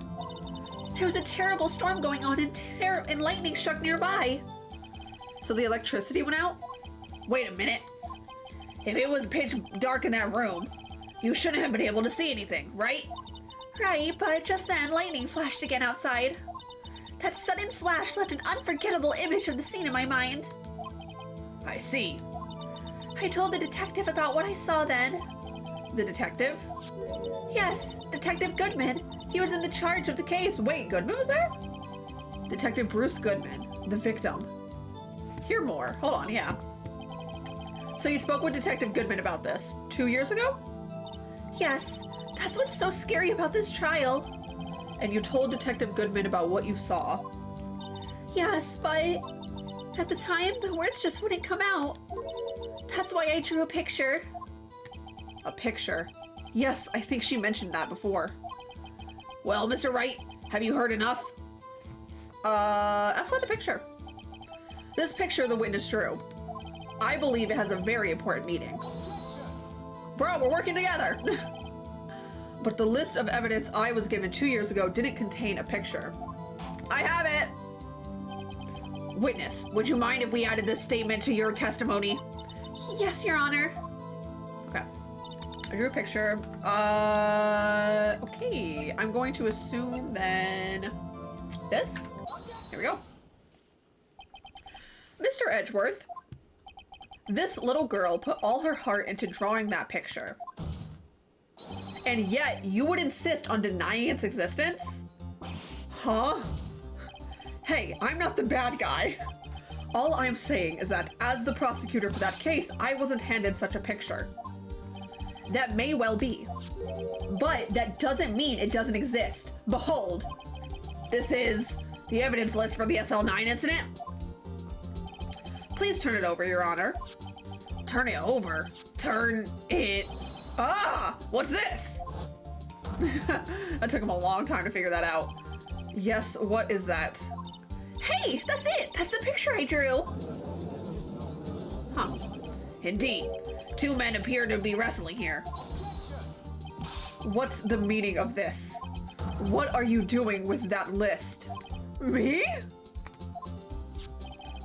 There was a terrible storm going on and lightning struck nearby. So the electricity went out? Wait a minute. If it was pitch dark in that room, you shouldn't have been able to see anything, right? Right, but just then lightning flashed again outside. That sudden flash left an unforgettable image of the scene in my mind. I see. I told the detective about what I saw then. The detective? Yes, Detective Goodman. He was in the charge of the case. Wait, Goodman was there? Detective Bruce Goodman, the victim. Hear more. Hold on, yeah. So you spoke with Detective Goodman about this 2 years ago? Yes, that's what's so scary about this trial. And you told Detective Goodman about what you saw? Yes, but at the time, the words just wouldn't come out. That's why I drew a picture. A picture? Yes, I think she mentioned that before. Well, Mr. Wright, have you heard enough? Ask about the picture. This picture the witness drew. I believe it has a very important meaning. Bro, we're working together! But the list of evidence I was given 2 years ago didn't contain a picture. I have it! Witness, would you mind if we added this statement to your testimony? Yes, Your Honor. Okay. I drew a picture. Okay. I'm going to assume then this. Here we go. Mr. Edgeworth, this little girl put all her heart into drawing that picture. And yet, you would insist on denying its existence? Huh? Hey, I'm not the bad guy. All I'm saying is that as the prosecutor for that case, I wasn't handed such a picture. That may well be, but that doesn't mean it doesn't exist. Behold, this is the evidence list for the SL9 incident. Please turn it over, Your Honor. Turn it over? Turn it... Ah! What's this? That took him a long time to figure that out. Yes, what is that? Hey, that's it! That's the picture I drew! Huh. Indeed. Two men appear to be wrestling here. What's the meaning of this? What are you doing with that list? Me?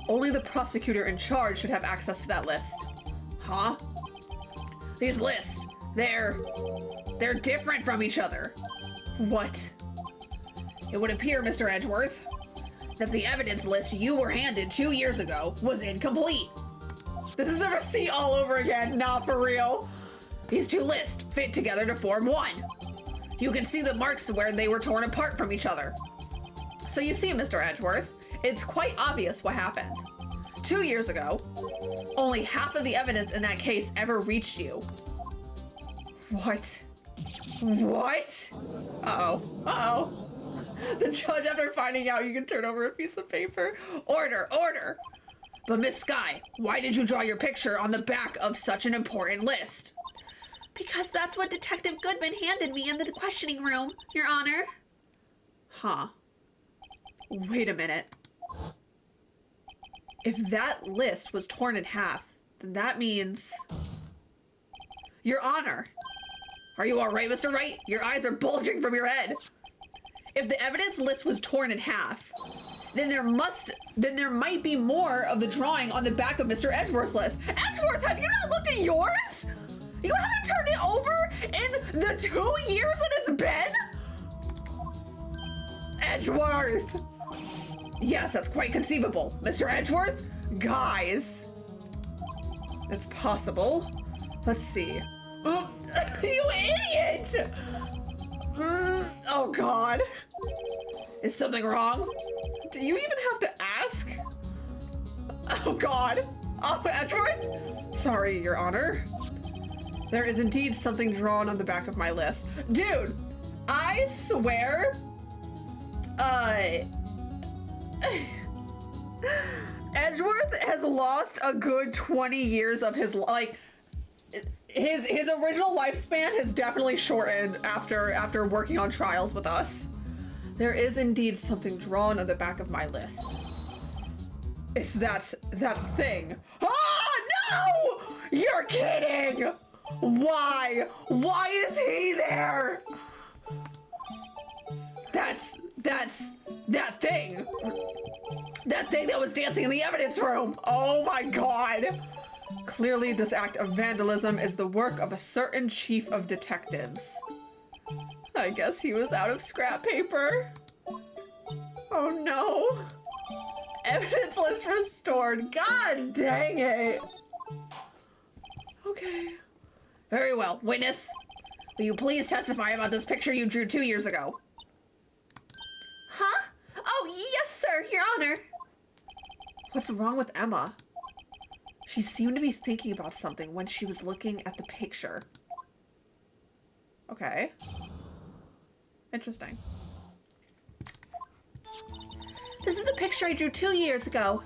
Only the prosecutor in charge should have access to that list. Huh? These lists, they're different from each other. What? It would appear, Mr. Edgeworth, that the evidence list you were handed 2 years ago was incomplete. This is the receipt all over again, not for real. These two lists fit together to form one. You can see the marks where they were torn apart from each other. So you see, Mr. Edgeworth, it's quite obvious what happened. 2 years ago, only half of the evidence in that case ever reached you. What? What? Uh-oh. Uh-oh. The judge, after finding out you can turn over a piece of paper. Order, order. But Miss Sky, why did you draw your picture on the back of such an important list? Because that's what Detective Goodman handed me in the questioning room, Your Honor. Huh. Wait a minute. If that list was torn in half, then that means... Your Honor! Are you alright, Mr. Wright? Your eyes are bulging from your head. If the evidence list was torn in half, then there might be more of the drawing on the back of Mr. Edgeworth's list. Edgeworth, have you not looked at yours? You haven't turned it over in the 2 years that it's been? Edgeworth! Yes, that's quite conceivable. Mr. Edgeworth? Guys. It's possible. Let's see. Oh, you idiot! Oh God. Is something wrong? Do you even have to ask? Oh God. Oh, Edgeworth? Sorry, Your Honor. There is indeed something drawn on the back of my list. Dude, I swear, Edgeworth has lost a good 20 years of his, like, his original lifespan has definitely shortened after working on trials with us. There is indeed something drawn on the back of my list. It's that thing. Oh, no! You're kidding! Why? Why is he there? That's that thing. That thing that was dancing in the evidence room. Oh my God. Clearly this act of vandalism is the work of a certain chief of detectives. I guess he was out of scrap paper. Oh no. Evidence list restored. God dang it. Okay. Very well. Witness, will you please testify about this picture you drew 2 years ago? Huh? Oh, yes, sir, Your Honor. What's wrong with Emma? She seemed to be thinking about something when she was looking at the picture. Okay. Interesting. This is the picture I drew 2 years ago.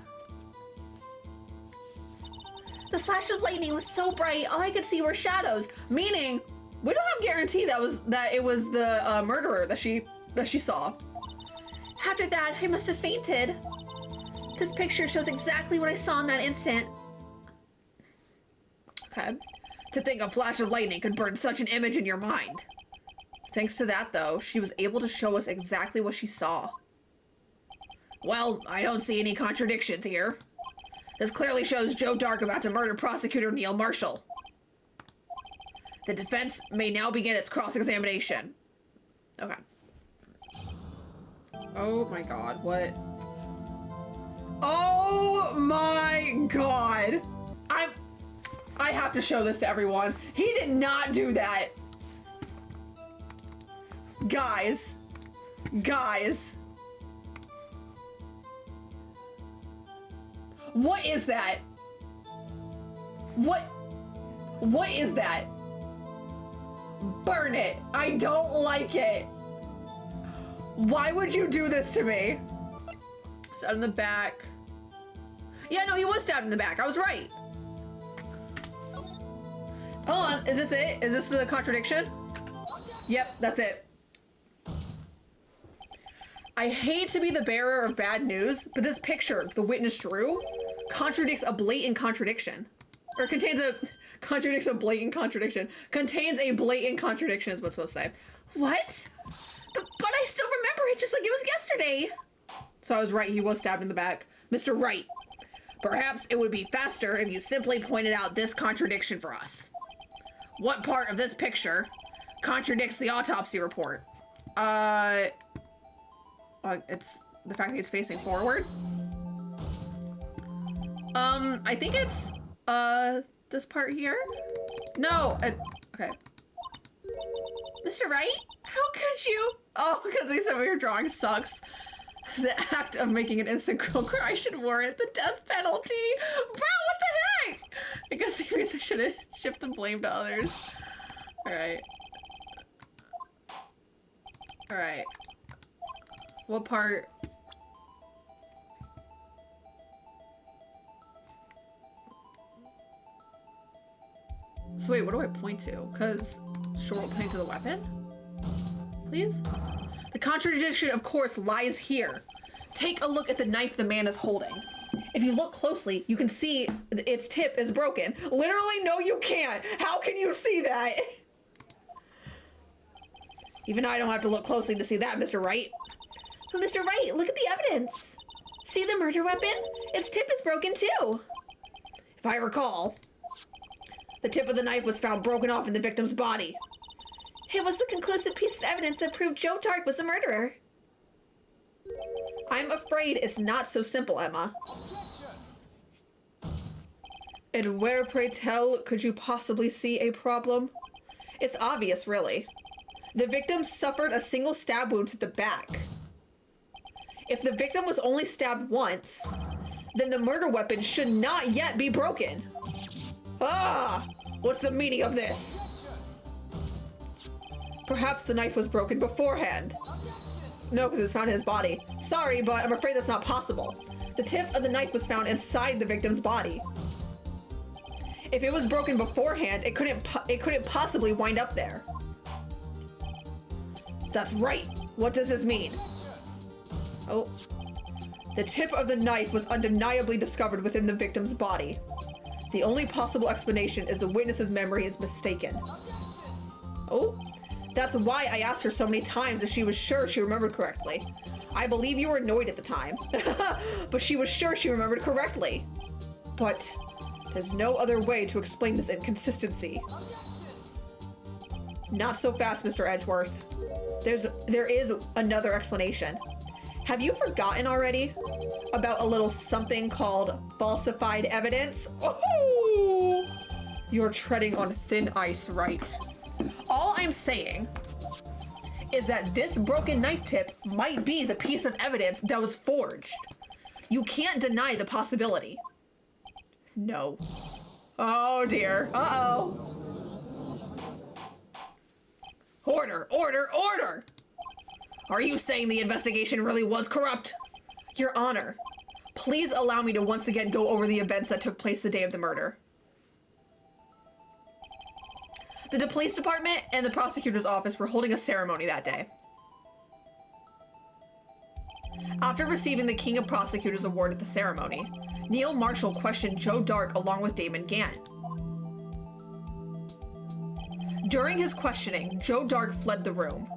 The flash of lightning was so bright, all I could see were shadows. Meaning, we don't have guarantee that it was the murderer that she saw. After that, I must have fainted. This picture shows exactly what I saw in that instant. Okay. To think a flash of lightning could burn such an image in your mind. Thanks to that, though, she was able to show us exactly what she saw. Well, I don't see any contradictions here. This clearly shows Joe Dark about to murder prosecutor Neil Marshall. The defense may now begin its cross-examination. Okay. Oh my God, what? Oh my God! I have to show this to everyone. He did not do that. Guys. What is that? What is that? Burn it. I don't like it. Why would you do this to me? Stabbed in the back. Yeah, no, he was stabbed in the back. I was right. Hold on, is this it? Is this the contradiction? Yep, that's it. I hate to be the bearer of bad news, but this picture the witness drew contradicts a blatant contradiction. Or contains a blatant contradiction is what it's supposed to say. What? But I still remember it just like it was yesterday. So I was right, he was stabbed in the back. Mr. Wright, perhaps it would be faster if you simply pointed out this contradiction for us. What part of this picture contradicts the autopsy report? It's the fact that he's facing forward. I think it's, this part here? No, okay. Mr. Wright, how could you? Oh, because they said your drawing sucks. The act of making an instant girl cry should warrant the death penalty. Bro, what the heck? I guess he means I should shift the blame to others. Alright. Alright. What part? So wait, what do I point to? Because sure, we'll point to the weapon? Please? The contradiction, of course, lies here. Take a look at the knife the man is holding. If you look closely, you can see its tip is broken. Literally, no, you can't. How can you see that? Even I don't have to look closely to see that, Mr. Wright. But Mr. Wright, look at the evidence. See the murder weapon? Its tip is broken too. If I recall, the tip of the knife was found broken off in the victim's body. It was the conclusive piece of evidence that proved Joe Dark was the murderer. I'm afraid it's not so simple, Emma. And where, pray tell, could you possibly see a problem? It's obvious, really. The victim suffered a single stab wound to the back. If the victim was only stabbed once, then the murder weapon should not yet be broken. Ah! What's the meaning of this? Perhaps the knife was broken beforehand. No, because it's found in his body. Sorry, but I'm afraid that's not possible. The tip of the knife was found inside the victim's body. If it was broken beforehand, it couldn't possibly wind up there. That's right. What does this mean? Oh. The tip of the knife was undeniably discovered within the victim's body. The only possible explanation is the witness's memory is mistaken. Oh. That's why I asked her so many times if she was sure she remembered correctly. I believe you were annoyed at the time, but she was sure she remembered correctly. But there's no other way to explain this inconsistency. Not so fast, Mr. Edgeworth. There is another explanation. Have you forgotten already about a little something called falsified evidence? Oh! You're treading on thin ice, right? All I'm saying is that this broken knife tip might be the piece of evidence that was forged. You can't deny the possibility. No. Oh dear. Uh-oh. Order, order, order! Are you saying the investigation really was corrupt? Your Honor, please allow me to once again go over the events that took place the day of the murder. The police department and the prosecutor's office were holding a ceremony that day. After receiving the King of Prosecutors Award at the ceremony, Neil Marshall questioned Joe Dark along with Damon Gant. During his questioning, Joe Dark fled the room.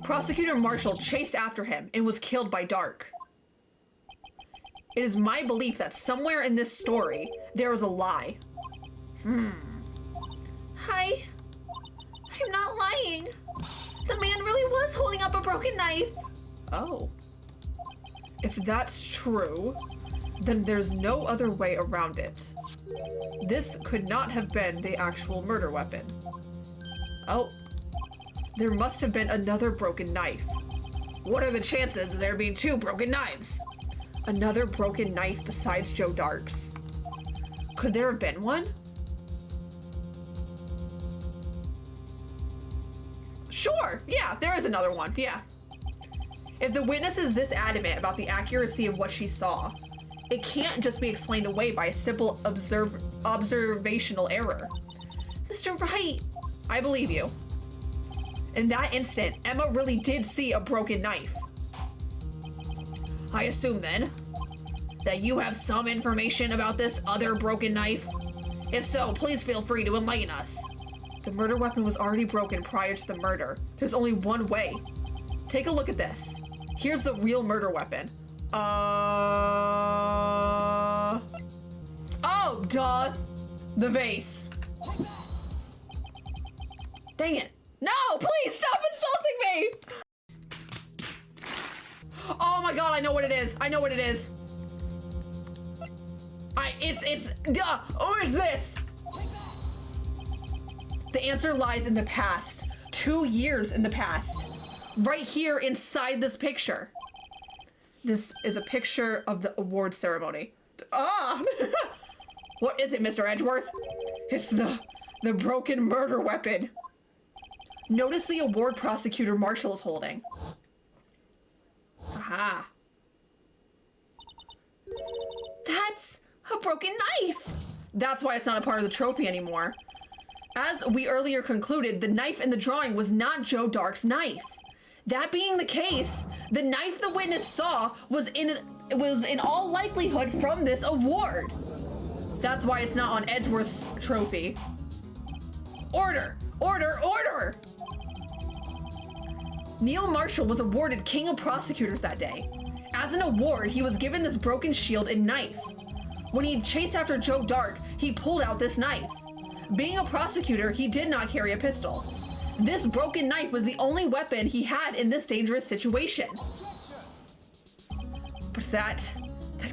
Prosecutor Marshall chased after him and was killed by Dark. It is my belief that somewhere in this story, there is a lie. I'm not lying. The man really was holding up a broken knife. Oh. If that's true, then there's no other way around it. This could not have been the actual murder weapon. Oh. There must have been another broken knife. What are the chances of there being two broken knives? Another broken knife besides Joe Dark's. Could there have been one? Sure, yeah, there is another one, yeah. If the witness is this adamant about the accuracy of what she saw, it can't just be explained away by a simple observational error. Mr. Wright. I believe you. In that instant, Emma really did see a broken knife. I assume then that you have some information about this other broken knife. If so, please feel free to enlighten us. The murder weapon was already broken prior to the murder. There's only one way. Take a look at this. Here's the real murder weapon. Oh, duh. The vase. Dang it. No, please stop insulting me. Oh my god, I know what it is. I know what it is. It's this. The answer lies in the past. 2 years in the past. Right here inside this picture. This is a picture of the award ceremony. Ah! What is it, Mr. Edgeworth? It's the broken murder weapon. Notice the award prosecutor Marshall is holding. Aha. That's a broken knife. That's why it's not a part of the trophy anymore. As we earlier concluded, the knife in the drawing was not Joe Dark's knife. That being the case, the knife the witness saw was in all likelihood from this award. That's why it's not on Edgeworth's trophy. Order! Order! Order! Neil Marshall was awarded King of Prosecutors that day. As an award, he was given this broken shield and knife. When he chased after Joe Dark, he pulled out this knife. Being a prosecutor, he did not carry a pistol. This broken knife was the only weapon he had in this dangerous situation. But that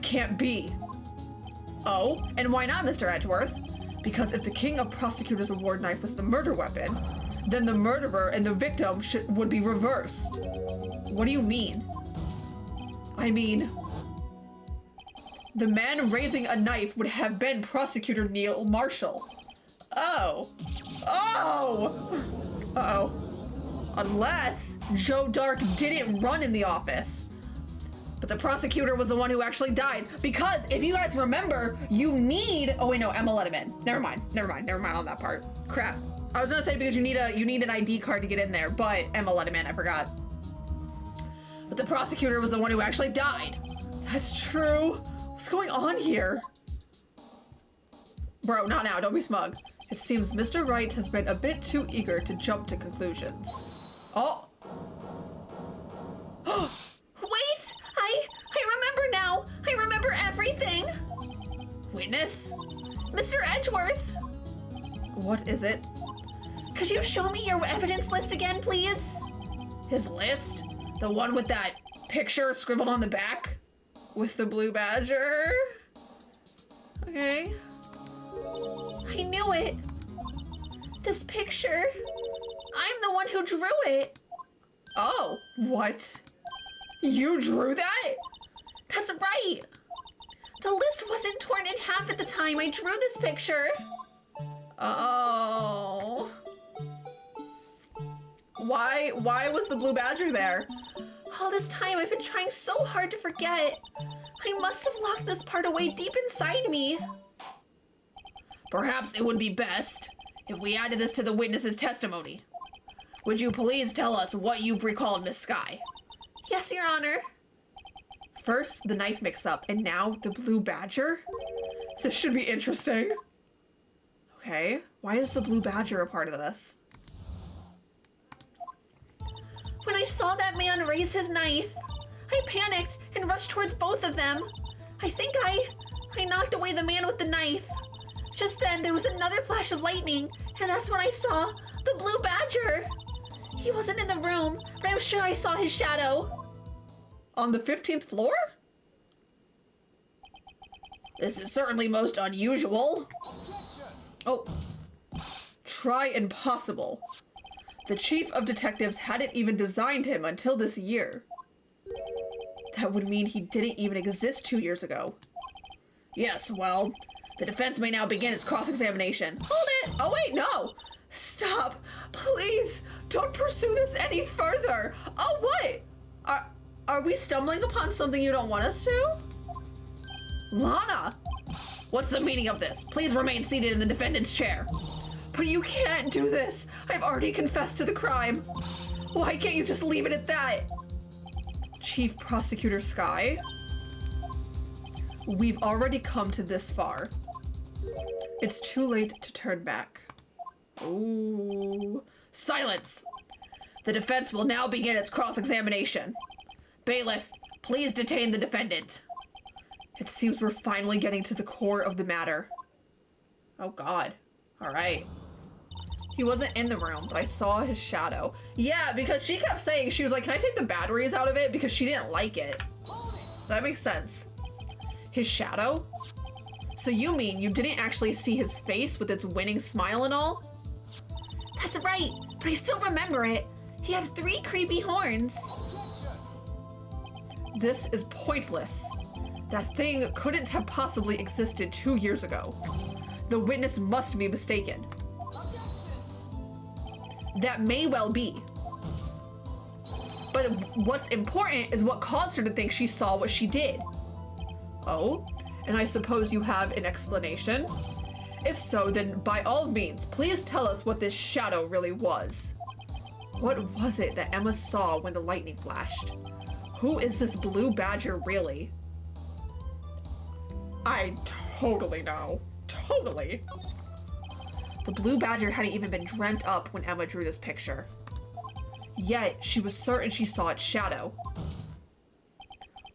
can't be. Oh, and why not, Mr. Edgeworth? Because if the King of Prosecutors award knife was the murder weapon, then the murderer and the victim would be reversed. What do you mean? I mean, the man raising a knife would have been Prosecutor Neil Marshall. Oh. Oh! Uh-oh. Unless Joe Dark didn't run in the office. But the prosecutor was the one who actually died. Because if you guys remember, you need... Oh wait, no, Emma let him in. Never mind on that part. Crap. I was gonna say because you need an ID card to get in there, but Emma let him in, I forgot. But the prosecutor was the one who actually died. That's true. What's going on here? Bro, not now, don't be smug. It seems Mr. Wright has been a bit too eager to jump to conclusions. Oh! Wait! I remember now! I remember everything! Witness? Mr. Edgeworth! What is it? Could you show me your evidence list again, please? His list? The one with that picture scribbled on the back? With the blue badger? Okay. I knew it. This picture. I'm the one who drew it. Oh, what? You drew that? That's right. The list wasn't torn in half at the time I drew this picture. Oh. Why was the blue badger there? All this time I've been trying so hard to forget. I must have locked this part away deep inside me. Perhaps it would be best if we added this to the witness's testimony. Would you please tell us what you've recalled, Miss Sky? Yes, Your Honor. First, the knife mix-up, and now the blue badger? This should be interesting. Okay, why is the blue badger a part of this? When I saw that man raise his knife, I panicked and rushed towards both of them. I think I knocked away the man with the knife. Just then, there was another flash of lightning, and that's when I saw the blue badger. He wasn't in the room, but I'm sure I saw his shadow. On the 15th floor? This is certainly most unusual. Oh. Try impossible. The chief of detectives hadn't even designed him until this year. That would mean he didn't even exist 2 years ago. Yes, well, the defense may now begin its cross-examination. Hold it! Oh wait, no! Stop! Please! Don't pursue this any further! Oh, what? Are we stumbling upon something you don't want us to? Lana! What's the meaning of this? Please remain seated in the defendant's chair. But you can't do this! I've already confessed to the crime! Why can't you just leave it at that? Chief Prosecutor Sky? We've already come to this far. It's too late to turn back. Ooh. Silence! The defense will now begin its cross-examination. Bailiff, please detain the defendant. It seems we're finally getting to the core of the matter. Oh god. Alright. He wasn't in the room, but I saw his shadow. Yeah, because she kept saying, she was like, can I take the batteries out of it? Because she didn't like it. That makes sense. His shadow? So you mean you didn't actually see his face with its winning smile and all? That's right, but I still remember it. He had 3 creepy horns. This is pointless. That thing couldn't have possibly existed 2 years ago. The witness must be mistaken. That may well be. But what's important is what caused her to think she saw what she did. Oh? And I suppose you have an explanation? If so, then by all means, please tell us what this shadow really was. What was it that Emma saw when the lightning flashed? Who is this blue badger really? I totally know. Totally. The blue badger hadn't even been dreamt up when Emma drew this picture. Yet, she was certain she saw its shadow.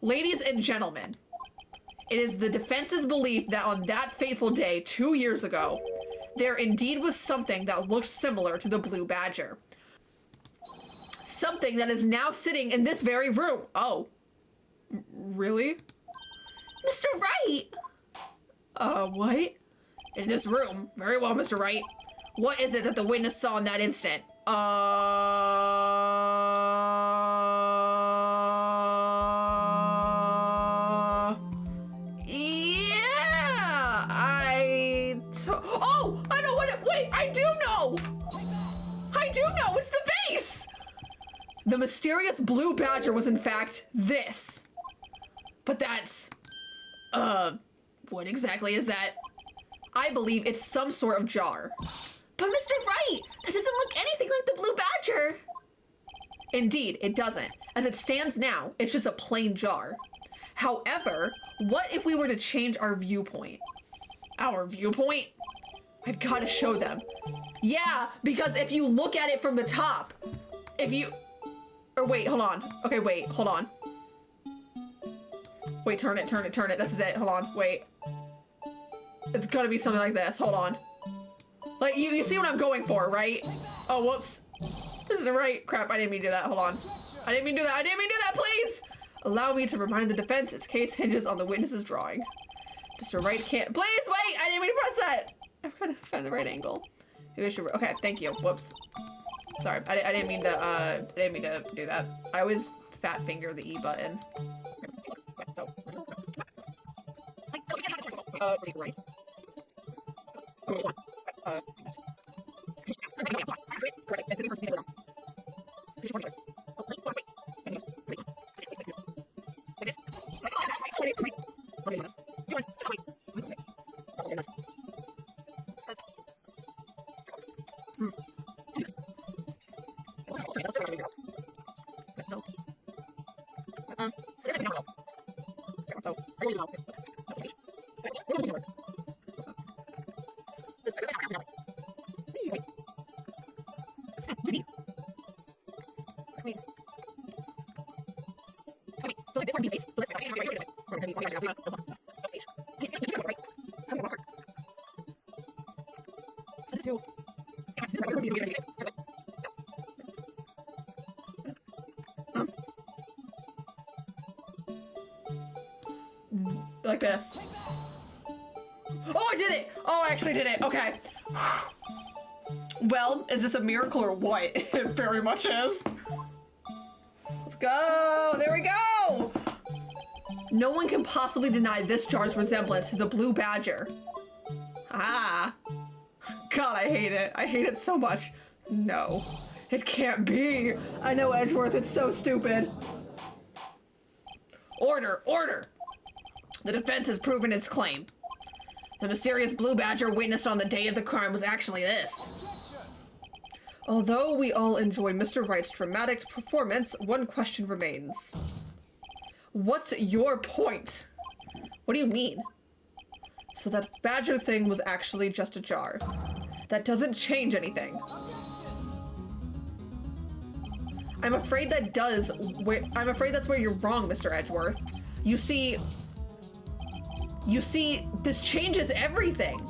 Ladies and gentlemen, it is the defense's belief that on that fateful day 2 years ago, there indeed was something that looked similar to the blue badger. Something that is now sitting in this very room. Oh. Really? Mr. Wright! What? In this room. Very well, Mr. Wright. What is it that the witness saw in that instant? Oh! I know what it- Wait! I do know! I do know! It's the base! The mysterious blue badger was in fact this. But that's... what exactly is that? I believe it's some sort of jar. But Mr. Wright, that doesn't look anything like the blue badger. Indeed, it doesn't. As it stands now, it's just a plain jar. However, what if we were to change our viewpoint? Our viewpoint? I've got to show them. Yeah, because if you look at it from the top, if you... Or wait, hold on. Okay, wait, hold on. Wait, turn it, turn it, turn it. This is it. Hold on, wait. It's gotta be something like this. Hold on. Like, you see what I'm going for, right? Oh, whoops. This isn't right. Crap, I didn't mean to do that. Hold on. I didn't mean to do that. I didn't mean to do that, please! Allow me to remind the defense its case hinges on the witness's drawing. Mr. Wright can't- Please, wait! I didn't mean to press that! I'm trying to find the right angle. Maybe I should- Okay, thank you. Whoops. Sorry, I didn't mean to do that. I always fat finger the E button. So. Right. Like this. Oh, I did it! Oh, I actually did it. Okay. Well, is this a miracle or what? It very much is. Let's go! There we go! No one can possibly deny this jar's resemblance to the blue badger. Ah. God, I hate it. I hate it so much. No. It can't be. I know, Edgeworth, it's so stupid. Order! Order! The defense has proven its claim. The mysterious blue badger witnessed on the day of the crime was actually this. Although we all enjoy Mr. Wright's dramatic performance, one question remains. What's your point? What do you mean? So that badger thing was actually just a jar. That doesn't change anything. I'm afraid that does. I'm afraid that's where you're wrong, Mr. Edgeworth. You see, this changes everything.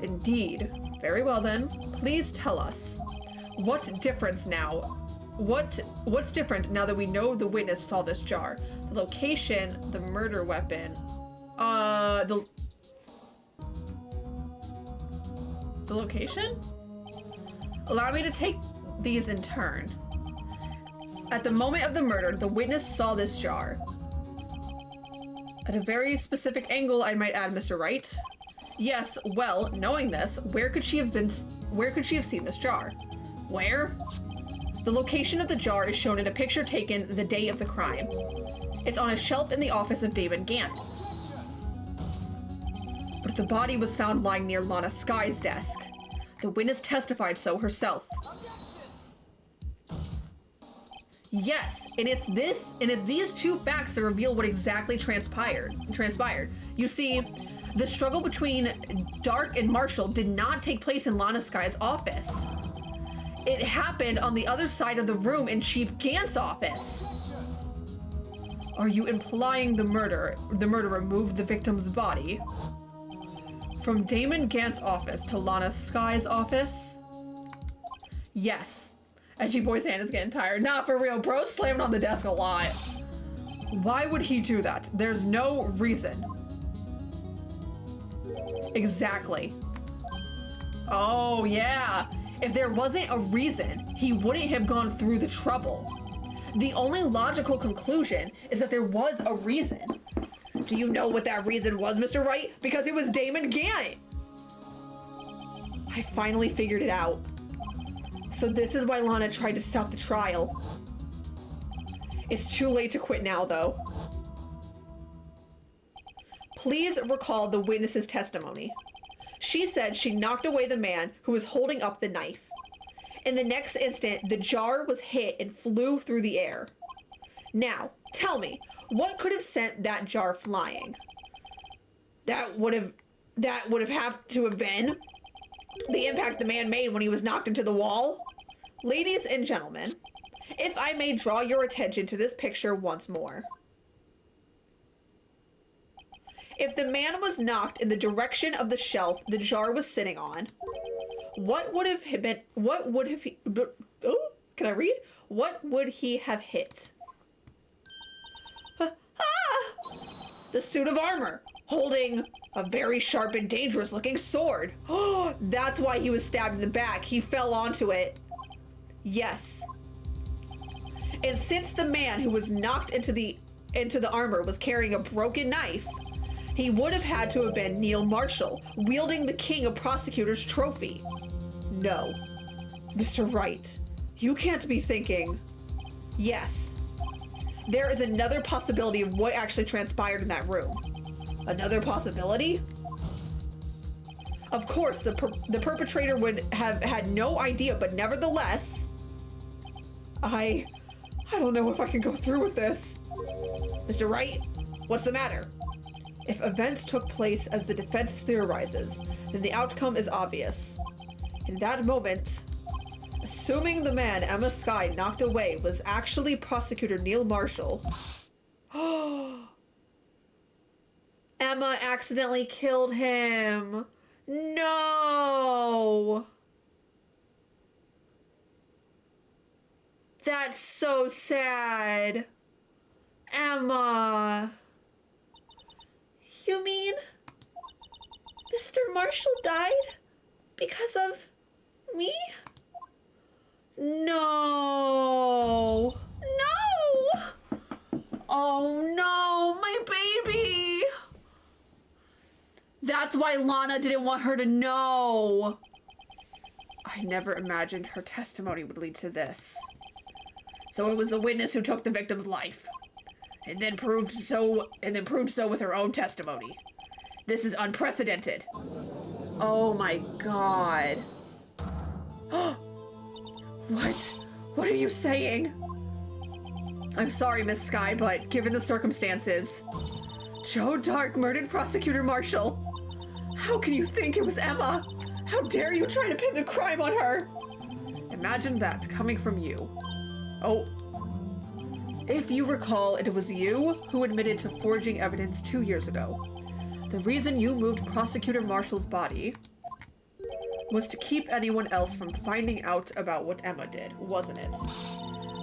Indeed. Very well then. Please tell us. What's different now? What's different now that we know the witness saw this jar? The location, the murder weapon, the location? Allow me to take these in turn. At the moment of the murder, the witness saw this jar. At a very specific angle, I might add, Mr. Wright. Yes, well, knowing this, where could she have seen this jar? Where? The location of the jar is shown in a picture taken the day of the crime. It's on a shelf in the office of Damon Gant. But the body was found lying near Lana Sky's desk. The witness testified so herself. Yes, and it's these two facts that reveal what exactly transpired. You see, the struggle between Dark and Marshall did not take place in Lana Sky's office. It happened on the other side of the room in Chief Gant's office. Are you implying the murderer moved the victim's body from Damon Gant's office to Lana Sky's office? Yes. Edgy boy's hand is getting tired. Nah, for real, bro's slamming on the desk a lot. Why would he do that? There's no reason. Exactly. Oh, yeah. If there wasn't a reason, he wouldn't have gone through the trouble. The only logical conclusion is that there was a reason. Do you know what that reason was, Mr. Wright? Because it was Damon Gant! I finally figured it out. So this is why Lana tried to stop the trial. It's too late to quit now, though. Please recall the witness's testimony. She said she knocked away the man who was holding up the knife. In the next instant, the jar was hit and flew through the air. Now, tell me, what could have sent that jar flying? That would have to have been the impact the man made when he was knocked into the wall. Ladies and gentlemen, if I may draw your attention to this picture once more. If the man was knocked in the direction of the shelf the jar was sitting on, what would he have hit? The suit of armor, holding a very sharp and dangerous looking sword. That's why he was stabbed in the back. He fell onto it. Yes. And since the man who was knocked into the armor was carrying a broken knife, he would have had to have been Neil Marshall, wielding the King of Prosecutors trophy. No. Mr. Wright, you can't be thinking. Yes. There is another possibility of what actually transpired in that room. Another possibility? Of course, the perpetrator would have had no idea, but nevertheless, I don't know if I can go through with this. Mr. Wright, what's the matter? If events took place as the defense theorizes, then the outcome is obvious. In that moment, assuming the man Emma Sky knocked away was actually Prosecutor Neil Marshall. Emma accidentally killed him. No! That's so sad. Emma. You mean Mr. Marshall died because of me? No. No! Oh no, my baby! That's why Lana didn't want her to know. I never imagined her testimony would lead to this. So it was the witness who took the victim's life, and then proved so with her own testimony. This is unprecedented. Oh my god. What? What are you saying? I'm sorry, Miss Sky, but given the circumstances, Joe Dark murdered Prosecutor Marshall. How can you think it was Emma? How dare you try to pin the crime on her? Imagine that coming from you. Oh. If you recall, it was you who admitted to forging evidence 2 years ago. The reason you moved Prosecutor Marshall's body was to keep anyone else from finding out about what Emma did, wasn't it?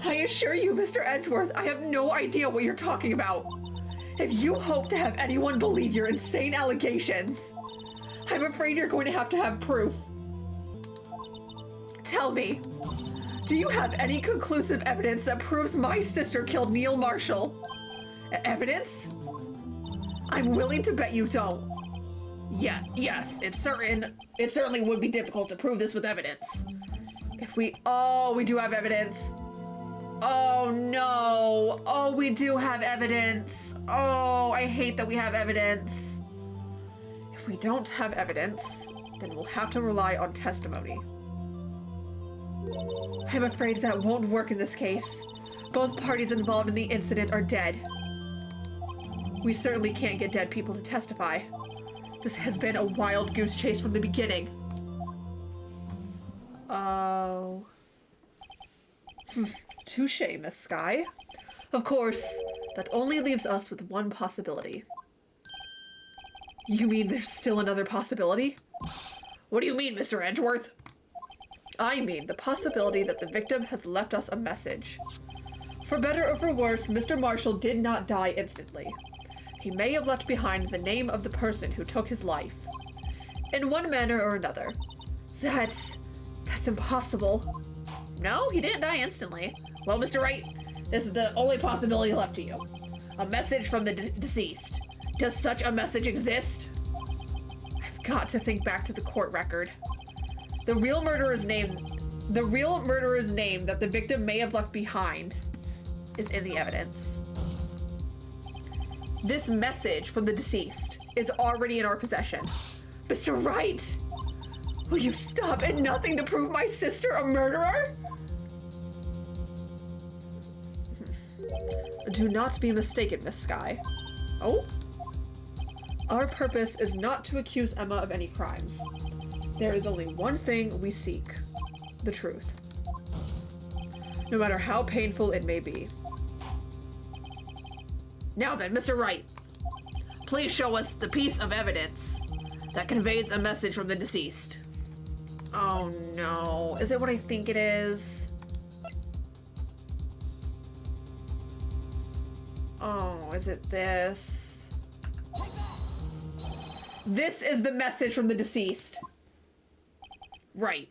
I assure you, Mr. Edgeworth, I have no idea what you're talking about. If you hope to have anyone believe your insane allegations, I'm afraid you're going to have proof. Tell me, do you have any conclusive evidence that proves my sister killed Neil Marshall? Evidence? I'm willing to bet you don't. Yes, it certainly would be difficult to prove this with evidence. We do have evidence. Oh no. Oh, we do have evidence. Oh, I hate that we have evidence. If we don't have evidence, then we'll have to rely on testimony. I'm afraid that won't work in this case. Both parties involved in the incident are dead. We certainly can't get dead people to testify. This has been a wild goose chase from the beginning. Oh. Touche, Miss Sky. Of course, that only leaves us with one possibility. You mean there's still another possibility? What do you mean, Mr. Edgeworth? I mean the possibility that the victim has left us a message. For better or for worse, Mr. Marshall did not die instantly. He may have left behind the name of the person who took his life. In one manner or another. That's impossible. No, he didn't die instantly. Well, Mr. Wright, this is the only possibility left to you. A message from the deceased. Does such a message exist? I've got to think back to the court record. The real murderer's name that the victim may have left behind is in the evidence. This message from the deceased is already in our possession. Mr. Wright, will you stop at nothing to prove my sister a murderer? Do not be mistaken, Miss Sky. Oh? Our purpose is not to accuse Emma of any crimes. There is only one thing we seek. The truth. No matter how painful it may be. Now then, Mr. Wright, please show us the piece of evidence that conveys a message from the deceased. Oh no. Is it what I think it is? Oh, is it this? This is the message from the deceased. Right.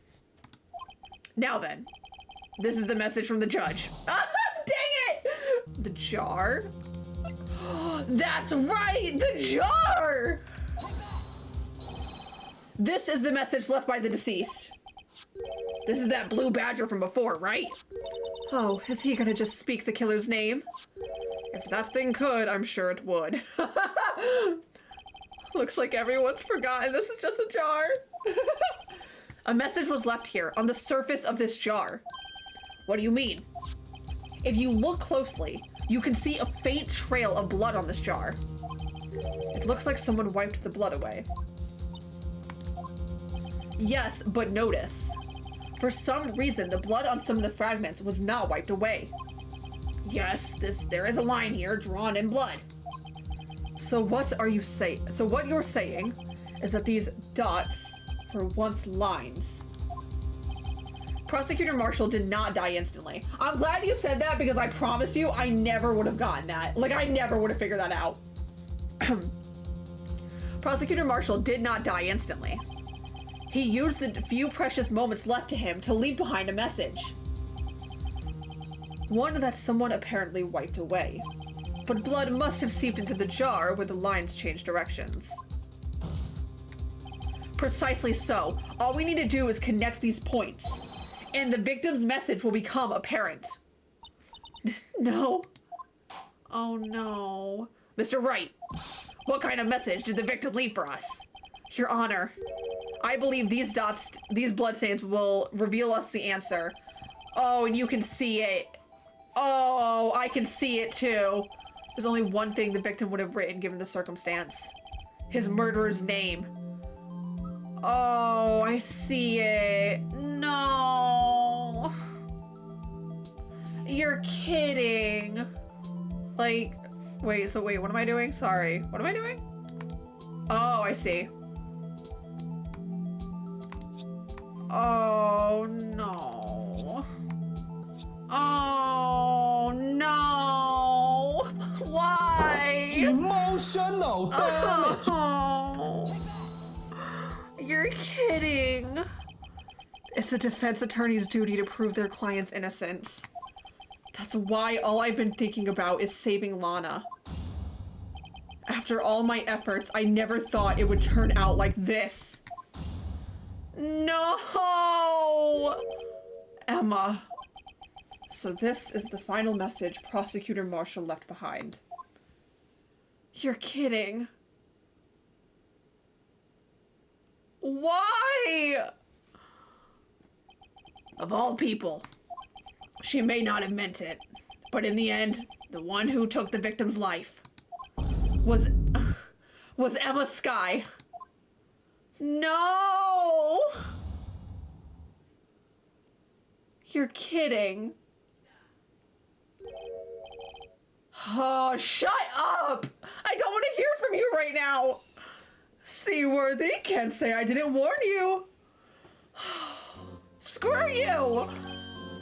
Now then, this is the message from the judge. Ah, dang it! The jar? That's right! The jar! This is the message left by the deceased. This is that blue badger from before, right? Oh, is he gonna just speak the killer's name? If that thing could, I'm sure it would. Looks like everyone's forgotten this is just a jar. A message was left here on the surface of this jar. What do you mean? If you look closely, you can see a faint trail of blood on this jar. It looks like someone wiped the blood away. Yes, but notice. For some reason, the blood on some of the fragments was not wiped away. Yes, there is a line here drawn in blood. So what you're saying is that these dots were once lines. Prosecutor Marshall did not die instantly. I'm glad you said that because I promised you I never would have gotten that. Like, I never would have figured that out. Prosecutor Marshall did not die instantly. He used the few precious moments left to him to leave behind a message. One that someone apparently wiped away. But blood must have seeped into the jar where the lines changed directions. Precisely so. All we need to do is connect these points, and the victim's message will become apparent. No. Oh no. Mr. Wright, what kind of message did the victim leave for us? Your Honor, I believe these bloodstains will reveal us the answer. Oh, and you can see it. Oh, I can see it too. There's only one thing the victim would have written given the circumstance. His murderer's name. Oh, I see it. No. You're kidding. Like, wait, what am I doing? Sorry. What am I doing? Oh, I see. Oh, no. Oh, no. Why? Emotional damage. Oh. You're kidding. It's a defense attorney's duty to prove their client's innocence. That's why all I've been thinking about is saving Lana. After all my efforts, I never thought it would turn out like this. No! Emma. So this is the final message Prosecutor Marshall left behind. You're kidding. Why? Of all people, she may not have meant it, but in the end, the one who took the victim's life was Emma Skye. No! You're kidding. Oh, shut up! I don't want to hear from you right now. Seaworthy, can't say I didn't warn you. Screw you!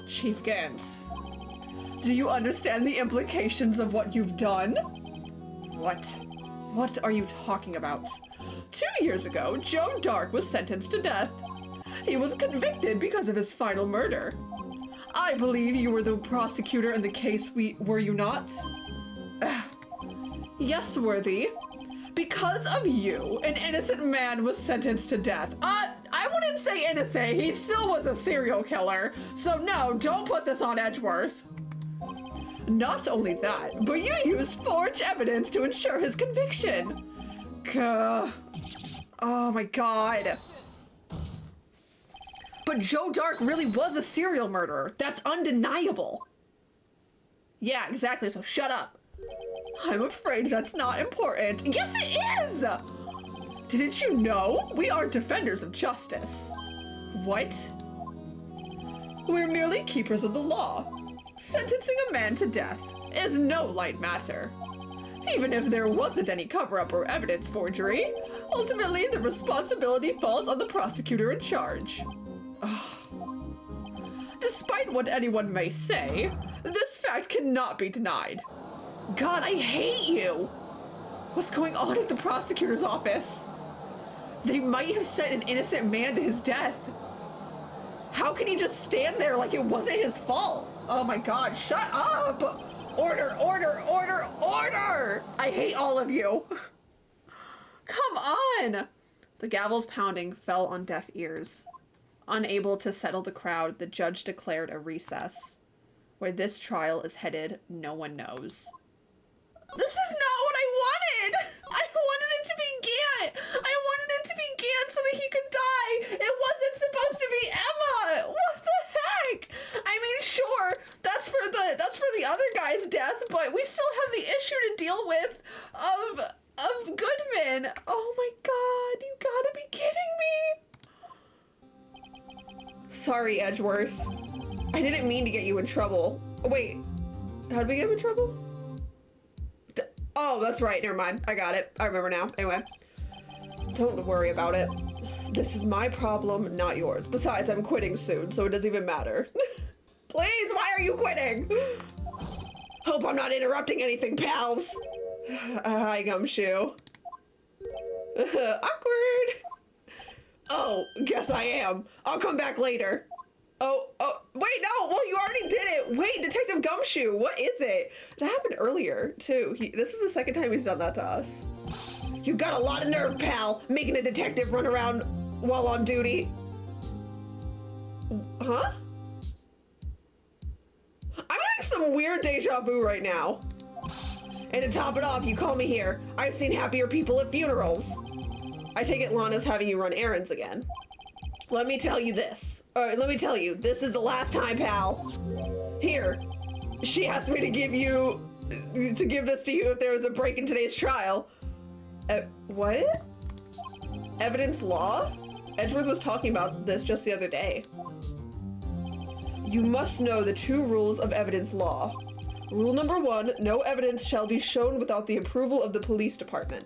Chief Gant, do you understand the implications of what you've done? What? What are you talking about? 2 years ago, Joe Dark was sentenced to death. He was convicted because of his final murder. I believe you were the prosecutor in the case, were you not? Yes, Worthy. Because of you, an innocent man was sentenced to death. I wouldn't say innocent, he still was a serial killer. So no, don't put this on Edgeworth. Not only that, but you used forged evidence to ensure his conviction. Gah. Oh my god. But Joe Dark really was a serial murderer. That's undeniable. Yeah, exactly, so shut up. I'm afraid that's not important. Yes, it is! Didn't you know? We are defenders of justice. What? We're merely keepers of the law. Sentencing a man to death is no light matter. Even if there wasn't any cover-up or evidence forgery, ultimately the responsibility falls on the prosecutor in charge. Despite what anyone may say, this fact cannot be denied. God, I hate you! What's going on at the prosecutor's office? They might have sent an innocent man to his death. How can he just stand there like it wasn't his fault? Oh my god, shut up! Order, order, order, order! I hate all of you. Come on! The gavel's pounding fell on deaf ears. Unable to settle the crowd, the judge declared a recess. Where this trial is headed, no one knows. This is not what I wanted! I wanted it to be Gant! I wanted it to be Gant so that he could die! It wasn't supposed to be Emma! What the heck? I mean, sure, that's for the other guy's death, but we still have the issue to deal with of Goodman. Oh my god, you gotta be kidding me! Sorry, Edgeworth. I didn't mean to get you in trouble. Wait, how did we get him in trouble? Oh, that's right, never mind. I got it. I remember now. Anyway, don't worry about it. This is my problem, not yours. Besides, I'm quitting soon, so it doesn't even matter. Please, why are you quitting? Hope I'm not interrupting anything, pals. Hi, Gumshoe. Awkward. Oh, guess I am. I'll come back later. Oh, wait, no, well, you already did it. Wait, Detective Gumshoe, what is it? That happened earlier, too. This is the second time he's done that to us. You got a lot of nerve, pal, making a detective run around while on duty. Huh? I'm having some weird deja vu right now. And to top it off, you call me here. I've seen happier people at funerals. I take it Lana's having you run errands again. Let me tell you this. Let me tell you, this is the last time, pal. Here, she asked me to give this to you if there was a break in today's trial. What? Evidence law? Edgeworth was talking about this just the other day. You must know the 2 rules of evidence law. Rule number 1, no evidence shall be shown without the approval of the police department.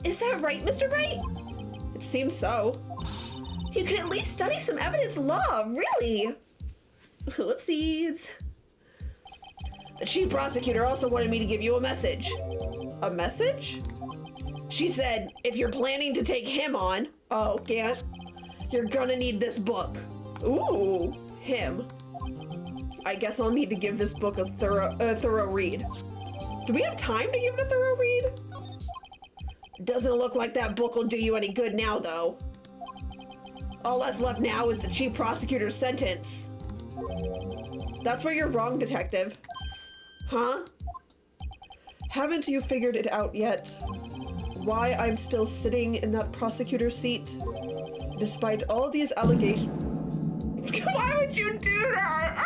Is that right, Mr. Wright? It seems so. You can at least study some evidence law, really? Whoopsies. The chief prosecutor also wanted me to give you a message. A message? She said, if you're planning to take him on, Gant. you're gonna need this book. Ooh, him. I guess I'll need to give this book a thorough read. Do we have time to give it a thorough read? Doesn't look like that book will do you any good now, though. All that's left now is the chief prosecutor's sentence. That's where you're wrong, detective. Huh? Haven't you figured it out yet? Why I'm still sitting in that prosecutor's seat? Despite all these allegations. Why would you do that?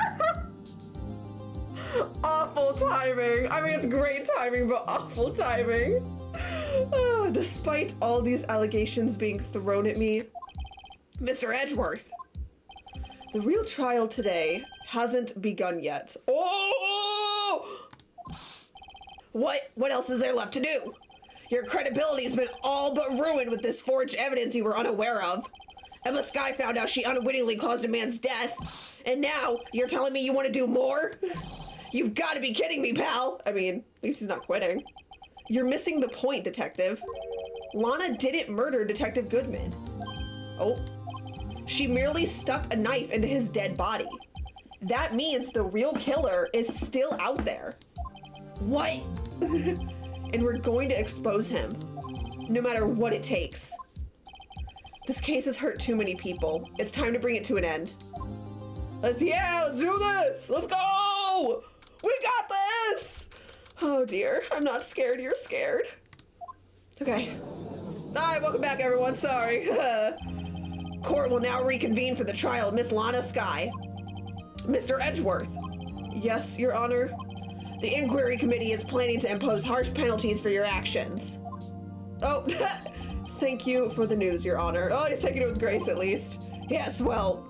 Awful timing. I mean, it's great timing, but awful timing. Despite all these allegations being thrown at me, Mr. Edgeworth. the real trial today hasn't begun yet. Oh! What else is there left to do? Your credibility's been all but ruined with this forged evidence you were unaware of. Emma Skye found out she unwittingly caused a man's death, and now you're telling me you want to do more? You've got to be kidding me, pal. I mean, at least he's not quitting. You're missing the point, detective. Lana didn't murder Detective Goodman. Oh. She merely stuck a knife into his dead body. That means the real killer is still out there. What? And we're going to expose him, no matter what it takes. This case has hurt too many people. It's time to bring it to an end. Let's do this! Let's go! We got this! Oh dear, I'm not scared, you're scared. Okay. Alright, welcome back everyone, sorry. Court will now reconvene for the trial of Miss Lana Skye. Mr. Edgeworth. Yes, Your Honor. The inquiry committee is planning to impose harsh penalties for your actions. Oh, thank you for the news, Your Honor. Oh, he's taking it with grace at least. Yes, well,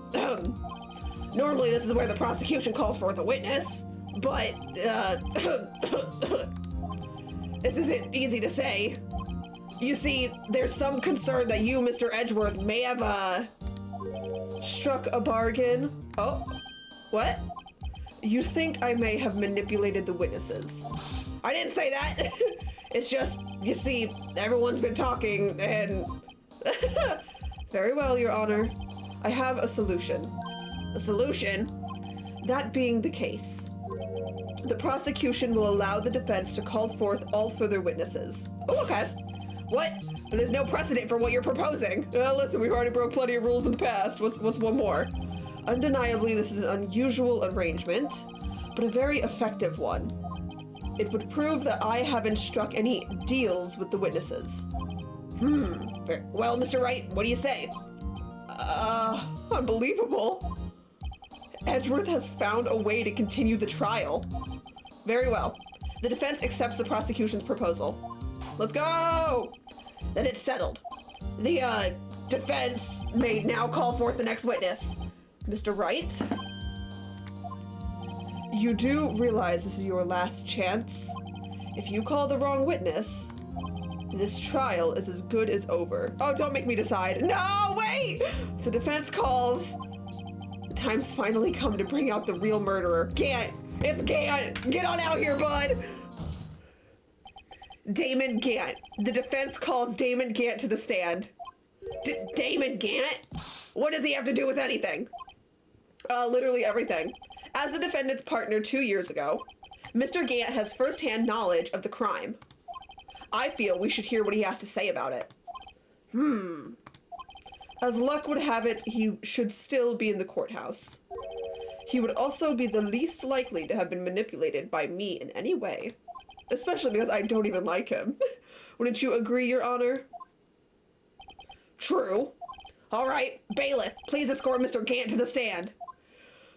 normally this is where the prosecution calls forth a witness, but, this isn't easy to say. You see, there's some concern that you, Mr. Edgeworth, may have, struck a bargain. Oh, what? You think I may have manipulated the witnesses? I didn't say that. It's just, you see, everyone's been talking and... Very well, Your Honor. I have a solution. A solution? That being the case, the prosecution will allow the defense to call forth all further witnesses. Oh, okay. What? But there's no precedent for what you're proposing. Listen, we've already broke plenty of rules in the past. What's one more? Undeniably, this is an unusual arrangement, but a very effective one. It would prove that I haven't struck any deals with the witnesses. Well, Mr. Wright, what do you say? Unbelievable. Edgeworth has found a way to continue the trial. Very well. The defense accepts the prosecution's proposal. Let's go! Then it's settled. The, defense may now call forth the next witness. Mr. Wright? You do realize this is your last chance? If you call the wrong witness, this trial is as good as over. Oh, don't make me decide. No, wait! If the defense calls, the time's finally come to bring out the real murderer. Gant! It's Gant! Get on out here, bud! Damon Gant. The defense calls Damon Gant to the stand. Damon Gant? What does he have to do with anything? Literally everything. As the defendant's partner 2 years ago, Mr. Gant has first-hand knowledge of the crime. I feel we should hear what he has to say about it. As luck would have it, he should still be in the courthouse. He would also be the least likely to have been manipulated by me in any way. Especially because I don't even like him. Wouldn't you agree, Your Honor? True. All right, bailiff, please escort Mr. Gant to the stand.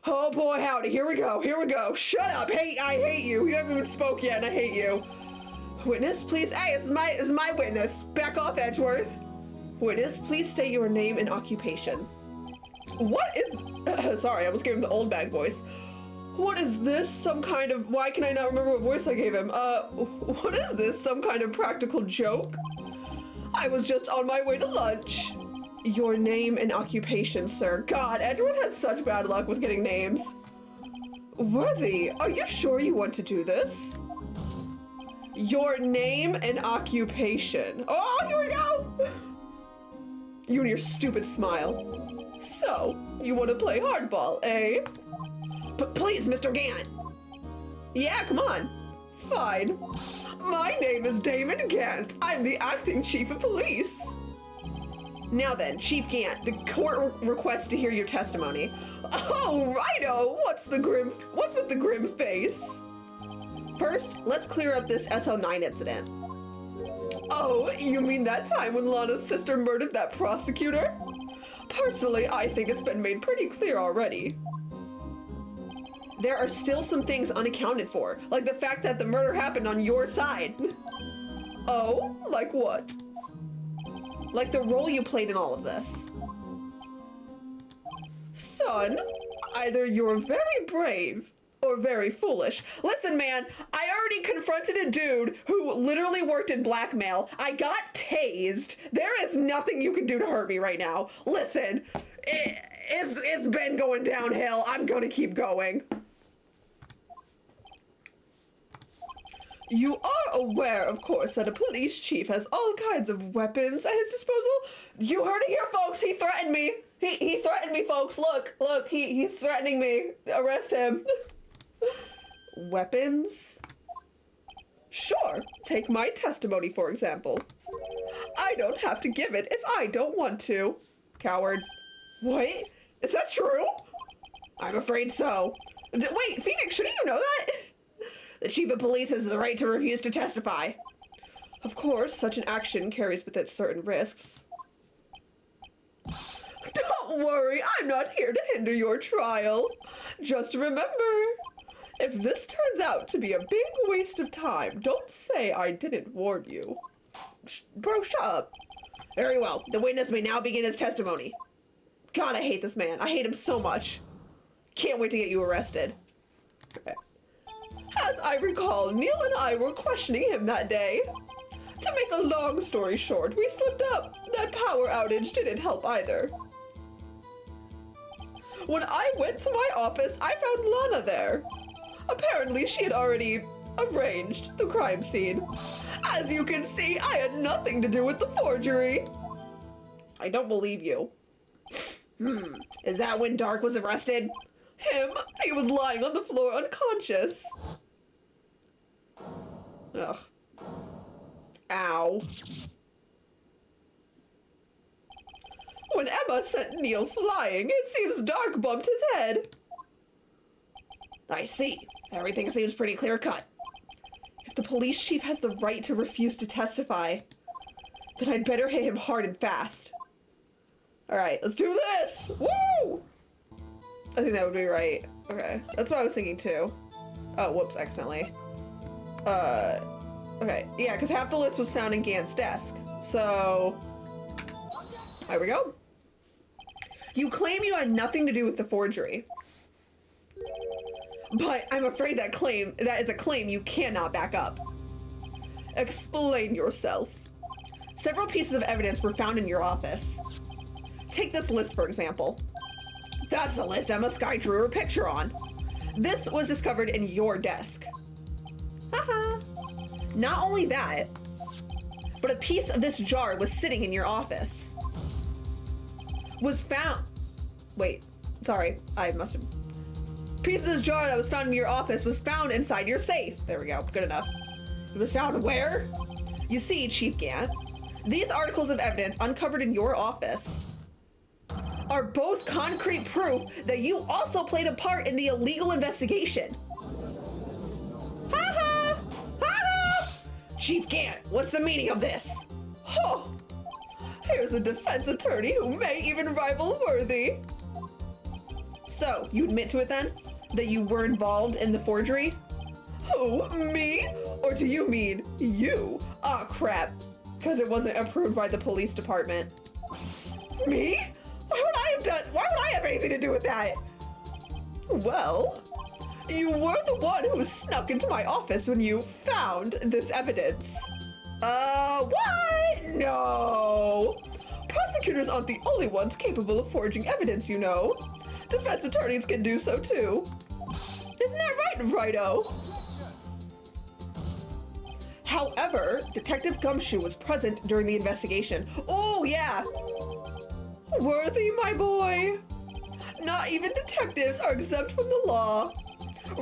Oh boy, howdy, here we go, here we go. Shut up, I hate you. You haven't even spoke yet and I hate you. Witness, please, hey, this is my witness. Back off, Edgeworth. Witness, please state your name and occupation. What is... sorry, I was giving the old bag voice. What is this? Some kind of... Why can I not remember what voice I gave him? What is this? Some kind of practical joke? I was just on my way to lunch. Your name and occupation, sir. God, Edgeworth has such bad luck with getting names. Worthy, are you sure you want to do this? Your name and occupation. Oh, here we go! You and your stupid smile. So, you want to play hardball, eh? Please, Mr. Gant. Yeah, come on. Fine. My name is Damon Gant. I'm the acting chief of police. Now then, Chief Gant, the court requests to hear your testimony. Oh, righto! What's with the grim face? First, let's clear up this SL9 incident. Oh, you mean that time when Lana's sister murdered that prosecutor? Personally, I think it's been made pretty clear already. There are still some things unaccounted for, like the fact that the murder happened on your side. Oh, like what? Like the role you played in all of this. Son, either you're very brave or very foolish. Listen, man, I already confronted a dude who literally worked in blackmail. I got tased. There is nothing you can do to hurt me right now. Listen, it's been going downhill. I'm gonna keep going. You are aware, of course, that a police chief has all kinds of weapons at his disposal? You heard it here, folks. He threatened me. He threatened me, folks. Look, he's threatening me. Arrest him. Weapons? Sure. Take my testimony, for example. I don't have to give it if I don't want to. Coward. What? Is that true? I'm afraid so. Wait, Phoenix, shouldn't you know that? The chief of police has the right to refuse to testify. Of course, such an action carries with it certain risks. Don't worry, I'm not here to hinder your trial. Just remember, if this turns out to be a big waste of time, don't say I didn't warn you. Bro, shut up. Very well. The witness may now begin his testimony. God, I hate this man. I hate him so much. Can't wait to get you arrested. Okay. As I recall, Neil and I were questioning him that day. To make a long story short, we slipped up. That power outage didn't help either. When I went to my office, I found Lana there. Apparently, she had already arranged the crime scene. As you can see, I had nothing to do with the forgery. I don't believe you. Is that when Dark was arrested? Him? He was lying on the floor unconscious. Ugh. Ow. When Emma sent Neil flying, it seems Dark bumped his head. I see. Everything seems pretty clear-cut. If the police chief has the right to refuse to testify, then I'd better hit him hard and fast. Alright, let's do this! Woo! I think that would be right. Okay, that's what I was thinking too. Oh, whoops, accidentally. Okay, yeah, because half the list was found in Gant's desk. So, there we go. You claim you had nothing to do with the forgery. But I'm afraid that is a claim you cannot back up. Explain yourself. Several pieces of evidence were found in your office. Take this list, for example. That's the list Emma Sky drew her picture on. This was discovered in your desk. Haha. Not only that, but a piece of this jar was sitting in your office. Was found... Wait, sorry, I must have... Piece of this jar that was found in your office was found inside your safe. There we go, good enough. It was found where? You see, Chief Gant, these articles of evidence uncovered in your office are both concrete proof that you also played a part in the illegal investigation. Ha ha! Ha ha! Chief Gant, what's the meaning of this? Oh, here's a defense attorney who may even rival Worthy. So, you admit to it then? That you were involved in the forgery? Who, me? Or do you mean you? Aw, crap. Because it wasn't approved by the police department. Me? Why would I have anything to do with that? Well, you were the one who snuck into my office when you found this evidence. What? No. Prosecutors aren't the only ones capable of forging evidence, you know. Defense attorneys can do so too. Isn't that right, Righto? However, Detective Gumshoe was present during the investigation. Oh, yeah. Worthy, my boy. Not even detectives are exempt from the law.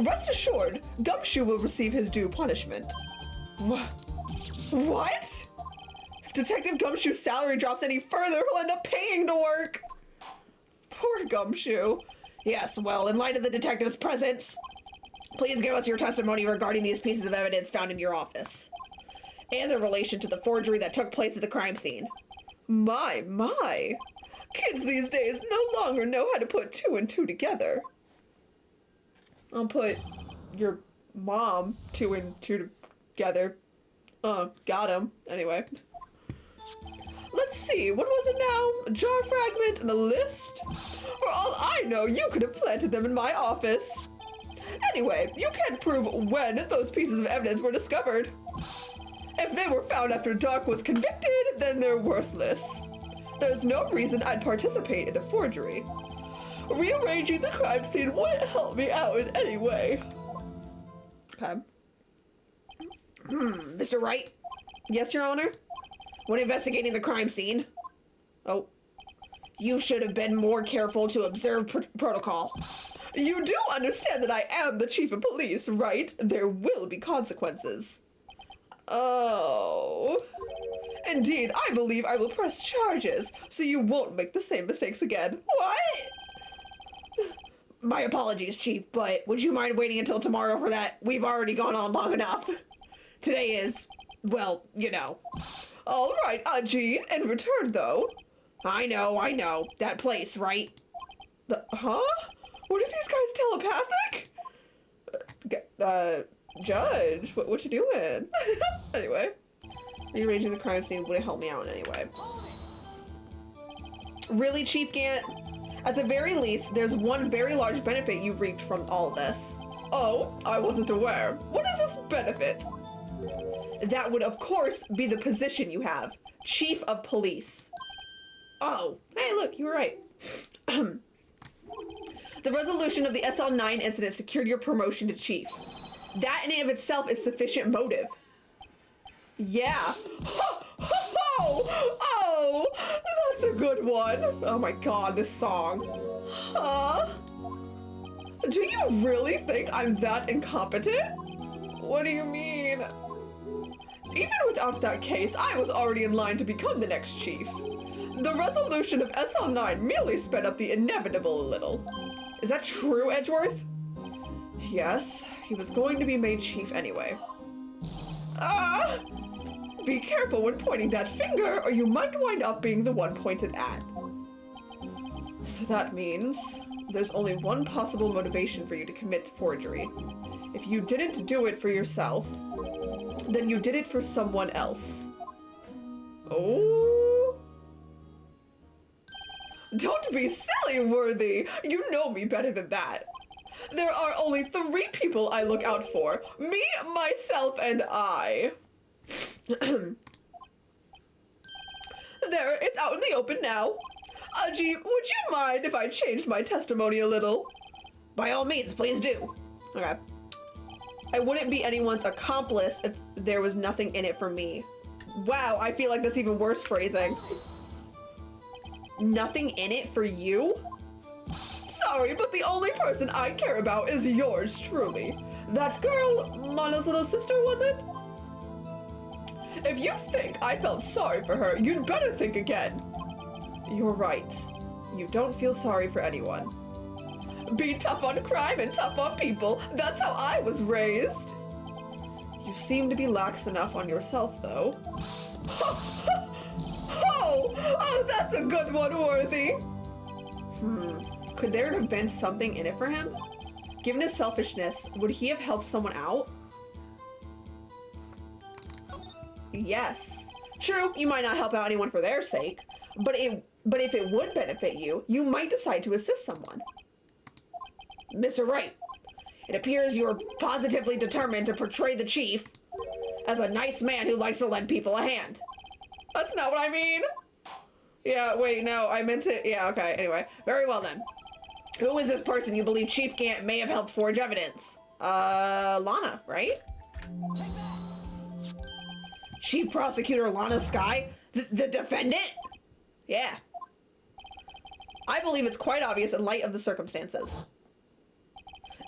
Rest assured, Gumshoe will receive his due punishment. What? If Detective Gumshoe's salary drops any further, he'll end up paying to work. Poor Gumshoe. Yes, well, in light of the detective's presence, please give us your testimony regarding these pieces of evidence found in your office, and their relation to the forgery that took place at the crime scene. My. Kids these days no longer know how to put 2 and 2 together. I'll put your mom 2 and 2 together. Got him. Anyway. Let's see, what was it now? A jar fragment and a list? For all I know, you could have planted them in my office. Anyway, you can't prove when those pieces of evidence were discovered. If they were found after Dark was convicted, then they're worthless. There's no reason I'd participate in a forgery. Rearranging the crime scene wouldn't help me out in any way. Okay. Mr. Wright? Yes, Your Honor? When investigating the crime scene, you should have been more careful to observe protocol. You do understand that I am the chief of police, right? There will be consequences. Oh. Indeed, I believe I will press charges, so you won't make the same mistakes again. What? My apologies, Chief, but would you mind waiting until tomorrow for that? We've already gone on long enough. Today is, well, you know. All right, Aji. In return, though. I know. That place, right? Huh? What are these guys telepathic? Judge, what you doing? Anyway. Rearranging the crime scene wouldn't help me out in any way. Really, Chief Gant? At the very least, there's one very large benefit you reaped from all this. Oh, I wasn't aware. What is this benefit? That would, of course, be the position you have. Chief of Police. Oh, hey, look, you were right. The resolution of the SL9 incident secured your promotion to Chief. That in and of itself is sufficient motive. Yeah. Oh, that's a good one. Oh my god, this song. Huh? Do you really think I'm that incompetent? What do you mean? Even without that case, I was already in line to become the next chief. The resolution of SL9 merely sped up the inevitable a little. Is that true, Edgeworth? Yes, he was going to be made chief anyway. Be careful when pointing that finger, or you might wind up being the one pointed at. So that means there's only one possible motivation for you to commit forgery. If you didn't do it for yourself, then you did it for someone else. Oh? Don't be silly, Worthy! You know me better than that. There are only 3 people I look out for. Me, myself, and I. There, it's out in the open now. Aji, would you mind if I changed my testimony a little? By all means, please do. Okay. I wouldn't be anyone's accomplice if there was nothing in it for me. Wow, I feel like that's even worse phrasing. Nothing in it for you? Sorry, but the only person I care about is yours truly. That girl, Lana's little sister, was it? If you think I felt sorry for her, you'd better think again. You're right. You don't feel sorry for anyone. Be tough on crime and tough on people. That's how I was raised. You seem to be lax enough on yourself, though. Oh, that's a good one, Worthy. Could there have been something in it for him? Given his selfishness, would he have helped someone out? Yes. True, you might not help out anyone for their sake, but if it would benefit you, you might decide to assist someone. Mr. Wright, it appears you are positively determined to portray the chief as a nice man who likes to lend people a hand. That's not what I mean. Yeah, wait, no, I meant it. Yeah, okay, anyway. Very well then. Who is this person you believe Chief Gant may have helped forge evidence? Lana, right? Chief Prosecutor Lana Skye? The defendant? Yeah. I believe it's quite obvious in light of the circumstances.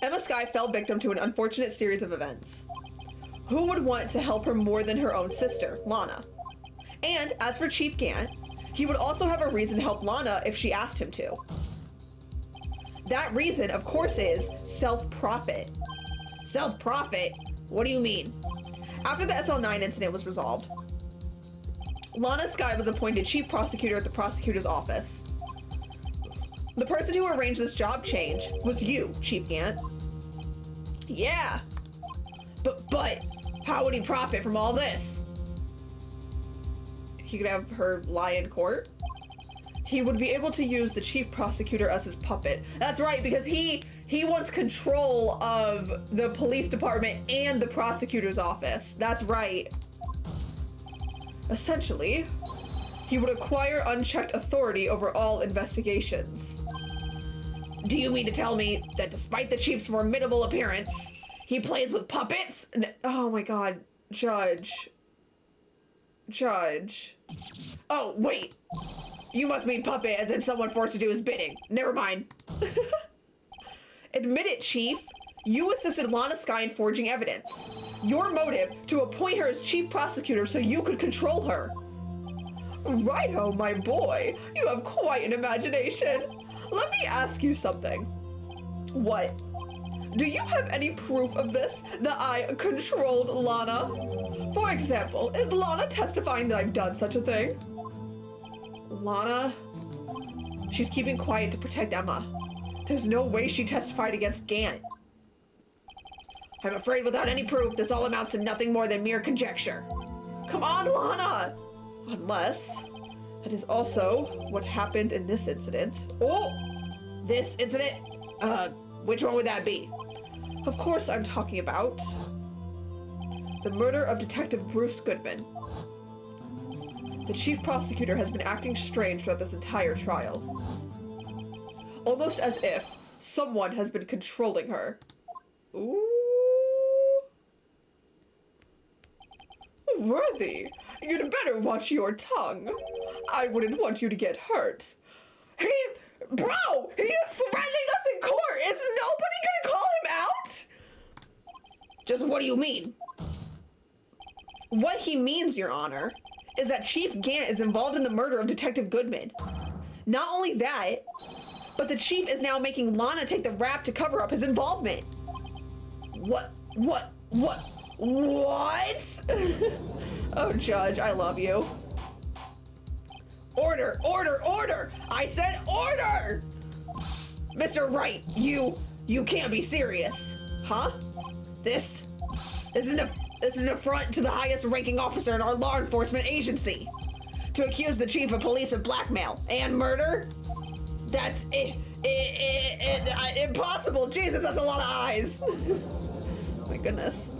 Emma Skye fell victim to an unfortunate series of events. Who would want to help her more than her own sister, Lana? And as for Chief Gant, he would also have a reason to help Lana if she asked him to. That reason, of course, is self-profit. Self-profit? What do you mean? After the SL9 incident was resolved, Lana Skye was appointed chief prosecutor at the prosecutor's office. The person who arranged this job change was you, Chief Gant. Yeah. But how would he profit from all this? He could have her lie in court. He would be able to use the chief prosecutor as his puppet. That's right, because he wants control of the police department and the prosecutor's office. That's right. Essentially, he would acquire unchecked authority over all investigations. Do you mean to tell me that despite the chief's formidable appearance, he plays with puppets? Oh my god, Judge. Oh, wait. You must mean puppet as in someone forced to do his bidding. Never mind. Admit it, Chief. You assisted Lana Skye in forging evidence. Your motive, to appoint her as chief prosecutor so you could control her. Righto, my boy. You have quite an imagination. Let me ask you something. What? Do you have any proof of this, that I controlled Lana? For example, is Lana testifying that I've done such a thing? Lana? She's keeping quiet to protect Emma. There's no way she testified against Gant. I'm afraid without any proof, this all amounts to nothing more than mere conjecture. Come on, Lana! Unless that is also what happened in this incident. Oh! This incident? Which one would that be? Of course I'm talking about the murder of Detective Bruce Goodman. The chief prosecutor has been acting strange throughout this entire trial. Almost as if someone has been controlling her. Ooh. Worthy, you'd better watch your tongue. I wouldn't want you to get hurt. Bro! He is threatening us in court! Is nobody gonna call him out? Just what do you mean? What he means, Your Honor, is that Chief Gant is involved in the murder of Detective Goodman. Not only that, but the chief is now making Lana take the rap to cover up his involvement. What? Oh, Judge, I love you. Order! I said order! Mr. Wright, you can't be serious. Huh? This is an affront to the highest ranking officer in our law enforcement agency. To accuse the chief of police of blackmail and murder? That's impossible. Jesus, that's a lot of eyes. My goodness.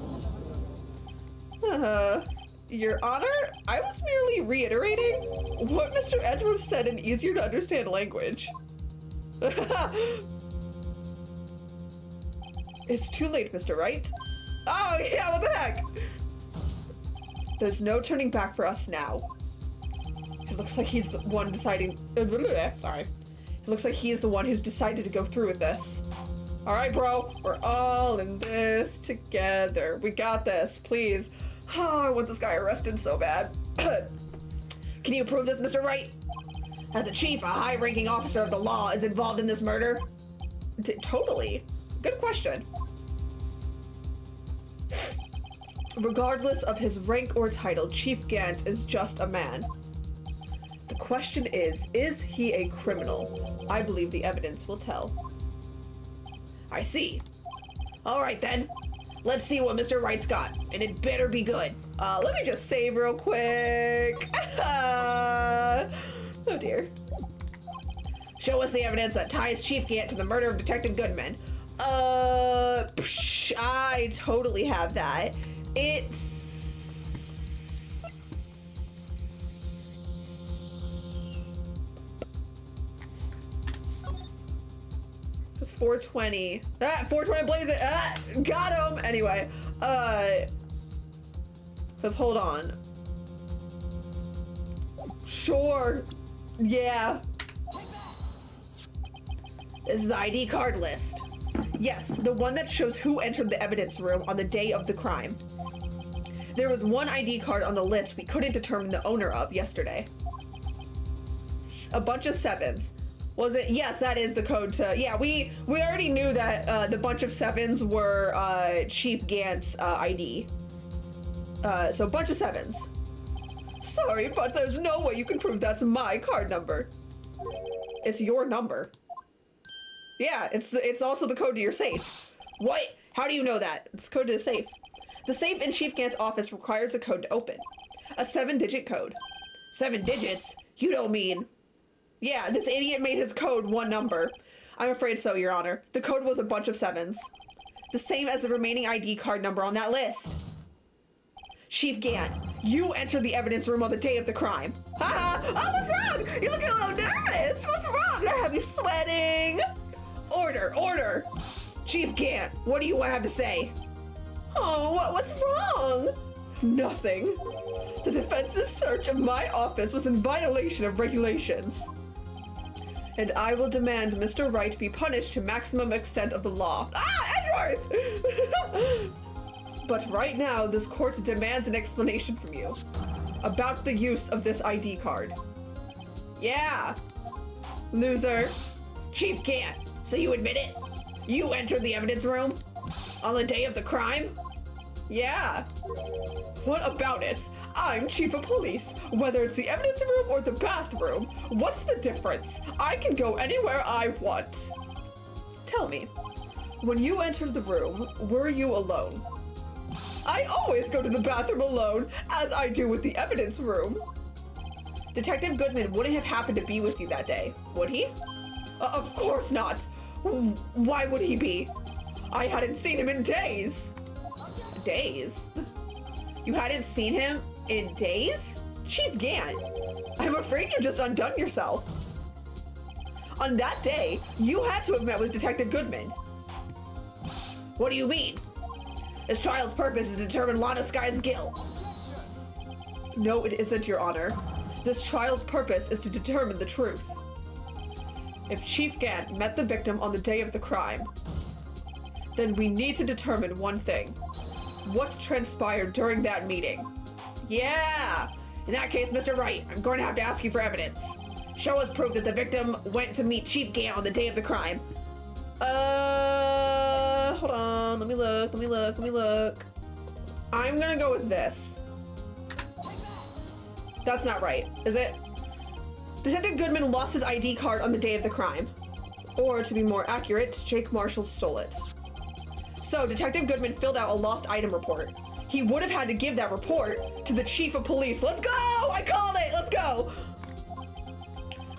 Your Honor, I was merely reiterating what Mr. Edgeworth said in easier to understand language. It's too late, Mr. Wright. Oh, yeah, what the heck? There's no turning back for us now. It looks like he's the one deciding... Sorry. It looks like he is the one who's decided to go through with this. All right, bro. We're all in this together. We got this, please. Oh, I want this guy arrested so bad. Can you prove this, Mr. Wright? That the chief, a high-ranking officer of the law, is involved in this murder? Totally. Good question. Regardless of his rank or title, Chief Gant is just a man. The question is he a criminal? I believe the evidence will tell. I see. All right, then. Let's see what Mr. Wright's got, and it better be good. Let me just save real quick. Oh dear. Show us the evidence that ties Chief Gant to the murder of Detective Goodman. I totally have that. It's It's 420. 420 blaze it. Got him. Anyway, cause hold on. Sure. Yeah. This is the ID card list. Yes, the one that shows who entered the evidence room on the day of the crime. There was one ID card on the list we couldn't determine the owner of yesterday. A bunch of 7s. Was it? Yes, that is the code to... Yeah, we already knew that the bunch of 7s were Chief Gant's ID. So bunch of 7s. Sorry, but there's no way you can prove that's my card number. It's your number. Yeah, it's also the code to your safe. What? How do you know that? It's code to the safe. The safe in Chief Gant's office requires a code to open. A 7-digit code. 7 digits? You don't mean... Yeah, this idiot made his code one number. I'm afraid so, Your Honor. The code was a bunch of 7s. The same as the remaining ID card number on that list. Chief Gant, you entered the evidence room on the day of the crime. Haha! Oh, what's wrong? You're looking a little nervous. What's wrong? I have you sweating. Order! Chief Gant, what do you have to say? Oh, what's wrong? Nothing. The defense's search of my office was in violation of regulations. And I will demand Mr. Wright be punished to maximum extent of the law. Edward! But right now, this court demands an explanation from you about the use of this ID card. Yeah. Loser. Chief Gant, so you admit it? You entered the evidence room? On the day of the crime? Yeah. What about it? I'm chief of police. Whether it's the evidence room or the bathroom, what's the difference? I can go anywhere I want. Tell me, when you entered the room, were you alone? I always go to the bathroom alone, as I do with the evidence room. Detective Goodman wouldn't have happened to be with you that day, would he? Of course not. Why would he be? I hadn't seen him in days. Days? You hadn't seen him in days? Chief Gant, I'm afraid you just undone yourself. On that day, you had to have met with Detective Goodman. What do you mean? This trial's purpose is to determine Lana Sky's guilt. No, it isn't, Your Honor. This trial's purpose is to determine the truth. If Chief Gant met the victim on the day of the crime, then we need to determine one thing. What transpired during that meeting? Yeah! In that case, Mr. Wright, I'm going to have to ask you for evidence. Show us proof that the victim went to meet Chief Gant on the day of the crime. Hold on, let me look. I'm gonna go with this. That's not right, is it? Detective Goodman lost his ID card on the day of the crime. Or, to be more accurate, Jake Marshall stole it. So, Detective Goodman filled out a lost item report. He would have had to give that report to the chief of police. Let's go! I called it! Let's go!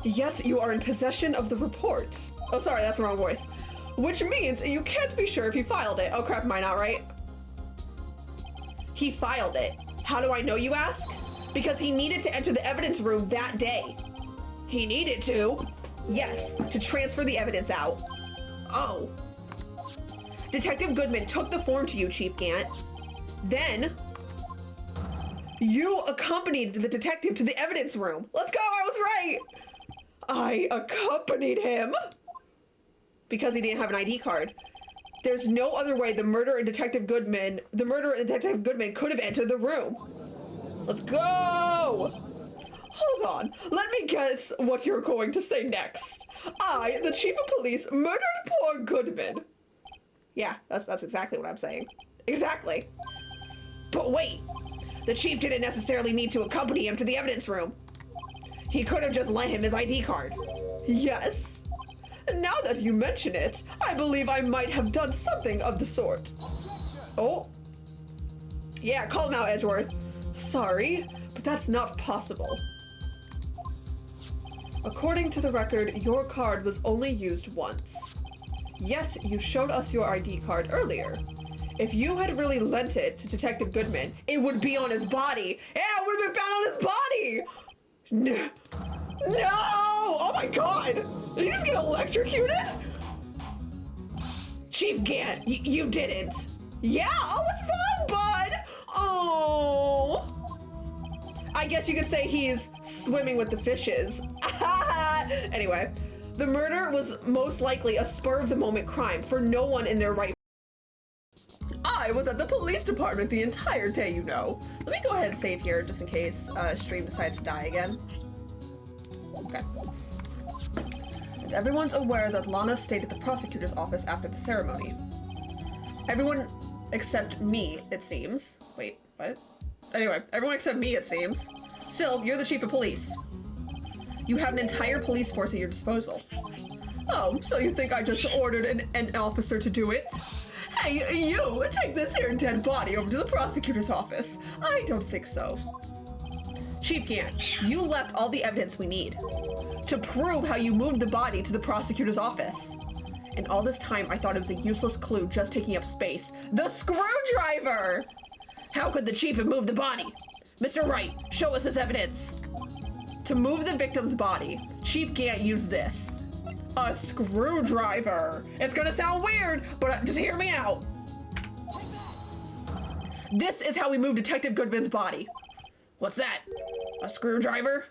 Yet, you are in possession of the report. Oh, sorry, that's the wrong voice. Which means you can't be sure if he filed it. Oh crap, am I not right? He filed it. How do I know, you ask? Because he needed to enter the evidence room that day. He needed to? Yes, to transfer the evidence out. Oh. Detective Goodman took the form to you, Chief Gant. Then, you accompanied the detective to the evidence room. Let's go, I was right! I accompanied him! Because he didn't have an ID card. There's no other way the murderer and Detective Goodman could have entered the room. Let's go! Hold on, let me guess what you're going to say next. I, the chief of police, murdered poor Goodman. Yeah, that's exactly what I'm saying. Exactly. But wait, the chief didn't necessarily need to accompany him to the evidence room. He could have just lent him his ID card. Yes. Now that you mention it, I believe I might have done something of the sort. Oh. Yeah, call him out, Edgeworth. Sorry, but that's not possible. According to the record, your card was only used once. Yet, you showed us your ID card earlier. If you had really lent it to Detective Goodman, it would be on his body. Yeah, it would have been found on his body! No! No! Oh my god! Did he just get electrocuted? Chief Gant, you didn't. Yeah, oh, it's fun, bud! Oh! I guess you could say he's swimming with the fishes. Anyway, the murder was most likely a spur-of-the-moment crime for no one in their right. I was at the police department the entire day, you know. Let me go ahead and save here just in case stream decides to die again. Okay. And everyone's aware that Lana stayed at the prosecutor's office after the ceremony. Everyone except me, it seems. Wait, what? Anyway, everyone except me, it seems. Still, you're the chief of police. You have an entire police force at your disposal. Oh, so you think I just ordered an officer to do it? Hey, you, take this here dead body over to the prosecutor's office. I don't think so. Chief Gant, you left all the evidence we need to prove how you moved the body to the prosecutor's office. And all this time, I thought it was a useless clue just taking up space. The screwdriver! How could the chief have moved the body? Mr. Wright, show us this evidence. To move the victim's body, Chief Gant used this. A screwdriver. It's gonna sound weird, but just hear me out. This is how we moved Detective Goodman's body. What's that? A screwdriver?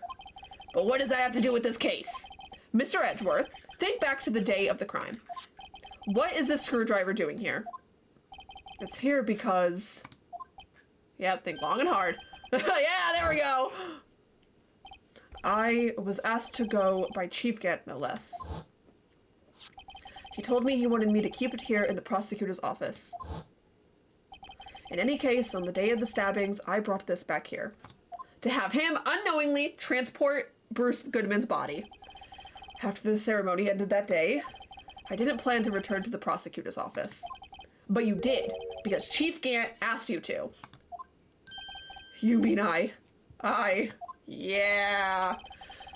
But what does that have to do with this case? Mr. Edgeworth, think back to the day of the crime. What is this screwdriver doing here? It's here because... Yep, think long and hard. Yeah, there we go. I was asked to go by Chief Gant, no less. He told me he wanted me to keep it here in the prosecutor's office. In any case, on the day of the stabbings, I brought this back here. To have him unknowingly transport Bruce Goodman's body. After the ceremony ended that day, I didn't plan to return to the prosecutor's office. But you did, because Chief Gant asked you to. You mean yeah.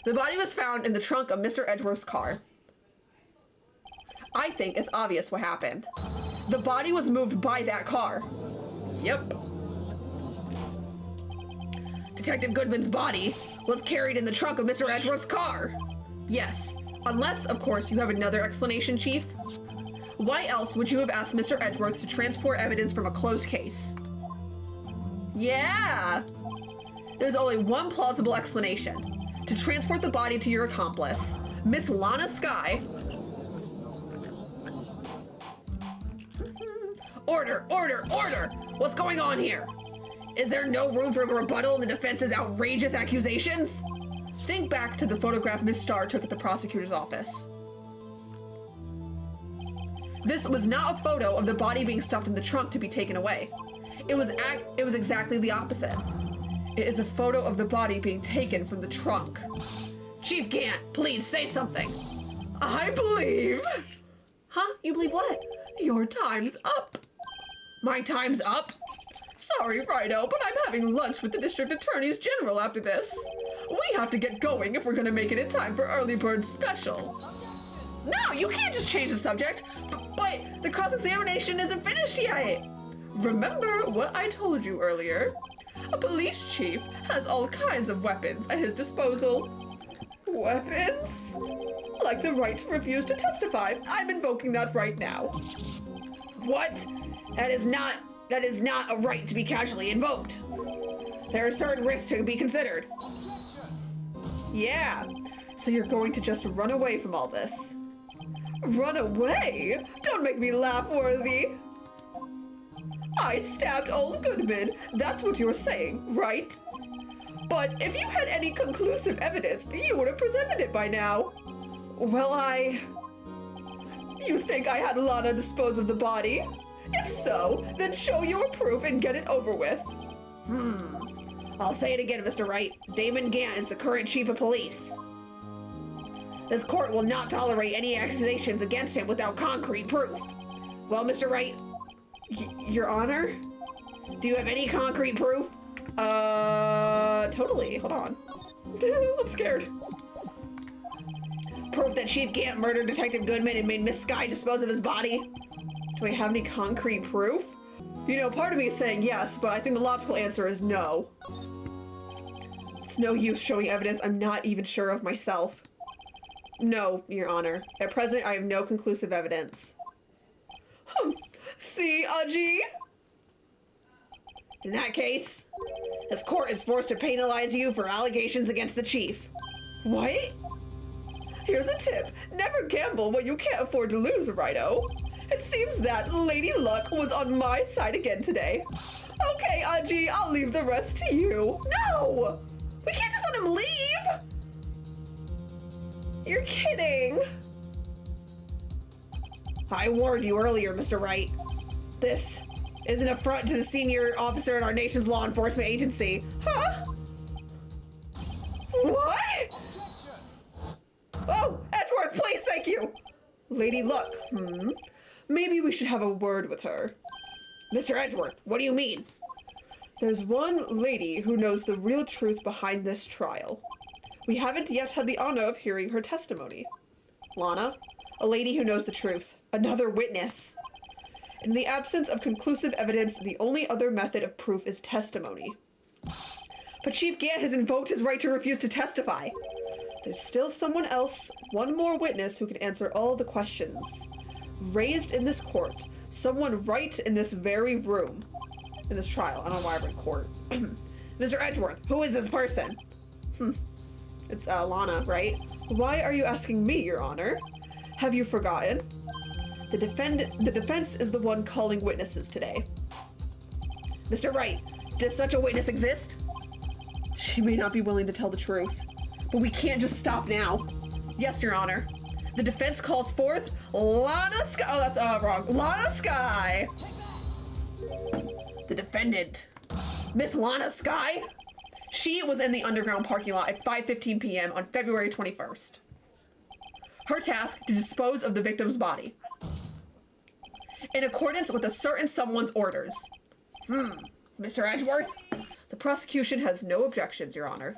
The body was found in the trunk of Mr. Edgeworth's car. I think it's obvious what happened. The body was moved by that car. Yep. Detective Goodman's body was carried in the trunk of Mr. Edgeworth's car. Yes, unless, of course, you have another explanation, Chief. Why else would you have asked Mr. Edgeworth to transport evidence from a closed case? Yeah! There's only one plausible explanation. To transport the body to your accomplice, Miss Lana Skye. Order, order, order! What's going on here? Is there no room for a rebuttal in the defense's outrageous accusations? Think back to the photograph Miss Starr took at the prosecutor's office. This was not a photo of the body being stuffed in the trunk to be taken away. It was exactly the opposite. It is a photo of the body being taken from the trunk. Chief Gant, please say something. I believe... Huh? You believe what? Your time's up. My time's up? Sorry, Rhino, but I'm having lunch with the District Attorneys General after this. We have to get going if we're gonna make it in time for Early Bird Special. No, you can't just change the subject. But the cross-examination isn't finished yet. Remember what I told you earlier? A police chief has all kinds of weapons at his disposal. Weapons? Like the right to refuse to testify. I'm invoking that right now. What? That is not a right to be casually invoked. There are certain risks to be considered. Yeah, so you're going to just run away from all this. Run away? Don't make me laugh, Worthy. I stabbed old Goodman. That's what you're saying, right? But if you had any conclusive evidence, you would have presented it by now. Well, You think I had Lana dispose of the body? If so, then show your proof and get it over with. I'll say it again, Mr. Wright. Damon Gant is the current chief of police. This court will not tolerate any accusations against him without concrete proof. Well, Mr. Wright, Your Honor? Do you have any concrete proof? Totally. Hold on. I'm scared. Proof that Chief Gant murdered Detective Goodman and made Miss Sky dispose of his body? Do I have any concrete proof? You know, part of me is saying yes, but I think the logical answer is no. It's no use showing evidence I'm not even sure of myself. No, Your Honor. At present, I have no conclusive evidence. See, Aji? In that case, this court is forced to penalize you for allegations against the chief. What? Here's a tip. Never gamble what you can't afford to lose, Rhino. It seems that Lady Luck was on my side again today. Okay, Aji, I'll leave the rest to you. No! We can't just let him leave! You're kidding. I warned you earlier, Mr. Wright. This is an affront to the senior officer in our nation's law enforcement agency. Huh? What? Oh, Edgeworth, please, thank you. Lady Luck, Maybe we should have a word with her. Mr. Edgeworth, what do you mean? There's one lady who knows the real truth behind this trial. We haven't yet had the honor of hearing her testimony. Lana, a lady who knows the truth. Another witness. In the absence of conclusive evidence, the only other method of proof is testimony. But Chief Gant has invoked his right to refuse to testify. There's still someone else, one more witness who can answer all the questions. Raised in this court, someone right in this very room. In this trial, I don't know why I read court. Mr. Edgeworth, who is this person? It's Lana, right? Why are you asking me, Your Honor? Have you forgotten? The defense is the one calling witnesses today. Mr. Wright, does such a witness exist? She may not be willing to tell the truth, but we can't just stop now. Yes, Your Honor. The defense calls forth Lana Sky. Oh, that's wrong. Lana Sky. The defendant, Miss Lana Sky? She was in the underground parking lot at 5:15 p.m. on February 21st. Her task to dispose of the victim's body. In accordance with a certain someone's orders. Mr. Edgeworth? The prosecution has no objections, Your Honor.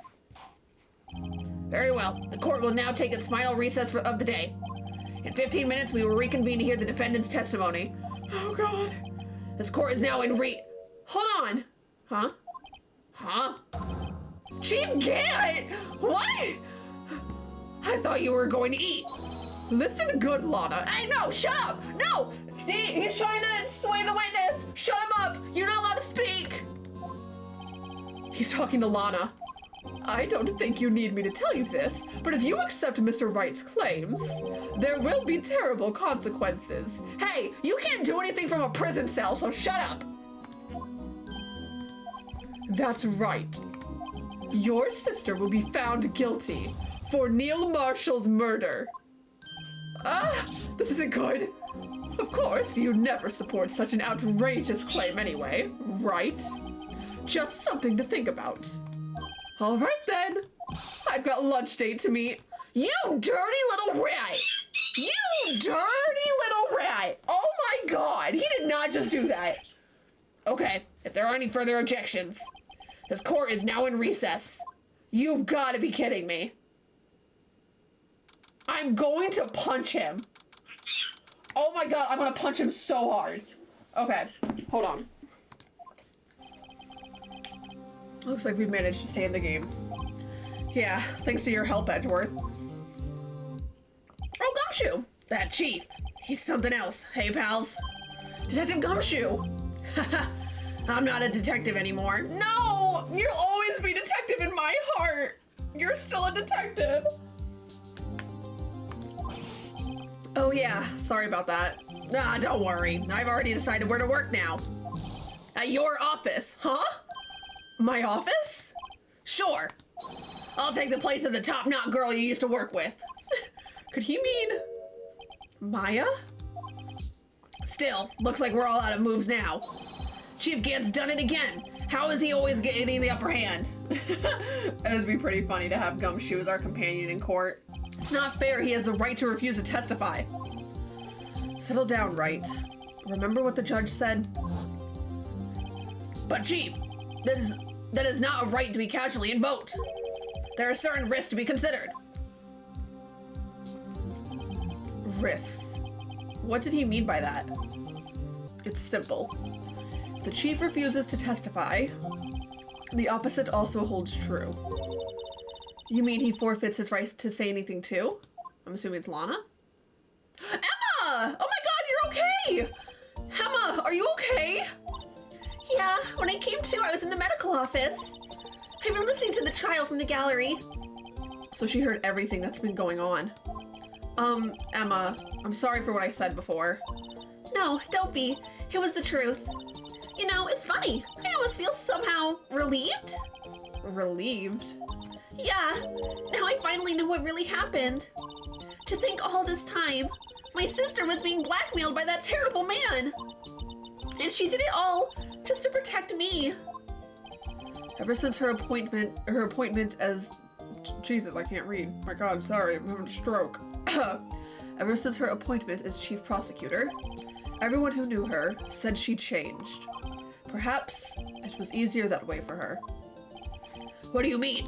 Very well. The court will now take its final recess of the day. In 15 minutes, we will reconvene to hear the defendant's testimony. Oh, God. This court is now in Hold on. Huh? Chief Gant! What? I thought you were going to eat. Listen good, Lana. Hey, no, shut up! No! He's trying to sway the witness. Shut him up. You're not allowed to speak. He's talking to Lana. I don't think you need me to tell you this, but if you accept Mr. Wright's claims, there will be terrible consequences. Hey, you can't do anything from a prison cell, so shut up! That's right. Your sister will be found guilty for Neil Marshall's murder. This isn't good. Of course, you never support such an outrageous claim anyway, right? Just something to think about. All right then. I've got lunch date to meet. You dirty little rat! You dirty little rat! Oh my God, he did not just do that. Okay, if there are any further objections, this court is now in recess. You've got to be kidding me. I'm going to punch him. Oh my God, I'm going to punch him so hard. Okay, hold on. Looks like we've managed to stay in the game. Yeah, thanks to your help, Edgeworth. Oh, Gumshoe! That chief. He's something else. Hey, pals. Detective Gumshoe. I'm not a detective anymore. No! You'll always be detective in my heart. You're still a detective. Oh yeah, sorry about that. Ah, don't worry. I've already decided where to work now. At your office. Huh? My office? Sure. I'll take the place of the top-knot girl you used to work with. Could he mean Maya? Still, looks like we're all out of moves now. Chief Gant's done it again. How is he always getting the upper hand? It would be pretty funny to have Gumshoe as our companion in court. It's not fair. He has the right to refuse to testify. Settle down, Wright. Remember what the judge said? But Chief, That is not a right to be casually invoked. There are certain risks to be considered. Risks. What did he mean by that? It's simple. If the chief refuses to testify, the opposite also holds true. You mean he forfeits his right to say anything too? I'm assuming it's Lana? Emma! Oh my god, you're okay! Emma, are you okay? Yeah, when I came to, I was in the medical office. I've been listening to the trial from the gallery. So she heard everything that's been going on. Emma, I'm sorry for what I said before. No, don't be. It was the truth. You know, it's funny. I almost feel somehow relieved. Relieved? Yeah, now I finally know what really happened. To think all this time, my sister was being blackmailed by that terrible man. And she did it all just to protect me. Ever since her appointment as... Jesus, I can't read. My god, sorry, I'm having a stroke. Ever since her appointment as chief prosecutor, everyone who knew her said she changed. Perhaps it was easier that way for her. What do you mean?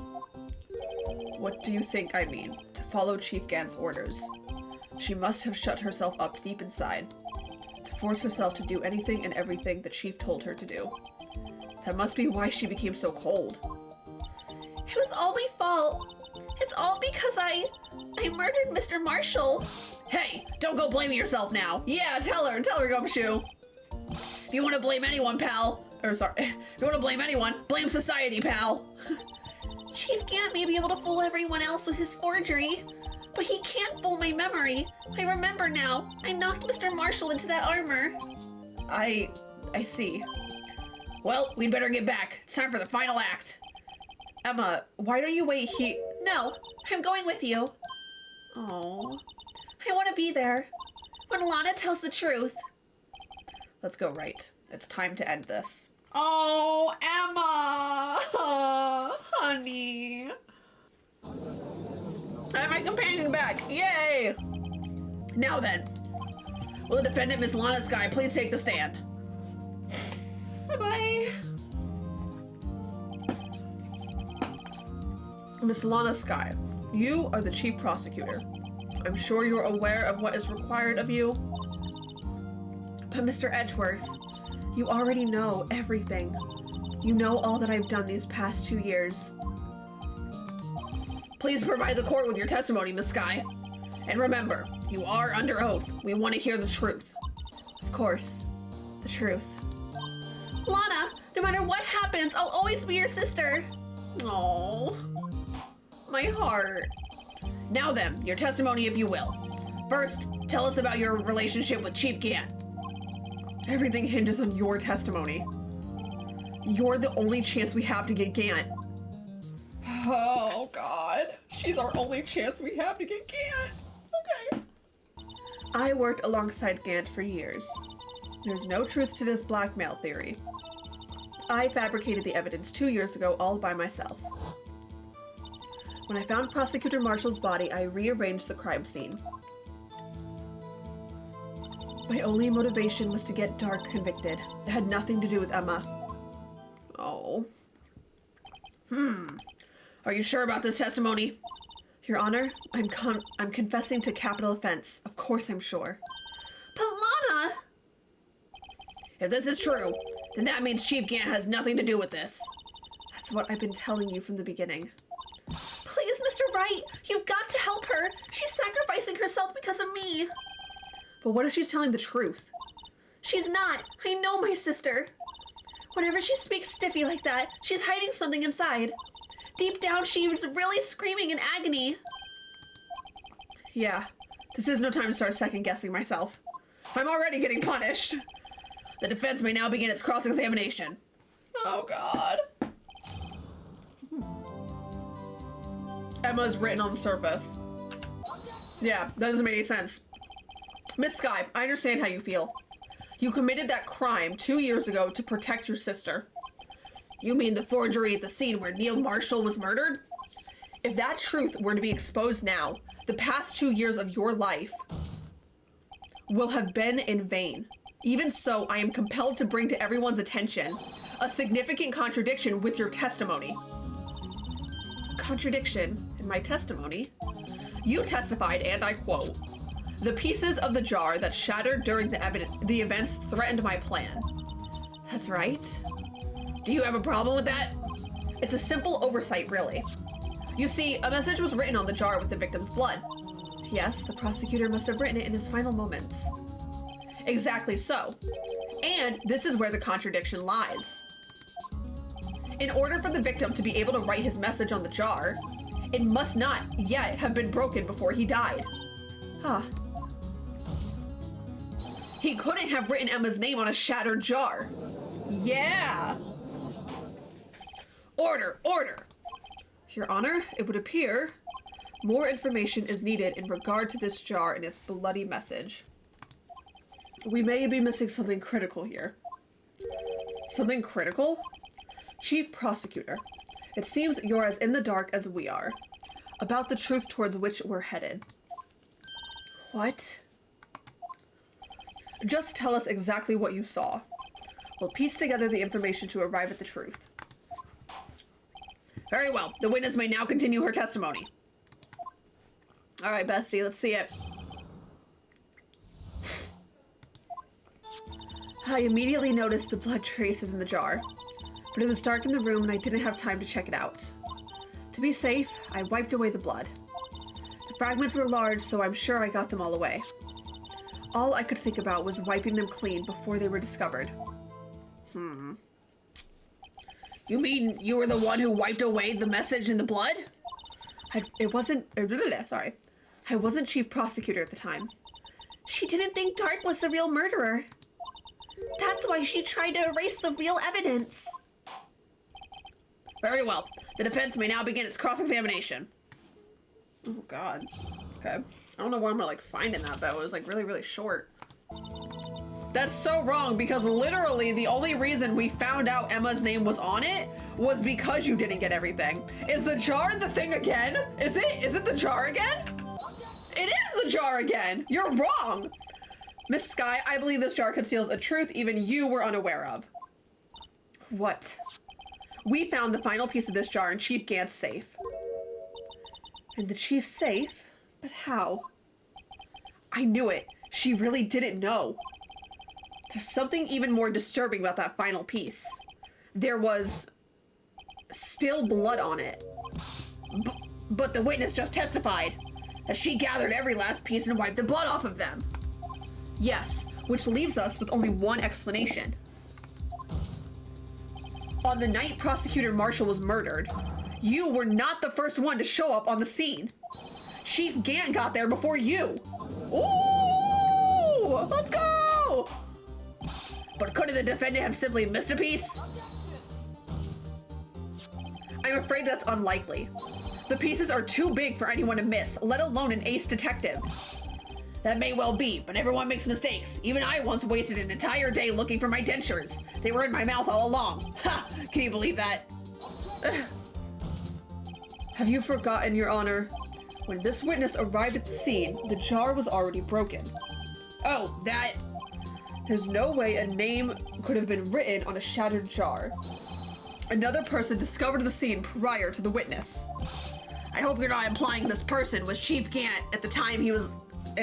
What do you think I mean? To follow Chief Gant's orders. She must have shut herself up deep inside, to force herself to do anything and everything the chief told her to do. That must be why she became so cold. It was all my fault. It's all because I murdered Mr. Marshall. Hey, don't go blaming yourself now. Yeah, tell her, Gumshoe. If you want to blame anyone, pal. Or sorry, if you want to blame anyone, blame society, pal. Chief Gant may be able to fool everyone else with his forgery, but he can't fool my memory. I remember now. I knocked Mr. Marshall into that armor. I see. Well, we'd better get back. It's time for the final act. Emma, why don't you wait here? No, I'm going with you. Oh. I want to be there. When Lana tells the truth. Let's go right. It's time to end this. Oh, Emma! Oh, honey. I have my companion back. Yay! Now then, will the defendant, Miss Lana Skye, please take the stand? Bye-bye. Miss Lana Skye, you are the chief prosecutor. I'm sure you're aware of what is required of you. But Mr. Edgeworth, you already know everything. You know all that I've done these past 2 years. Please provide the court with your testimony, Miss Skye. And remember, you are under oath. We want to hear the truth. Of course, the truth. Lana, no matter what happens, I'll always be your sister. Oh, my heart. Now then, your testimony if you will. First, tell us about your relationship with Chief Gant. Everything hinges on your testimony. You're the only chance we have to get Gant. Oh god, she's our only chance we have to get Gant. Okay. I worked alongside Gant for years. There's no truth to this blackmail theory. I fabricated the evidence 2 years ago all by myself. When I found Prosecutor Marshall's body, I rearranged the crime scene. My only motivation was to get Dark convicted. It had nothing to do with Emma. Oh. Are you sure about this testimony? Your Honor, I'm confessing to capital offense. Of course I'm sure. But Lana! If this is true, then that means Chief Gant has nothing to do with this. That's what I've been telling you from the beginning. Please, Mr. Wright, you've got to help her. She's sacrificing herself because of me. But what if she's telling the truth? She's not. I know my sister. Whenever she speaks stiffy like that, she's hiding something inside. Deep down, she's really screaming in agony. Yeah, this is no time to start second-guessing myself. I'm already getting punished. The defense may now begin its cross-examination. Oh, God. Emma's written on the surface. Yeah, that doesn't make any sense. Miss Skye, I understand how you feel. You committed that crime 2 years ago to protect your sister. You mean the forgery at the scene where Neil Marshall was murdered? If that truth were to be exposed now, the past 2 years of your life will have been in vain. Even so, I am compelled to bring to everyone's attention a significant contradiction with your testimony. Contradiction in my testimony? You testified, and I quote, "The pieces of the jar that shattered during the events threatened my plan." That's right. Do you have a problem with that? It's a simple oversight, really. You see, a message was written on the jar with the victim's blood. Yes, the prosecutor must have written it in his final moments. Exactly so. And this is where the contradiction lies. In order for the victim to be able to write his message on the jar, it must not yet have been broken before he died. Huh. He couldn't have written Emma's name on a shattered jar. Yeah. Order, order. Your Honor, it would appear more information is needed in regard to this jar and its bloody message. We may be missing something critical here. Something critical? Chief Prosecutor, it seems you're as in the dark as we are about the truth towards which we're headed. What? Just tell us exactly what you saw. We'll piece together the information to arrive at the truth. Very well. The witness may now continue her testimony. All right, bestie, let's see it. I immediately noticed the blood traces in the jar, but it was dark in the room and I didn't have time to check it out. To be safe, I wiped away the blood. The fragments were large, so I'm sure I got them all away. All I could think about was wiping them clean before they were discovered. You mean you were the one who wiped away the message in the blood? I wasn't chief prosecutor at the time. She didn't think Dark was the real murderer. That's why she tried to erase the real evidence. Very well. The defense may now begin its cross-examination. Oh, God. Okay. I don't know where I'm gonna, finding that, though. It was, really, really short. That's so wrong, because literally the only reason we found out Emma's name was on it was because you didn't get everything. Is the jar the thing again? Is it the jar again? It is the jar again! You're wrong! Miss Sky, I believe this jar conceals a truth even you were unaware of. What? We found the final piece of this jar in Chief Gant's safe. In the chief's safe? But how? I knew it. She really didn't know. There's something even more disturbing about that final piece. There was still blood on it. But the witness just testified that she gathered every last piece and wiped the blood off of them. Yes, which leaves us with only one explanation. On the night Prosecutor Marshall was murdered, you were not the first one to show up on the scene. Chief Gant got there before you. Ooh! Let's go! But couldn't the defendant have simply missed a piece? I'm afraid that's unlikely. The pieces are too big for anyone to miss, let alone an ace detective. That may well be, but everyone makes mistakes. Even I once wasted an entire day looking for my dentures. They were in my mouth all along. Ha! Can you believe that? Have you forgotten, Your Honor? When this witness arrived at the scene, the jar was already broken. Oh, that... There's no way a name could have been written on a shattered jar. Another person discovered the scene prior to the witness. I hope you're not implying this person was Chief Gant at the time he was...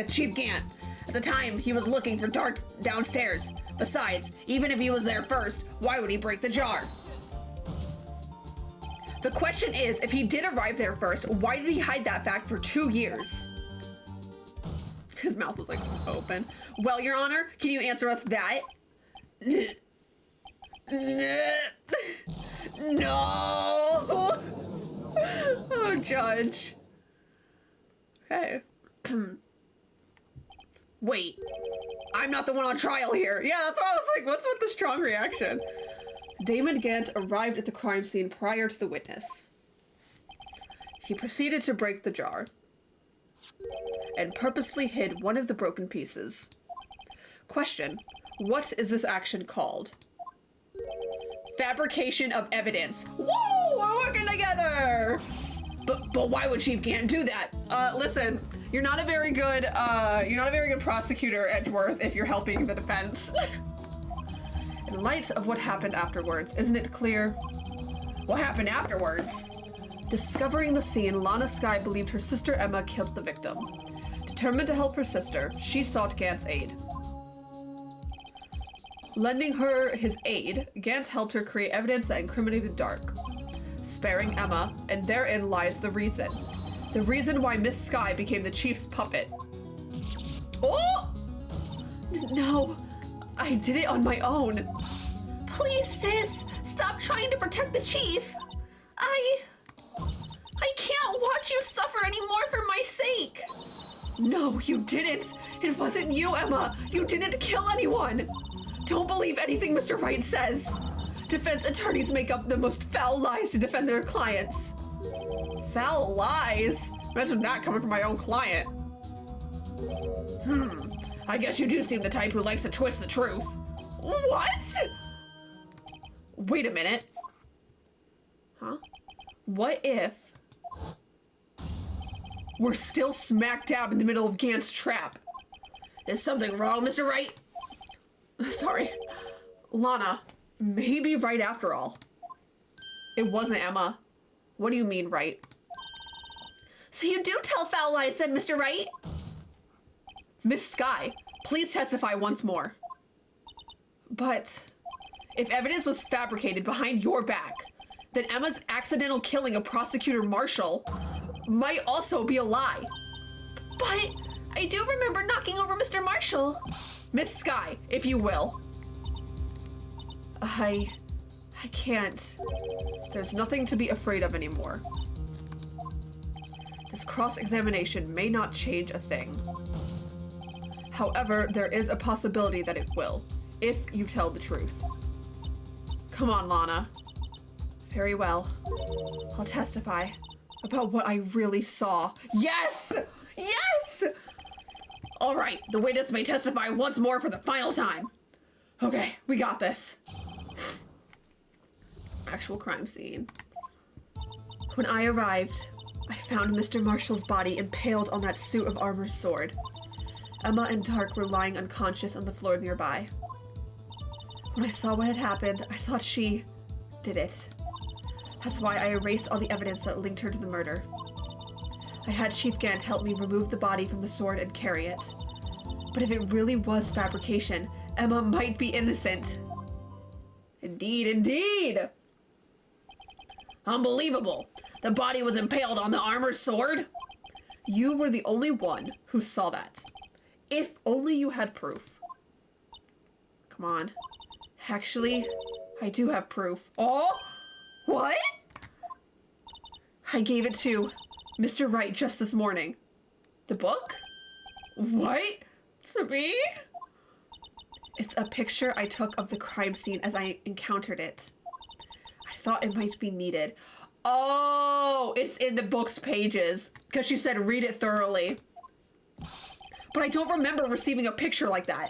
Chief Gant. At the time, he was looking for Dark downstairs. Besides, even if he was there first, why would he break the jar? The question is, if he did arrive there first, why did he hide that fact for 2 years? His mouth was open. Well, Your Honor, can you answer us that? No! Oh, Judge. Okay. Wait. I'm not the one on trial here. Yeah, that's what I was like. What's with the strong reaction? Damon Gant arrived at the crime scene prior to the witness. He proceeded to break the jar and purposely hid one of the broken pieces. Question: what is this action called? Fabrication of evidence. Whoa, we're working together! But why would Chief Gant do that? Listen, you're not a very good prosecutor, Edgeworth, if you're helping the defense. In light of what happened afterwards, isn't it clear? What happened afterwards? Discovering the scene, Lana Skye believed her sister Emma killed the victim. Determined to help her sister, she sought Gant's aid. Lending her his aid, Gant helped her create evidence that incriminated Dark, sparing Emma, and therein lies the reason. The reason why Miss Skye became the chief's puppet. Oh! No, I did it on my own. Please, sis, stop trying to protect the chief. I can't watch you suffer anymore for my sake. No, you didn't. It wasn't you, Emma. You didn't kill anyone. Don't believe anything Mr. Wright says. Defense attorneys make up the most foul lies to defend their clients. Foul lies? Imagine that coming from my own client. I guess you do seem the type who likes to twist the truth. What? Wait a minute. Huh? What if we're still smack dab in the middle of Gant's trap? Is something wrong, Mr. Wright? Sorry. Lana, maybe Wright after all. It wasn't Emma. What do you mean, Wright? So you do tell foul lies then, Mr. Wright? Miss Skye, please testify once more. But if evidence was fabricated behind your back, then Emma's accidental killing of Prosecutor Marshall might also be a lie. But I do remember knocking over Mr. Marshall. Miss Skye, if you will. I can't. There's nothing to be afraid of anymore. This cross-examination may not change a thing. However, there is a possibility that it will, if you tell the truth. Come on, Lana. Very well. I'll testify about what I really saw. Yes! Yes! All right, the witness may testify once more for the final time. Okay, we got this. Actual crime scene. When I arrived, I found Mr. Marshall's body impaled on that suit of armor's sword. Emma and Dark were lying unconscious on the floor nearby. When I saw what had happened, I thought she did it. That's why I erased all the evidence that linked her to the murder. I had Chief Gant help me remove the body from the sword and carry it. But if it really was fabrication, Emma might be innocent. Indeed, indeed. Unbelievable. The body was impaled on the armor's sword? You were the only one who saw that. If only you had proof. Come on. Actually, I do have proof. Oh? What? I gave it to Mr. Wright just this morning. The book? What? To me? It's a picture I took of the crime scene as I encountered it. I thought it might be needed. Oh, it's in the book's pages. Because she said read it thoroughly. But I don't remember receiving a picture like that.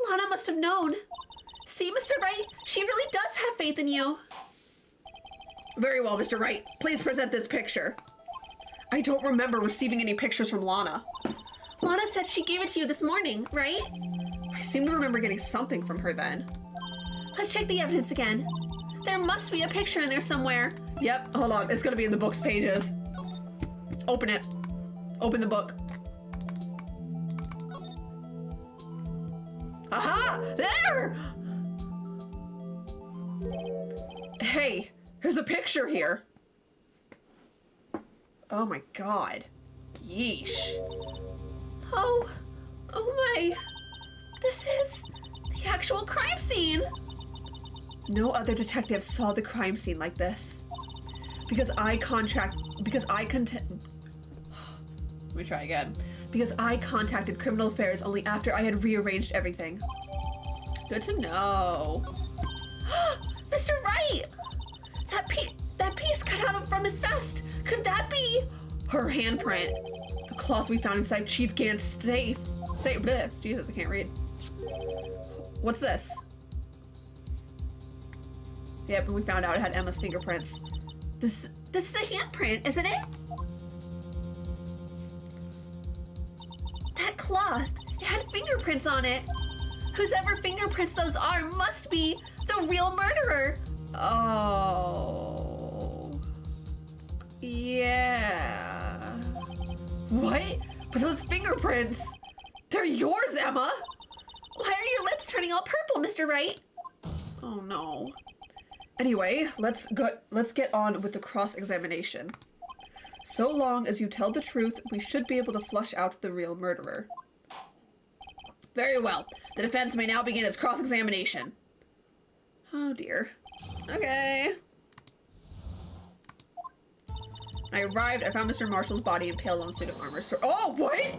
Lana must have known. See, Mr. Wright, she really does have faith in you. Very well, Mr. Wright. Please present this picture. I don't remember receiving any pictures from Lana. Lana said she gave it to you this morning, right? I seem to remember getting something from her then. Let's check the evidence again. There must be a picture in there somewhere. Yep, hold on. It's gonna be in the book's pages. Open it. Open the book. Aha! There! Hey, there's a picture here. Oh my god. Yeesh. Oh my. This is the actual crime scene. No other detective saw the crime scene like this. Let me try again. Because I contacted Criminal Affairs only after I had rearranged everything. Good to know. Mr. Wright! That piece cut out from his vest. Could that be her handprint? The cloth we found inside Chief Gant's safe. Jesus, I can't read. What's this? Yep, and we found out it had Emma's fingerprints. This is a handprint, isn't it? That cloth, it had fingerprints on it. Whosever fingerprints those are must be the real murderer. Oh. Yeah. What? But those fingerprints, they're yours, Emma. Why are your lips turning all purple, Mr. Wright? Oh no. Anyway, let's get on with the cross-examination. So long as you tell the truth, we should be able to flush out the real murderer. Very well. The defense may now begin its cross-examination. Oh dear. Okay. I arrived, I found Mr. Marshall's body impaled on a suit of armor. So oh, what?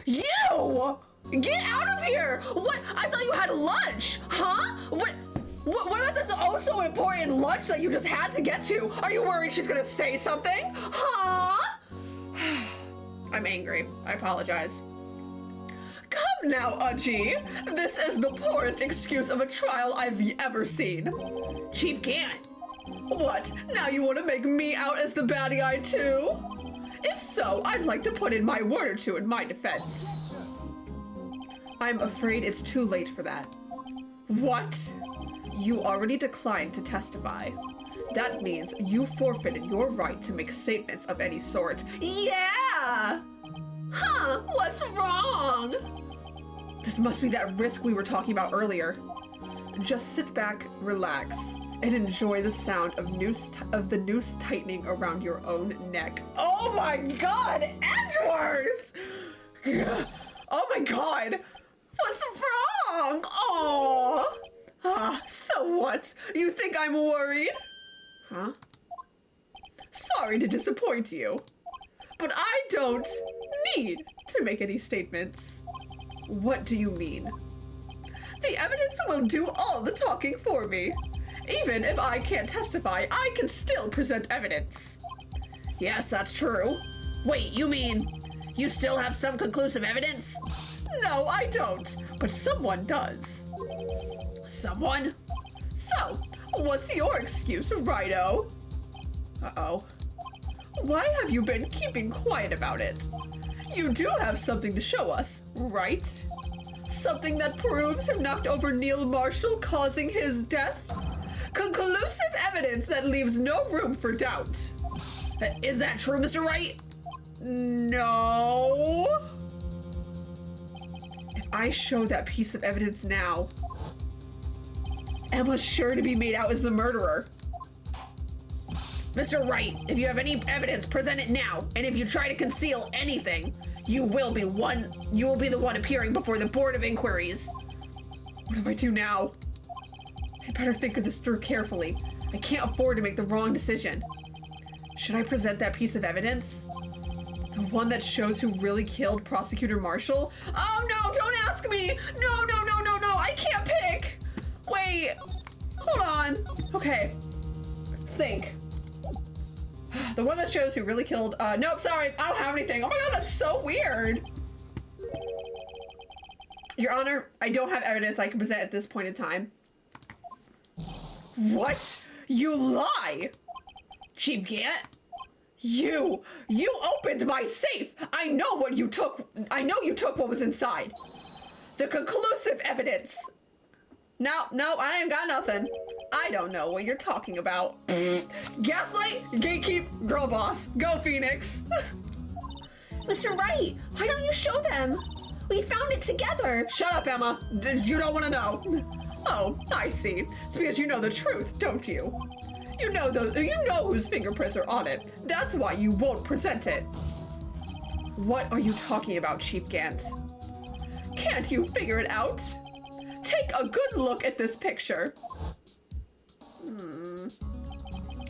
You! Get out of here! What? I thought you had lunch! Huh? What about this oh so important lunch that you just had to get to? Are you worried she's gonna say something? Huh? I'm angry. I apologize. Come now, Udgy. This is the poorest excuse of a trial I've ever seen. Chief Gant. What? Now you want to make me out as the baddie guy too? If so, I'd like to put in my word or two in my defense. I'm afraid it's too late for that. What? You already declined to testify. That means you forfeited your right to make statements of any sort. Yeah! Huh, what's wrong? This must be that risk we were talking about earlier. Just sit back, relax, and enjoy the sound of the noose tightening around your own neck. Oh my god, Edgeworth! Oh my god! What's wrong? Oh! So what? You think I'm worried? Huh? Sorry to disappoint you, but I don't need to make any statements. What do you mean? The evidence will do all the talking for me. Even if I can't testify, I can still present evidence. Yes, that's true. Wait, you mean you still have some conclusive evidence? No, I don't, but someone does. Someone? So, what's your excuse, Righto? Uh-oh. Why have you been keeping quiet about it? You do have something to show us, right? Something that proves who knocked over Neil Marshall, causing his death? Conclusive evidence that leaves no room for doubt. Is that true, Mr. Wright? No. If I show that piece of evidence now, Emma's sure to be made out as the murderer. Mr. Wright, if you have any evidence, present it now. And if you try to conceal anything, you will be the one appearing before the Board of Inquiries. What do I do now? I better think of this through carefully. I can't afford to make the wrong decision. Should I present that piece of evidence? The one that shows who really killed Prosecutor Marshall? Oh no, don't ask me! No, I can't pick! Wait, hold on. Okay, think. The one that shows who really killed, nope, sorry, I don't have anything. Oh my god, that's so weird. Your Honor, I don't have evidence I can present at this point in time. What? You lie! Chief Gant? You opened my safe! I know what you took. I know you took what was inside. The conclusive evidence. No, I ain't got nothing. I don't know what you're talking about. Gaslight, gatekeep, girl boss. Go, Phoenix. Mr. Wright, why don't you show them? We found it together. Shut up, Emma. You don't want to know. Oh, I see. It's because you know the truth, don't you? You know whose fingerprints are on it. That's why you won't present it. What are you talking about, Chief Gant? Can't you figure it out? Take a good look at this picture.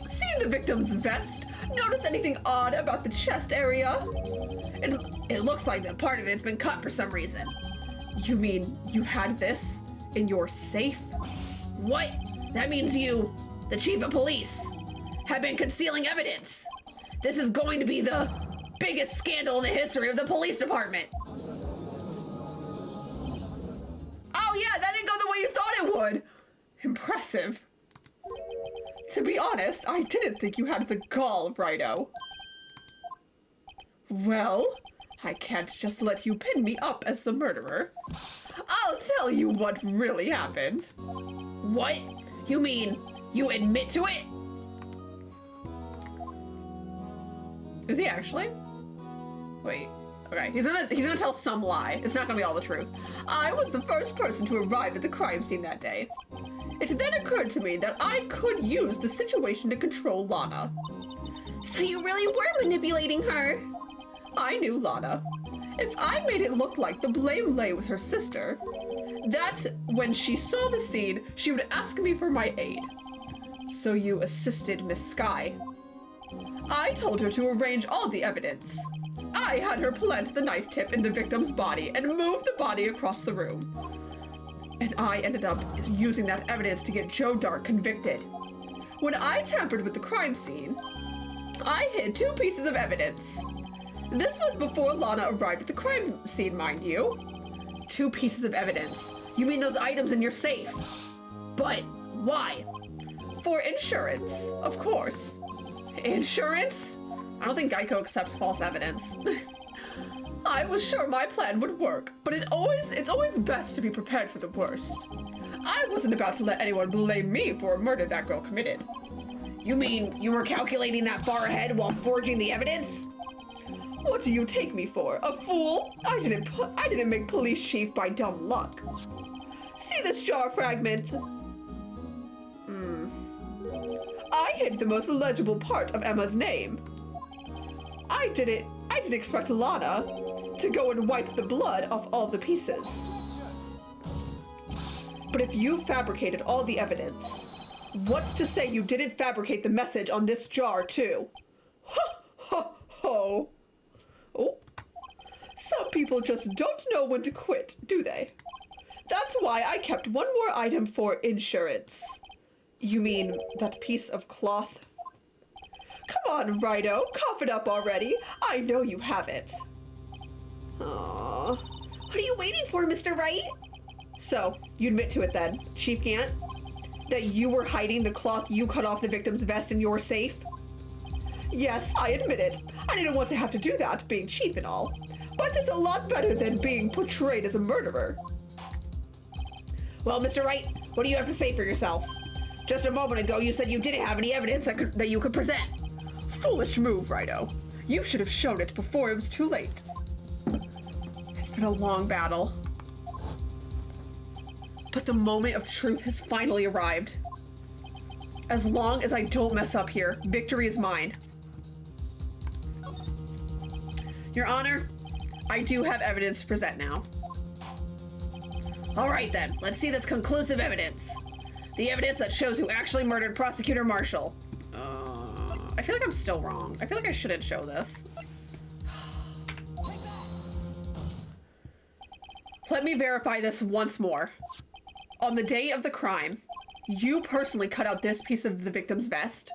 See the victim's vest? Notice anything odd about the chest area? It looks like that part of it's been cut for some reason. You mean you had this in your safe? What? That means you, the chief of police, have been concealing evidence. This is going to be the biggest scandal in the history of the police department. Oh yeah, that didn't go the way you thought it would. Impressive. To be honest, I didn't think you had the gall, Righto. Well, I can't just let you pin me up as the murderer. I'll tell you what really happened. What? You mean you admit to it? Is he actually? Wait. Okay, he's gonna tell some lie. It's not gonna be all the truth. I was the first person to arrive at the crime scene that day. It then occurred to me that I could use the situation to control Lana. So you really were manipulating her? I knew Lana. If I made it look like the blame lay with her sister, that when she saw the scene, she would ask me for my aid. So you assisted Miss Sky. I told her to arrange all the evidence. I had her plant the knife tip in the victim's body and move the body across the room. And I ended up using that evidence to get Joe Dark convicted. When I tampered with the crime scene, I hid 2 pieces of evidence. This was before Lana arrived at the crime scene, mind you. 2 pieces of evidence. You mean those items in your safe? But why? For insurance, of course. Insurance? I don't think Geico accepts false evidence. I was sure my plan would work, but it's always best to be prepared for the worst. I wasn't about to let anyone blame me for a murder that girl committed. You mean you were calculating that far ahead while forging the evidence? What do you take me for? A fool? I didn't make police chief by dumb luck. See this jar fragment? I hid the most legible part of Emma's name. I didn't expect Lana to go and wipe the blood off all the pieces. But if you fabricated all the evidence, what's to say you didn't fabricate the message on this jar too? Ho, ho, ho. Oh. Some people just don't know when to quit, do they? That's why I kept one more item for insurance. You mean that piece of cloth? Come on, Rido, cough it up already. I know you have it. Aww. What are you waiting for, Mr. Wright? So, you admit to it then, Chief Gant? That you were hiding the cloth you cut off the victim's vest in your safe? Yes, I admit it. I didn't want to have to do that, being chief and all. But it's a lot better than being portrayed as a murderer. Well, Mr. Wright, what do you have to say for yourself? Just a moment ago, you said you didn't have any evidence that you could present. Foolish move, Rido. You should have shown it before it was too late. It's been a long battle. But the moment of truth has finally arrived. As long as I don't mess up here, victory is mine. Your Honor, I do have evidence to present now. All right then, let's see this conclusive evidence. The evidence that shows who actually murdered Prosecutor Marshall. I feel like I'm still wrong. I feel like I shouldn't show this. Let me verify this once more. On the day of the crime, you personally cut out this piece of the victim's vest?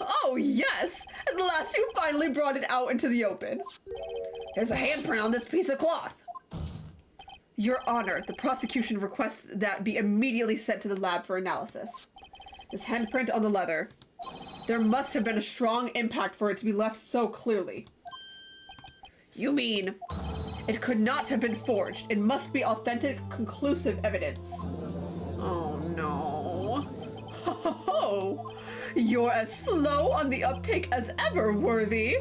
Oh, yes! At last you finally brought it out into the open. There's a handprint on this piece of cloth. Your Honor, the prosecution requests that be immediately sent to the lab for analysis. This handprint on the leather. There must have been a strong impact for it to be left so clearly. You mean... It could not have been forged. It must be authentic, conclusive evidence. Oh no. Ho ho ho! You're as slow on the uptake as ever, Worthy.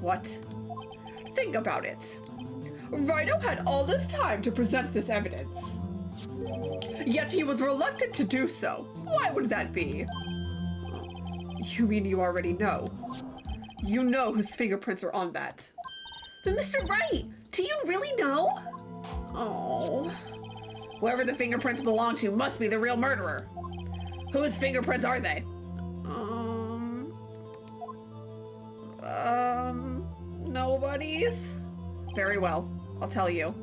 What? Think about it. Rido had all this time to present this evidence. Yet he was reluctant to do so. Why would that be? You mean you already know? You know whose fingerprints are on that. But Mr. Wright, do you really know? Oh. Whoever the fingerprints belong to must be the real murderer. Whose fingerprints are they? Nobody's? Very well. I'll tell you.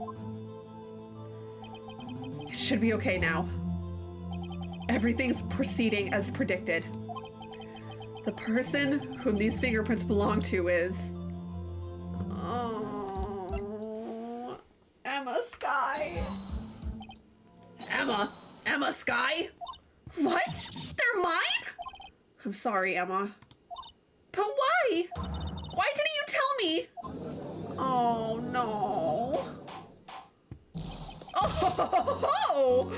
It should be okay now. Everything's proceeding as predicted. The person whom these fingerprints belong to is... Emma Sky. Emma Sky? What? They're mine? I'm sorry, Emma. But why? Why didn't you tell me? Oh, no. Oh,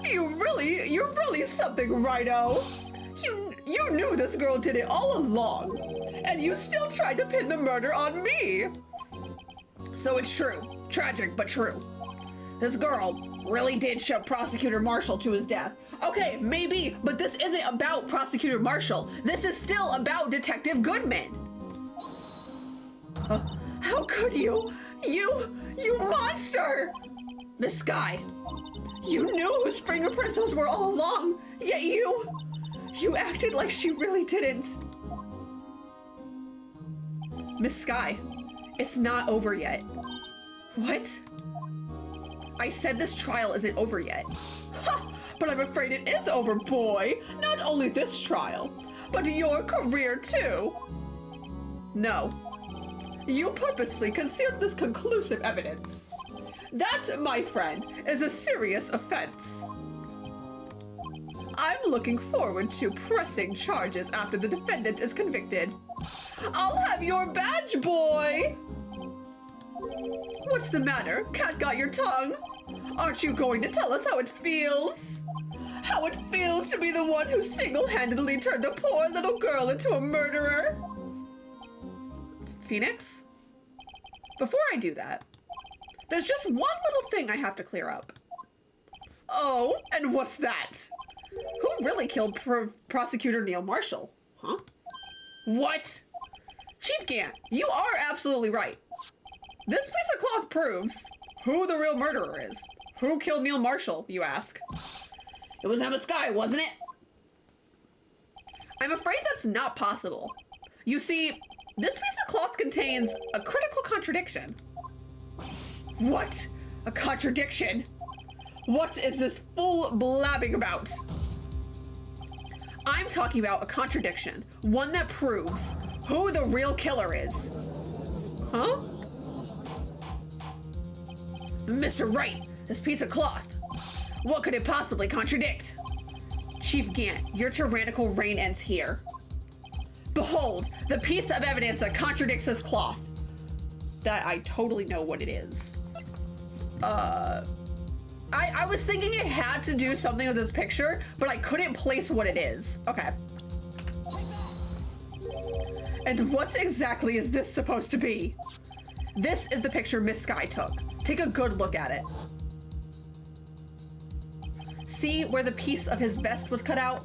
you're really something, Rhino. You knew this girl did it all along, and you still tried to pin the murder on me. So it's true. Tragic, but true. This girl really did shove Prosecutor Marshall to his death. Okay, maybe, but this isn't about Prosecutor Marshall. This is still about Detective Goodman. How could you? You monster! Miss Sky, you knew whose fingerprints those were all along, yet you acted like she really didn't. Miss Sky, it's not over yet. What? I said this trial isn't over yet. Ha! But I'm afraid it is over, boy. Not only this trial, but your career too. No. You purposefully concealed this conclusive evidence. That, my friend, is a serious offense. I'm looking forward to pressing charges after the defendant is convicted. I'll have your badge, boy! What's the matter? Cat got your tongue? Aren't you going to tell us how it feels? How it feels to be the one who single-handedly turned a poor little girl into a murderer? Phoenix? Before I do that, there's just one little thing I have to clear up. Oh, and what's that? Who really killed Prosecutor Neil Marshall? Huh? What? Chief Gant, you are absolutely right. This piece of cloth proves who the real murderer is. Who killed Neil Marshall, you ask? It was Emma Sky, wasn't it? I'm afraid that's not possible. You see, this piece of cloth contains a critical contradiction. What? A contradiction? What is this fool blabbing about? I'm talking about a contradiction. One that proves who the real killer is. Huh? Mr. Wright, this piece of cloth. What could it possibly contradict? Chief Gant, your tyrannical reign ends here. Behold, the piece of evidence that contradicts this cloth. That I totally know what it is. I was thinking it had to do something with this picture, but I couldn't place what it is. Okay. And what exactly is this supposed to be? This is the picture Miss Sky took. Take a good look at it. See where the piece of his vest was cut out?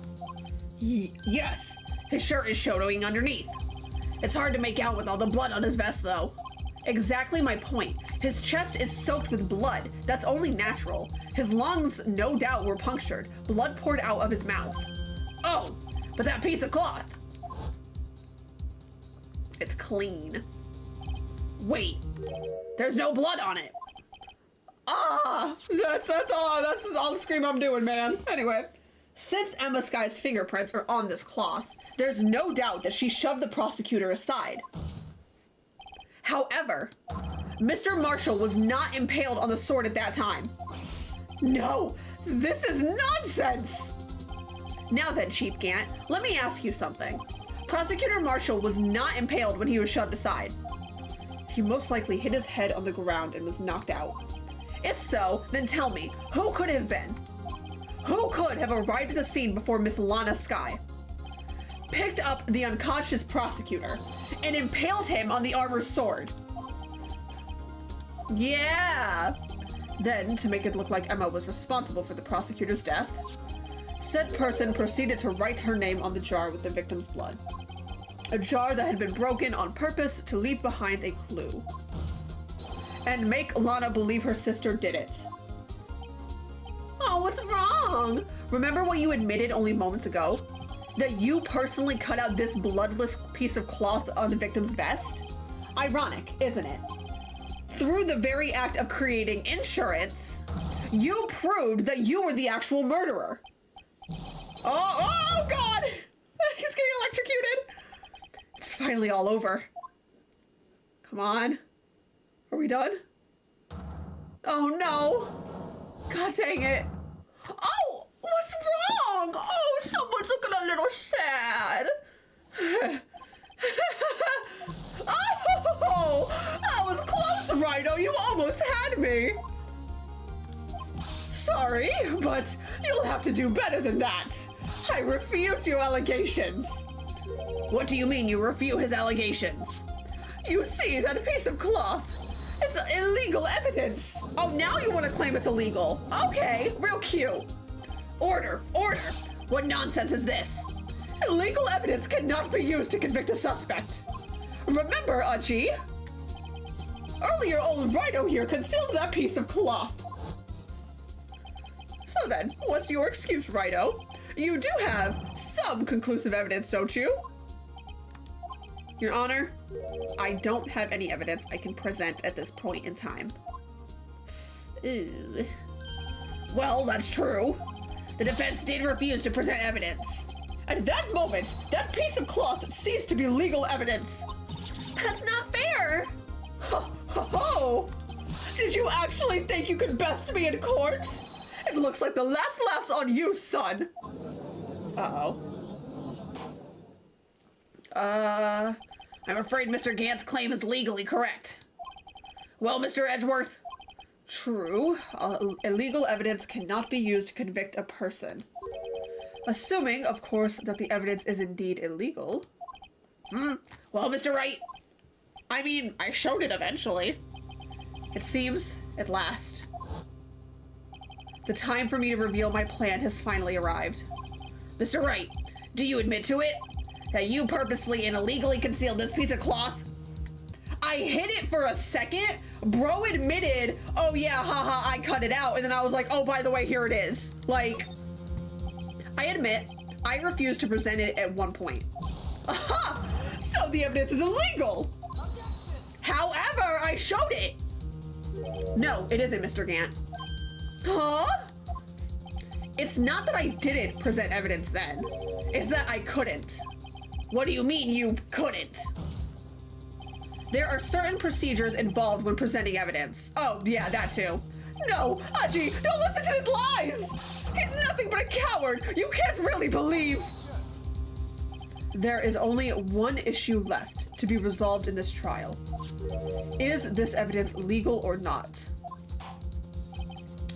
Yes, his shirt is showing underneath. It's hard to make out with all the blood on his vest though. Exactly my point. His chest is soaked with blood. That's only natural. His lungs, no doubt, were punctured. Blood poured out of his mouth. Oh, but that piece of cloth. It's clean. Wait, there's no blood on it. Ah, that's all the scream I'm doing, man. Anyway, since Emma Sky's fingerprints are on this cloth, there's no doubt that she shoved the prosecutor aside. However, Mr. Marshall was not impaled on the sword at that time. No, this is nonsense! Now then, Chief Gant, let me ask you something. Prosecutor Marshall was not impaled when he was shoved aside. He most likely hit his head on the ground and was knocked out. If so, then tell me, who could it have been? Who could have arrived at the scene before Miss Lana Sky, picked up the unconscious prosecutor, and impaled him on the armor's sword? Yeah! Then, to make it look like Emma was responsible for the prosecutor's death, said person proceeded to write her name on the jar with the victim's blood. A jar that had been broken on purpose to leave behind a clue. And make Lana believe her sister did it. Oh, what's wrong? Remember what you admitted only moments ago? That you personally cut out this bloodless piece of cloth on the victim's vest? Ironic, isn't it? Through the very act of creating insurance, you proved that you were the actual murderer. Oh God! He's getting electrocuted! It's finally all over. Come on. Are we done? Oh no! God dang it. Oh! What's wrong? Oh, someone's looking a little sad. Oh! That was close! almost had me. Sorry, but you'll have to do better than that. I refute your allegations. What do you mean you refute his allegations? You see that piece of cloth? It's illegal evidence. Oh, now you want to claim it's illegal. Okay, real cute. Order, order. What nonsense is this? Illegal evidence cannot be used to convict a suspect. Remember, Achi? Earlier, old Rhino here concealed that piece of cloth. So then, what's your excuse, Rhino? You do have some conclusive evidence, don't you? Your Honor, I don't have any evidence I can present at this point in time. Ooh. Well, that's true. The defense did refuse to present evidence. At that moment, that piece of cloth ceased to be legal evidence. That's not fair. Ho, ho, ho! Did you actually think you could best me in court? It looks like the last laugh's on you, son. Uh-oh. I'm afraid Mr. Gant's claim is legally correct. Well, Mr. Edgeworth? True. Illegal evidence cannot be used to convict a person. Assuming, of course, that the evidence is indeed illegal. Well, Mr. Wright? I mean, I showed it eventually. It seems, at last, the time for me to reveal my plan has finally arrived. Mr. Wright, do you admit to it? That you purposefully and illegally concealed this piece of cloth? I hid it for a second. Bro admitted, oh yeah, haha, I cut it out. And then I was like, oh, by the way, here it is. Like, I admit, I refused to present it at one point. Aha! So the evidence is illegal. However, I showed it. No, it isn't, Mr. Gant. Huh? It's not that I didn't present evidence then. It's that I couldn't. What do you mean you couldn't? There are certain procedures involved when presenting evidence. Oh, yeah, that too. No, Aji, don't listen to his lies! He's nothing but a coward! You can't really believe! There is only one issue left to be resolved in this trial. Is this evidence legal or not?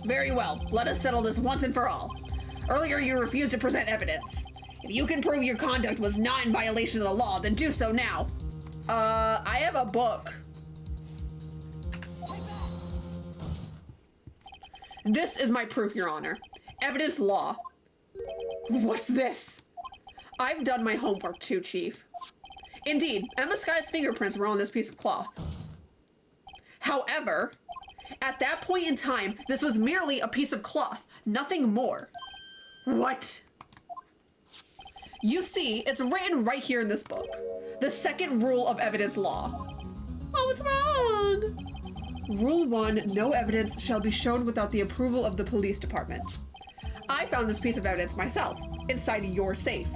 Very well, let us settle this once and for all. Earlier you refused to present evidence. If you can prove your conduct was not in violation of the law, then do so now. I have a book. This is my proof, Your Honor. Evidence law. What's this? I've done my homework too, Chief. Indeed, Emma Sky's fingerprints were on this piece of cloth. However, at that point in time, this was merely a piece of cloth, nothing more. What? You see, it's written right here in this book. The second rule of evidence law. Oh, what's wrong? Rule 1, no evidence shall be shown without the approval of the police department. I found this piece of evidence myself, inside your safe.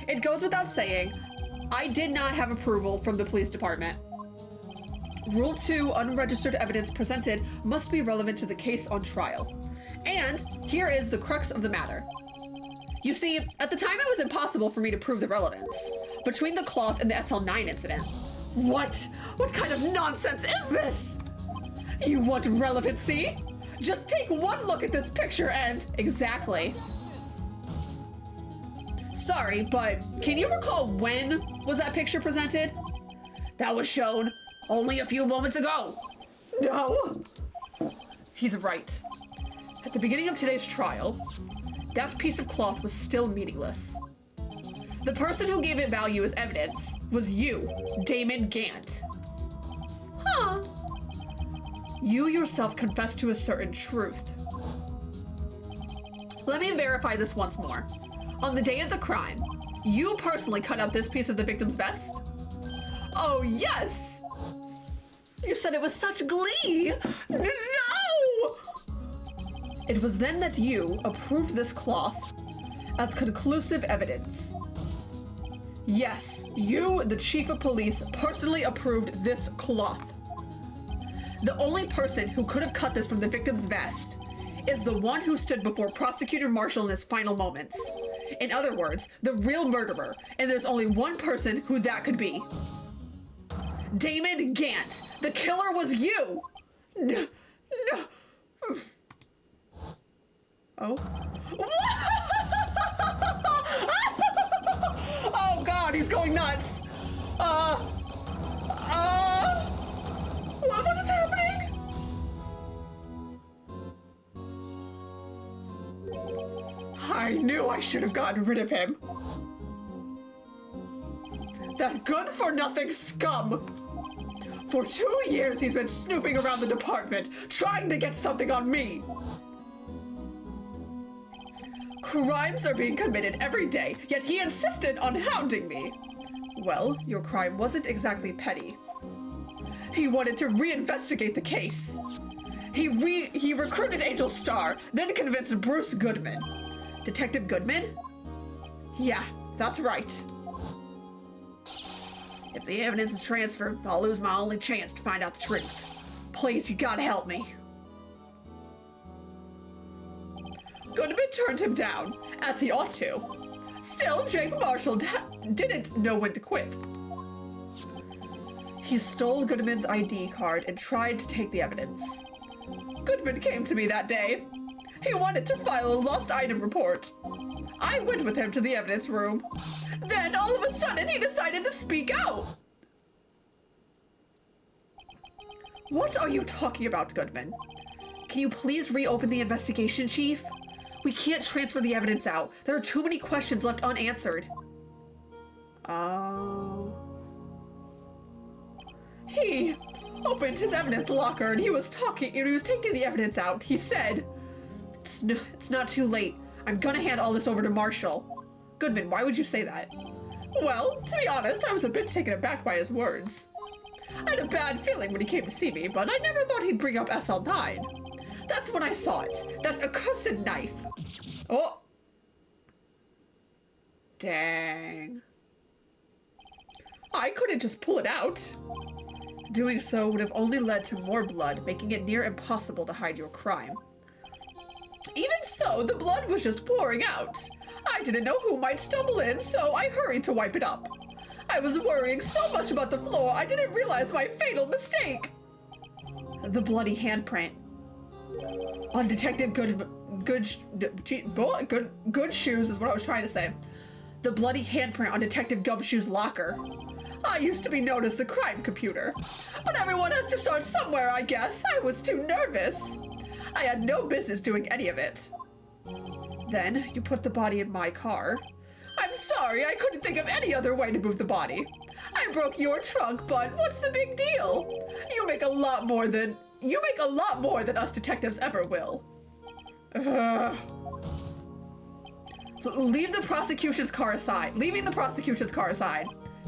It goes without saying, I did not have approval from the police department. Rule 2, unregistered evidence presented must be relevant to the case on trial. And here is the crux of the matter. You see, at the time it was impossible for me to prove the relevance between the cloth and the SL9 incident. What? What kind of nonsense is this? You want relevancy? Just take one look at this picture and... Exactly. Sorry, but can you recall when was that picture presented? That was shown only a few moments ago. No. He's right. At the beginning of today's trial, that piece of cloth was still meaningless. The person who gave it value as evidence was you, Damon Gant. Huh. You yourself confessed to a certain truth. Let me verify this once more. On the day of the crime, you personally cut out this piece of the victim's vest? Oh, yes! You said it with such glee! No! It was then that you approved this cloth as conclusive evidence. Yes, you, the chief of police, personally approved this cloth. The only person who could have cut this from the victim's vest is the one who stood before Prosecutor Marshall in his final moments. In other words, the real murderer, and there's only one person who that could be. Damon Gant, the killer was you! No. No. Oh. Oh God, he's going nuts. What is happening? I knew I should have gotten rid of him. That good-for-nothing scum. For 2 years, he's been snooping around the department, trying to get something on me. Crimes are being committed every day, yet he insisted on hounding me. Well, your crime wasn't exactly petty. He wanted to reinvestigate the case. He recruited Angel Star, then convinced Bruce Goodman. Detective Goodman? Yeah, that's right. If the evidence is transferred, I'll lose my only chance to find out the truth. Please, you gotta help me. Goodman turned him down, as he ought to. Still, Jake Marshall didn't know when to quit. He stole Goodman's ID card and tried to take the evidence. Goodman came to me that day. He wanted to file a lost item report. I went with him to the evidence room. Then, all of a sudden, he decided to speak out. What are you talking about, Goodman? Can you please reopen the investigation, Chief? We can't transfer the evidence out. There are too many questions left unanswered. Oh. He opened his evidence locker and he was taking the evidence out. He said, it's not too late. I'm gonna hand all this over to Marshall. Goodman, why would you say that? Well, to be honest, I was a bit taken aback by his words. I had a bad feeling when he came to see me, but I never thought he'd bring up SL9. That's when I saw it. That accursed knife. Oh. Dang. I couldn't just pull it out. Doing so would have only led to more blood, making it near impossible to hide your crime. Even so, the blood was just pouring out. I didn't know who might stumble in, so I hurried to wipe it up. I was worrying so much about the floor, I didn't realize my fatal mistake. The bloody handprint. On Detective Good Shoes is what I was trying to say. The bloody handprint on Detective Gumshoe's locker. I used to be known as the crime computer. But everyone has to start somewhere, I guess. I was too nervous. I had no business doing any of it. Then you put the body in my car. I'm sorry, I couldn't think of any other way to move the body. I broke your trunk, but what's the big deal? You make a lot more than us detectives ever will. Leaving the prosecution's car aside.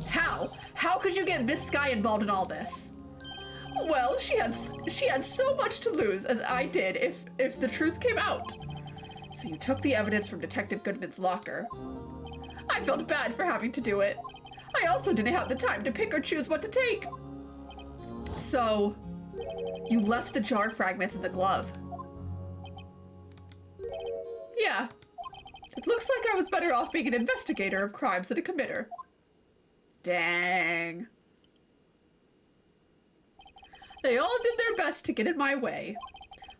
How? How could you get Miss Sky involved in all this? Well, she had so much to lose, as I did if the truth came out. So you took the evidence from Detective Goodman's locker. I felt bad for having to do it. I also didn't have the time to pick or choose what to take. So, you left the jar fragments in the glove. Yeah. It looks like I was better off being an investigator of crimes than a committer. Dang. They all did their best to get in my way.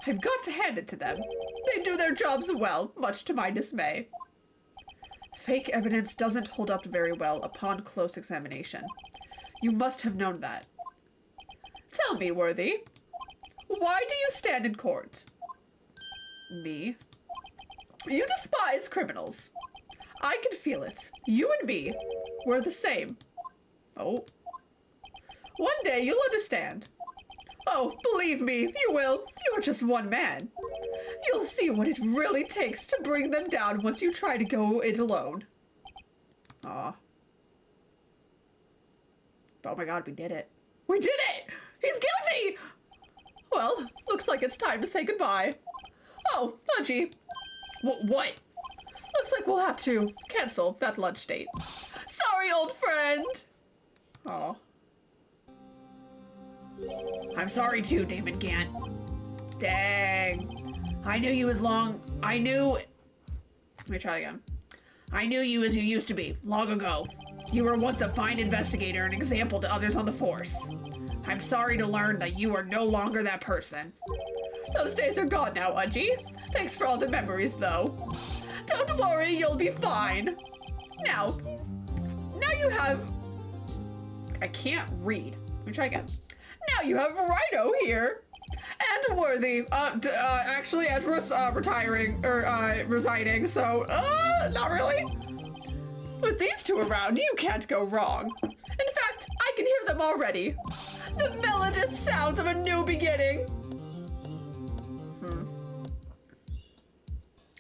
I've got to hand it to them. They do their jobs well, much to my dismay. Fake evidence doesn't hold up very well upon close examination. You must have known that. Tell me, Worthy, why do you stand in court? Me? You despise criminals. I can feel it. You and me, we're the same. Oh. One day you'll understand. Oh, believe me, you will. You're just one man. You'll see what it really takes to bring them down once you try to go it alone. Aw. Oh my god, we did it. We did it! He's guilty! Well, looks like it's time to say goodbye. Oh, Pudgy. What? Looks like we'll have to cancel that lunch date. Sorry, old friend! Aw. I'm sorry too, Damon Gant. Dang. I knew you as long... Let me try again. I knew you as you used to be, long ago. You were once a fine investigator and example to others on the force. I'm sorry to learn that you are no longer that person. Those days are gone now, Udgy. Thanks for all the memories, though. Don't worry, you'll be fine. Now you have... I can't read. Let me try again. Now you have Rhino here. And Worthy. Actually, Edgeworth's resigning, so, not really. With these two around, you can't go wrong. In fact, I can hear them already. The melodious sounds of a new beginning.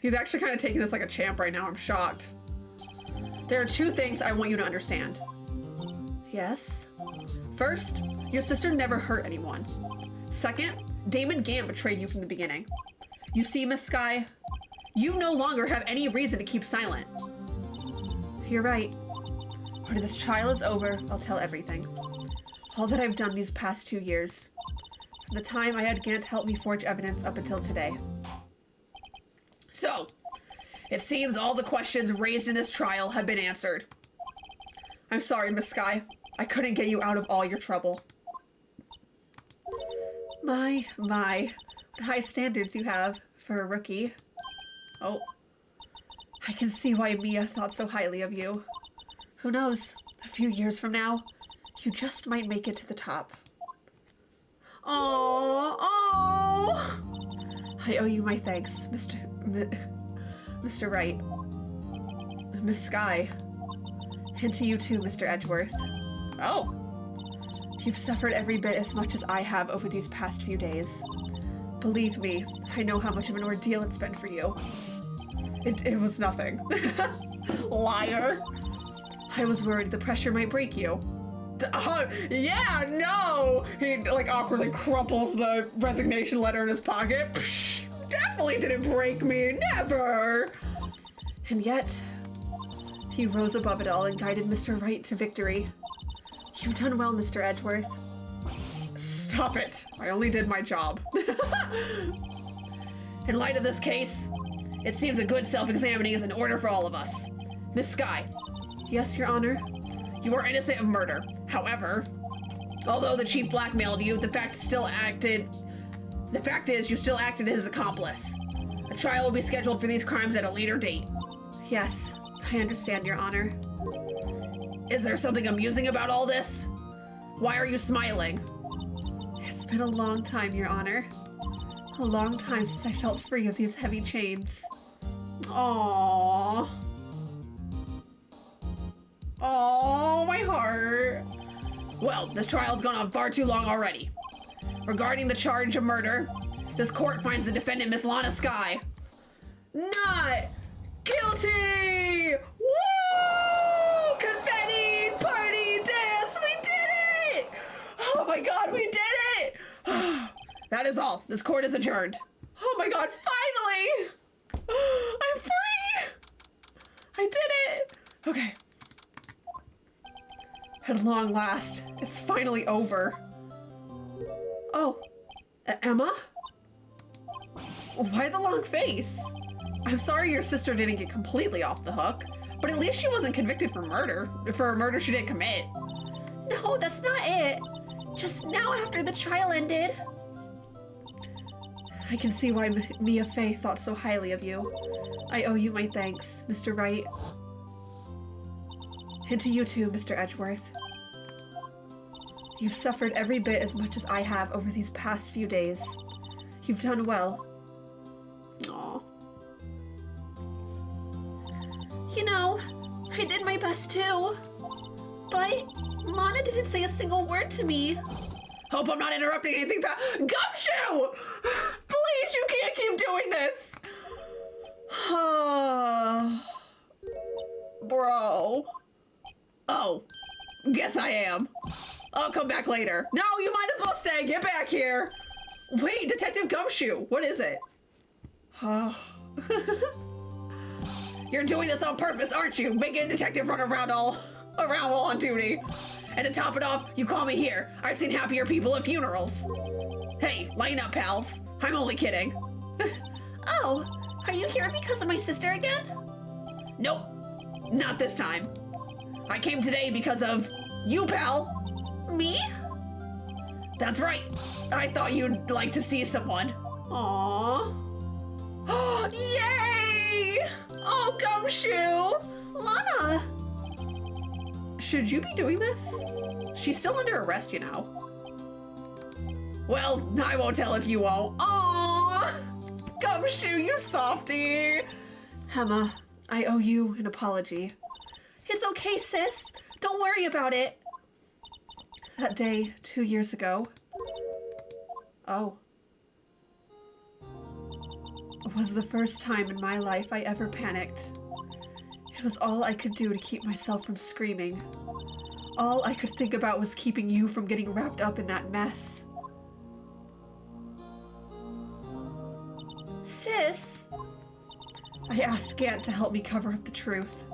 He's actually kind of taking this like a champ right now. I'm shocked. There are two things I want you to understand. Yes? First, your sister never hurt anyone. Second, Damon Gant betrayed you from the beginning. You see, Miss Sky, you no longer have any reason to keep silent. You're right. When this trial is over, I'll tell everything. All that I've done these past 2 years. From the time I had Gant help me forge evidence up until today. So, it seems all the questions raised in this trial have been answered. I'm sorry, Miss Sky. I couldn't get you out of all your trouble. My, what high standards you have for a rookie. Oh, I can see why Mia thought so highly of you. Who knows, a few years from now, you just might make it to the top. Oh. I owe you my thanks, Mr. Wright. Miss Sky. And to you too, Mr. Edgeworth. Oh. You've suffered every bit as much as I have over these past few days. Believe me, I know how much of an ordeal it's been for you. It was nothing. Liar. I was worried the pressure might break you. Yeah, no! He, like, awkwardly crumples the resignation letter in his pocket. Psh, definitely didn't break me, never! And yet, he rose above it all and guided Mr. Wright to victory. You've done well, Mr. Edgeworth. Stop it. I only did my job. In light of this case, it seems a good self-examining is in order for all of us. Miss Sky. Yes, Your Honor. You are innocent of murder. However, although the chief blackmailed you, the fact is you still acted as his accomplice. A trial will be scheduled for these crimes at a later date. Yes, I understand, Your Honor. Is there something amusing about all this? Why are you smiling? It's been a long time, Your Honor. A long time since I felt free of these heavy chains. Aww. Oh, my heart. Well, this trial's gone on far too long already. Regarding the charge of murder, this court finds the defendant, Miss Lana Sky, not guilty! Woo! Confetti! Party! Dance! We did it! Oh my god, we did it! That is all. This court is adjourned. Oh my god, finally! I'm free! I did it! Okay. At long last, it's finally over. Oh, Emma? Why the long face? I'm sorry your sister didn't get completely off the hook, but at least she wasn't convicted for a murder she didn't commit. No, that's not it. Just now after the trial ended. I can see why Mia Fey thought so highly of you. I owe you my thanks, Mr. Wright. And to you too, Mr. Edgeworth. You've suffered every bit as much as I have over these past few days. You've done well. Aww. You know, I did my best too. But Lana didn't say a single word to me. Hope I'm not interrupting anything. Gumshoe! Please, you can't keep doing this! Bro. Oh, guess I am. I'll come back later. No, you might as well stay. Get back here. Wait, Detective Gumshoe. What is it? You're doing this on purpose, aren't you? Making a detective run around while on duty. And to top it off, you call me here. I've seen happier people at funerals. Hey, lighten up, pals. I'm only kidding. Oh, are you here because of my sister again? Nope, not this time. I came today because of you, pal. Me? That's right. I thought you'd like to see someone. Aww. Yay! Oh, Gumshoe! Lana! Should you be doing this? She's still under arrest, you know. Well, I won't tell if you won't. Aww! Gumshoe, you softie! Emma, I owe you an apology. It's okay, sis. Don't worry about it. That day, 2 years ago. Oh. It was the first time in my life I ever panicked. It was all I could do to keep myself from screaming. All I could think about was keeping you from getting wrapped up in that mess. Sis? I asked Gant to help me cover up the truth.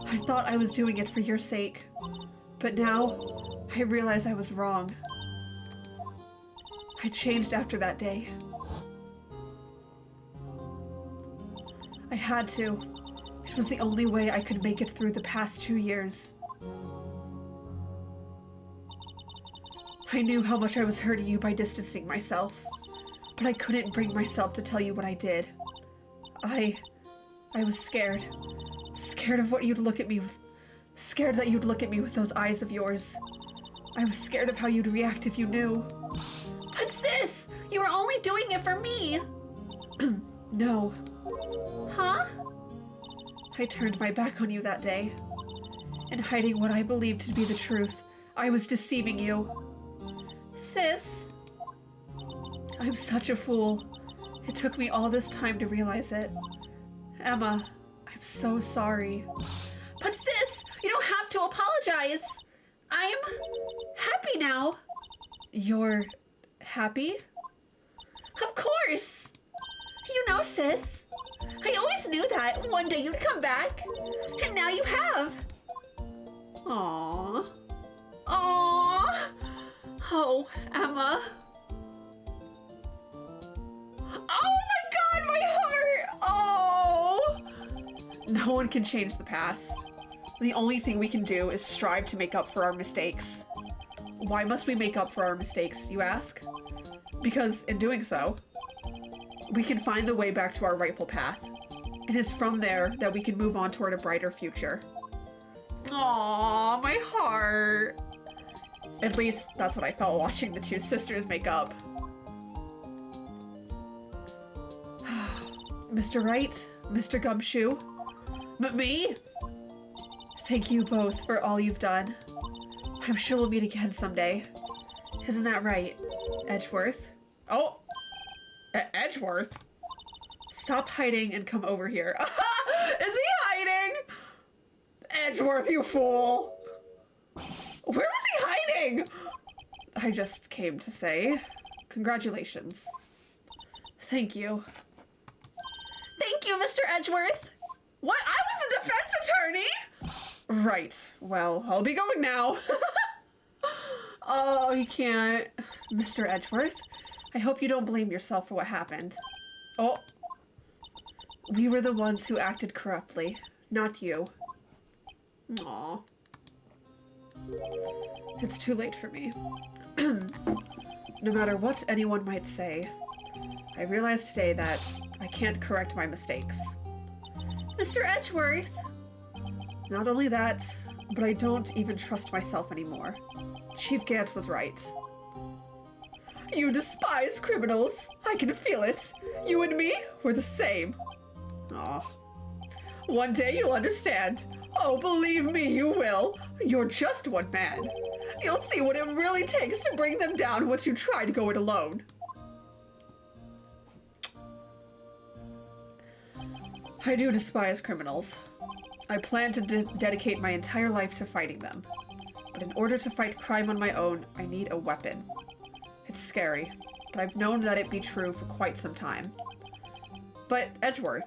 I thought I was doing it for your sake, but now I realize I was wrong. I changed after that day. I had to. It was the only way I could make it through the past 2 years. I knew how much I was hurting you by distancing myself, but I couldn't bring myself to tell you what I did. I was scared. Scared of what you'd look at me with. Scared that you'd look at me with those eyes of yours. I was scared of how you'd react if you knew. But sis, you were only doing it for me. No. Huh? I turned my back on you that day. In hiding what I believed to be the truth, I was deceiving you. Sis. I'm such a fool. It took me all this time to realize it. Emma, I'm so sorry. But sis, you don't have to apologize. I'm happy now. You're happy? Of course. You know, sis. I always knew that one day you'd come back. And now you have. Aww. Aww. Oh, Emma. Oh my god, my heart! Oh! No one can change the past. The only thing we can do is strive to make up for our mistakes. Why must we make up for our mistakes, you ask? Because in doing so, we can find the way back to our rightful path. And it's from there that we can move on toward a brighter future. Aww, my heart. At least that's what I felt watching the two sisters make up. Mr. Wright, Mr. Gumshoe, me? Thank you both for all you've done. I'm sure we'll meet again someday. Isn't that right, Edgeworth? Oh, Edgeworth? Stop hiding and come over here. Is he hiding? Edgeworth, you fool. Where was he hiding? I just came to say congratulations. Thank you. Thank you, Mr. Edgeworth. What? I was the defense attorney? Right. Well, I'll be going now. Oh, you can't. Mr. Edgeworth, I hope you don't blame yourself for what happened. Oh. We were the ones who acted corruptly, not you. Aw. It's too late for me. No matter what anyone might say, I realize today that I can't correct my mistakes. Mr. Edgeworth. Not only that, but I don't even trust myself anymore. Chief Gant was right. You despise criminals. I can feel it. You and me, we're the same. Aw. One day you'll understand. Oh, believe me, you will. You're just one man. You'll see what it really takes to bring them down once you try to go it alone. I do despise criminals. I plan to dedicate my entire life to fighting them. But in order to fight crime on my own, I need a weapon. It's scary, but I've known that it be true for quite some time. But Edgeworth,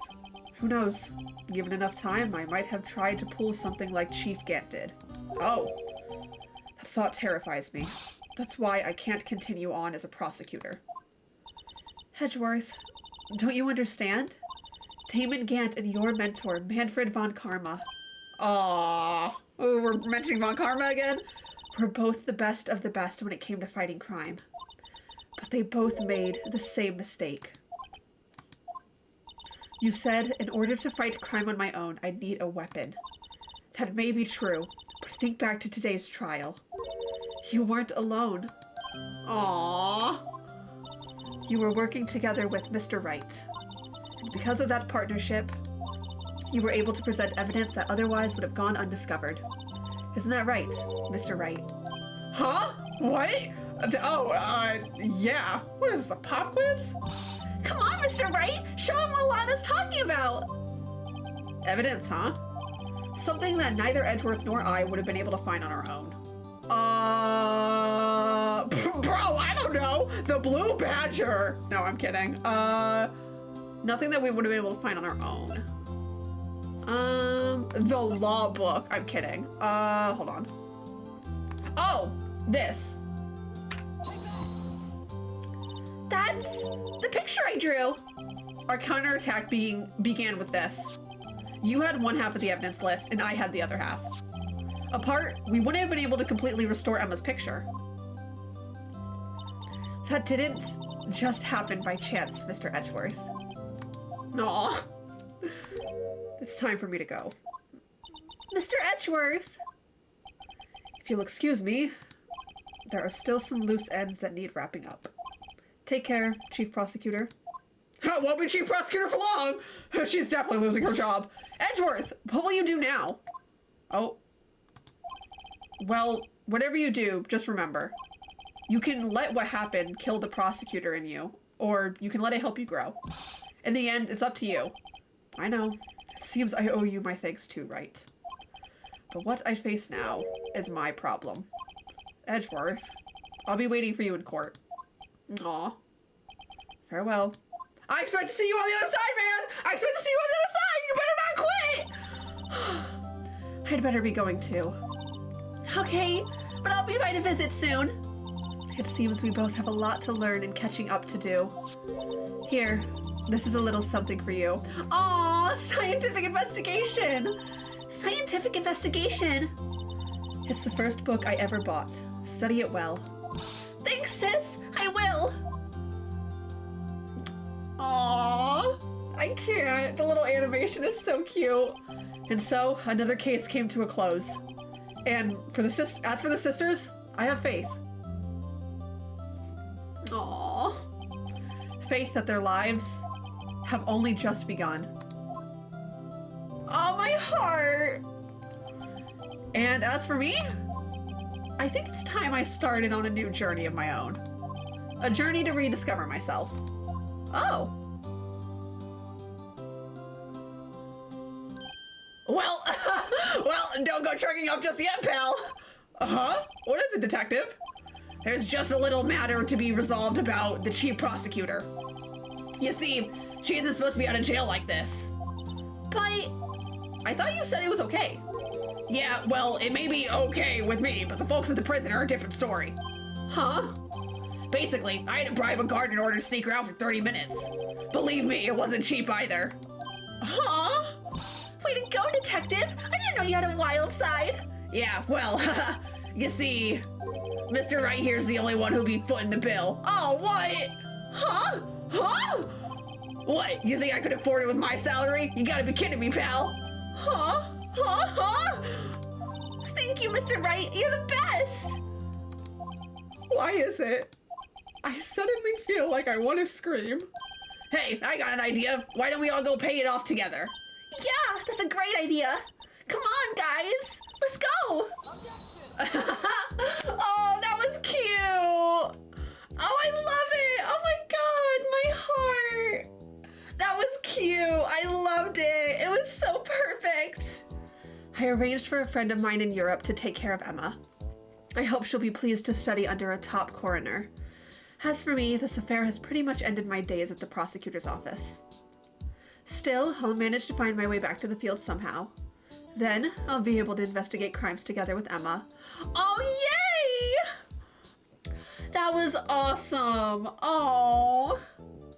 who knows? Given enough time, I might have tried to pull something like Chief Gant did. Oh, that thought terrifies me. That's why I can't continue on as a prosecutor. Edgeworth, don't you understand? Damon Gant and your mentor, Manfred von Karma. Aww. Oh, we're mentioning Von Karma again? We're both the best of the best when it came to fighting crime. But they both made the same mistake. You said, in order to fight crime on my own, I'd need a weapon. That may be true, but think back to today's trial. You weren't alone. Aww. You were working together with Mr. Wright. And because of that partnership, you were able to present evidence that otherwise would have gone undiscovered. Isn't that right, Mr. Wright? Huh? What? Yeah. What is this, a pop quiz? Come on, Mr. Wright! Show him what Lana's talking about! Evidence, huh? Something that neither Edgeworth nor I would have been able to find on our own. Bro, I don't know. The Blue Badger. No, I'm kidding. Nothing that we would have been able to find on our own. The law book. I'm kidding. Hold on. Oh, this. That's the picture I drew. Our counterattack began with this. You had one half of the evidence list, and I had the other half. Apart, we wouldn't have been able to completely restore Emma's picture. That didn't just happen by chance, Mr. Edgeworth. Aw. It's time for me to go. Mr. Edgeworth! If you'll excuse me, there are still some loose ends that need wrapping up. Take care, Chief Prosecutor. Won't be Chief Prosecutor for long! She's definitely losing her job. Edgeworth, what will you do now? Oh. Well, whatever you do, just remember. You can let what happened kill the prosecutor in you, or you can let it help you grow. In the end, it's up to you. I know. It seems I owe you my thanks too, right? But what I face now is my problem. Edgeworth, I'll be waiting for you in court. Aw. Farewell. I expect to see you on the other side, man! I expect to see you on the other side! You better not quit! I'd better be going too. Okay, but I'll be by to visit soon. It seems we both have a lot to learn and catching up to do. Here, this is a little something for you. Aw, scientific investigation! Scientific investigation! It's the first book I ever bought. Study it well. Thanks, sis! I will! Aww, I can't. The little animation is so cute. And so, another case came to a close. And as for the sisters, I have faith. Aww. Faith that their lives have only just begun. Oh, my heart! And as for me, I think it's time I started on a new journey of my own. A journey to rediscover myself. Oh. Well, well, don't go trucking off just yet, pal. Uh-huh? What is it, detective? There's just a little matter to be resolved about the chief prosecutor. You see, she isn't supposed to be out of jail like this. But I thought you said it was okay. Yeah, well, it may be okay with me, but the folks at the prison are a different story. huh? Basically, I had to bribe a guard in order to sneak her out for 30 minutes. Believe me, it wasn't cheap either. Huh? Way to go, detective! I didn't know you had a wild side. Yeah, well, you see, Mr. Right here's the only one who'll be footing the bill. Oh, what? Huh? Huh? What, you think I could afford it with my salary? You gotta be kidding me, pal. Huh? Huh? Huh? Thank you, Mr. Wright. You're the best. Why is it? I suddenly feel like I want to scream. Hey, I got an idea. Why don't we all go pay it off together? Yeah, that's a great idea. Come on, guys. Let's go. Oh, that was cute. Oh, I love it. Oh my God, my heart. That was cute. I loved it. It was so perfect. I arranged for a friend of mine in Europe to take care of Emma. I hope she'll be pleased to study under a top coroner. As for me, this affair has pretty much ended my days at the prosecutor's office. Still, I'll manage to find my way back to the field somehow. Then, I'll be able to investigate crimes together with Emma. Oh, yay! That was awesome. Oh.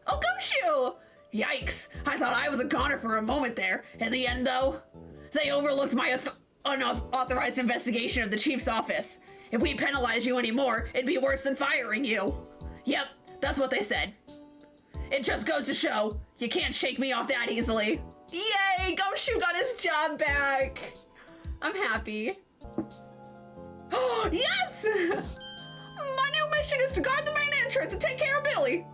Oh, Gumshoe! Yikes! I thought I was a goner for a moment there. In the end, though, they overlooked my unauthorized investigation of the chief's office. If we penalize you anymore, it'd be worse than firing you. Yep, that's what they said. It just goes to show, you can't shake me off that easily. Yay! Gumshoe got his job back. I'm happy. Yes! My new mission is to guard the main entrance and take care of Billy.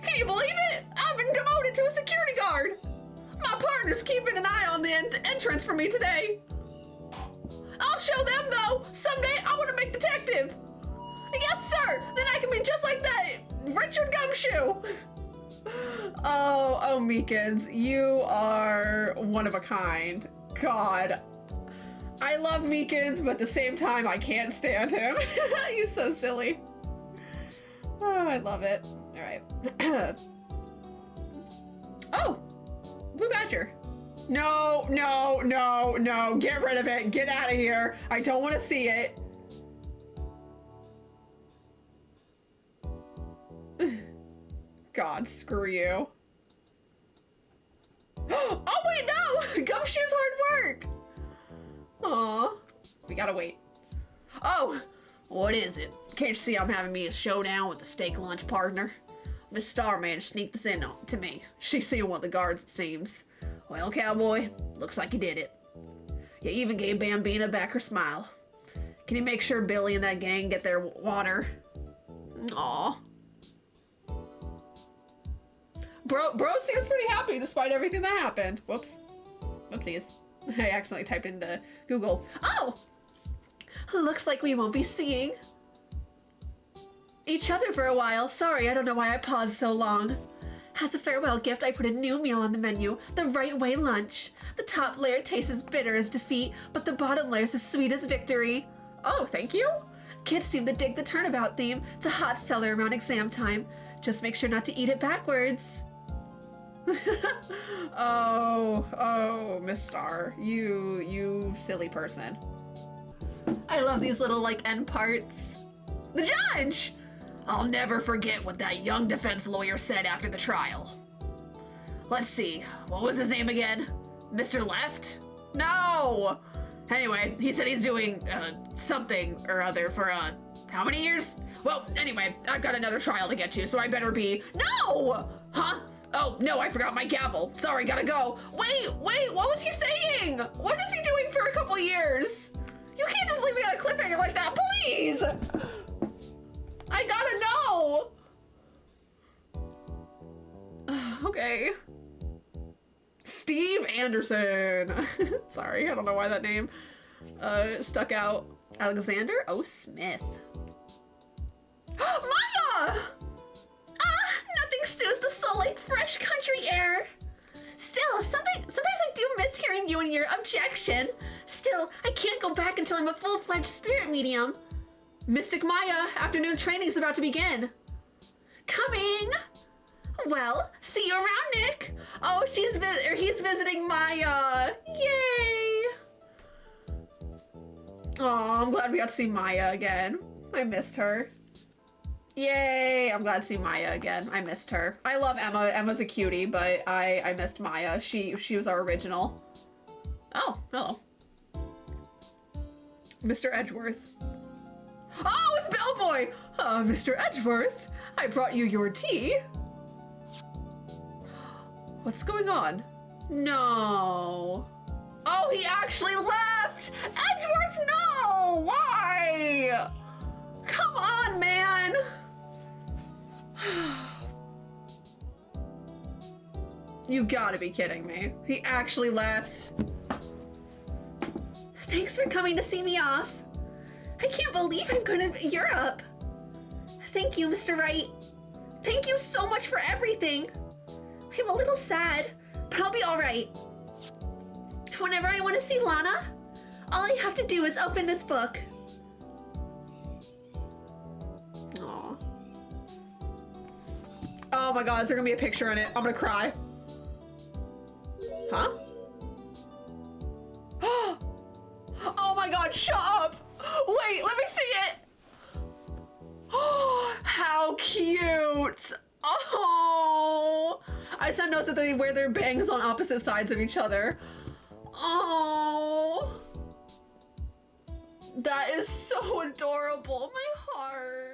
Can you believe it? I've been demoted to a security guard. My partner's keeping an eye on the entrance for me today. I'll show them, though. Someday I want to make detective. Yes, sir. Then I can be just like that Richard Gumshoe. Oh, Meekins, you are one of a kind. God. I love Meekins, but at the same time, I can't stand him. He's so silly. Oh, I love it. All right. Oh, Blue Badger. No, no, no, no. Get rid of it. Get out of here. I don't want to see it. God, screw you. Oh, wait, no! Gumshoe's hard work. Aw. We gotta wait. Oh, what is it? Can't you see I'm having me a showdown with the steak lunch partner? Miss Starman sneaked this in to me. She's seeing one of the guards, it seems. Well, cowboy, looks like you did it. You even gave Bambina back her smile. Can you make sure Billy and that gang get their water? Aw. Bro seems pretty happy despite everything that happened. Whoops. Whoopsies. I accidentally typed into Google. Oh! Looks like we won't be seeing each other for a while. Sorry, I don't know why I paused so long. As a farewell gift, I put a new meal on the menu, the right way lunch. The top layer tastes as bitter as defeat, but the bottom layer's as sweet as victory. Oh, thank you. Kids seem to dig the turnabout theme. It's a hot seller around exam time. Just make sure not to eat it backwards. Oh, Miss Star, you silly person. I love these little, like, end parts. The judge! I'll never forget what that young defense lawyer said after the trial. Let's see, what was his name again? Mr. Left? No! Anyway, he said he's doing, something or other for, how many years? Well, anyway, I've got another trial to get to, so I better be... No! Huh? Oh, no, I forgot my gavel. Sorry, gotta go. Wait, what was he saying? What is he doing for a couple years? You can't just leave me on a cliffhanger like that, please! I gotta know! Okay. Steve Anderson. Sorry, I don't know why that name stuck out. Alexander O. Smith. Maya! Nothing stews the soul like fresh country air. Still, sometimes I do miss hearing you and your objection. Still, I can't go back until I'm a full-fledged spirit medium. Mystic Maya, afternoon training's about to begin. Coming! Well, see you around, Nick. Oh, he's visiting Maya. Yay! Oh, I'm glad we got to see Maya again. I missed her. Yay! I'm glad to see Maya again. I missed her. I love Emma. Emma's a cutie, but I missed Maya. She was our original. Oh, hello. Mr. Edgeworth. Oh, it's Bellboy! Mr. Edgeworth, I brought you your tea. What's going on? No. Oh, he actually left! Edgeworth, no! Why? Come on, man! You gotta be kidding me. He actually left. Thanks for coming to see me off. I can't believe I'm going to Europe. Thank you, Mr. Wright. Thank you so much for everything. I'm a little sad, but I'll be all right. Whenever I want to see Lana, all I have to do is open this book. Aw. Oh my god, is there gonna be a picture in it? I'm gonna cry. Huh? Oh my god, shut up! Wait, let me see it! Oh, how cute! Oh! I just noticed that they wear their bangs on opposite sides of each other. Oh! That is so adorable. My heart.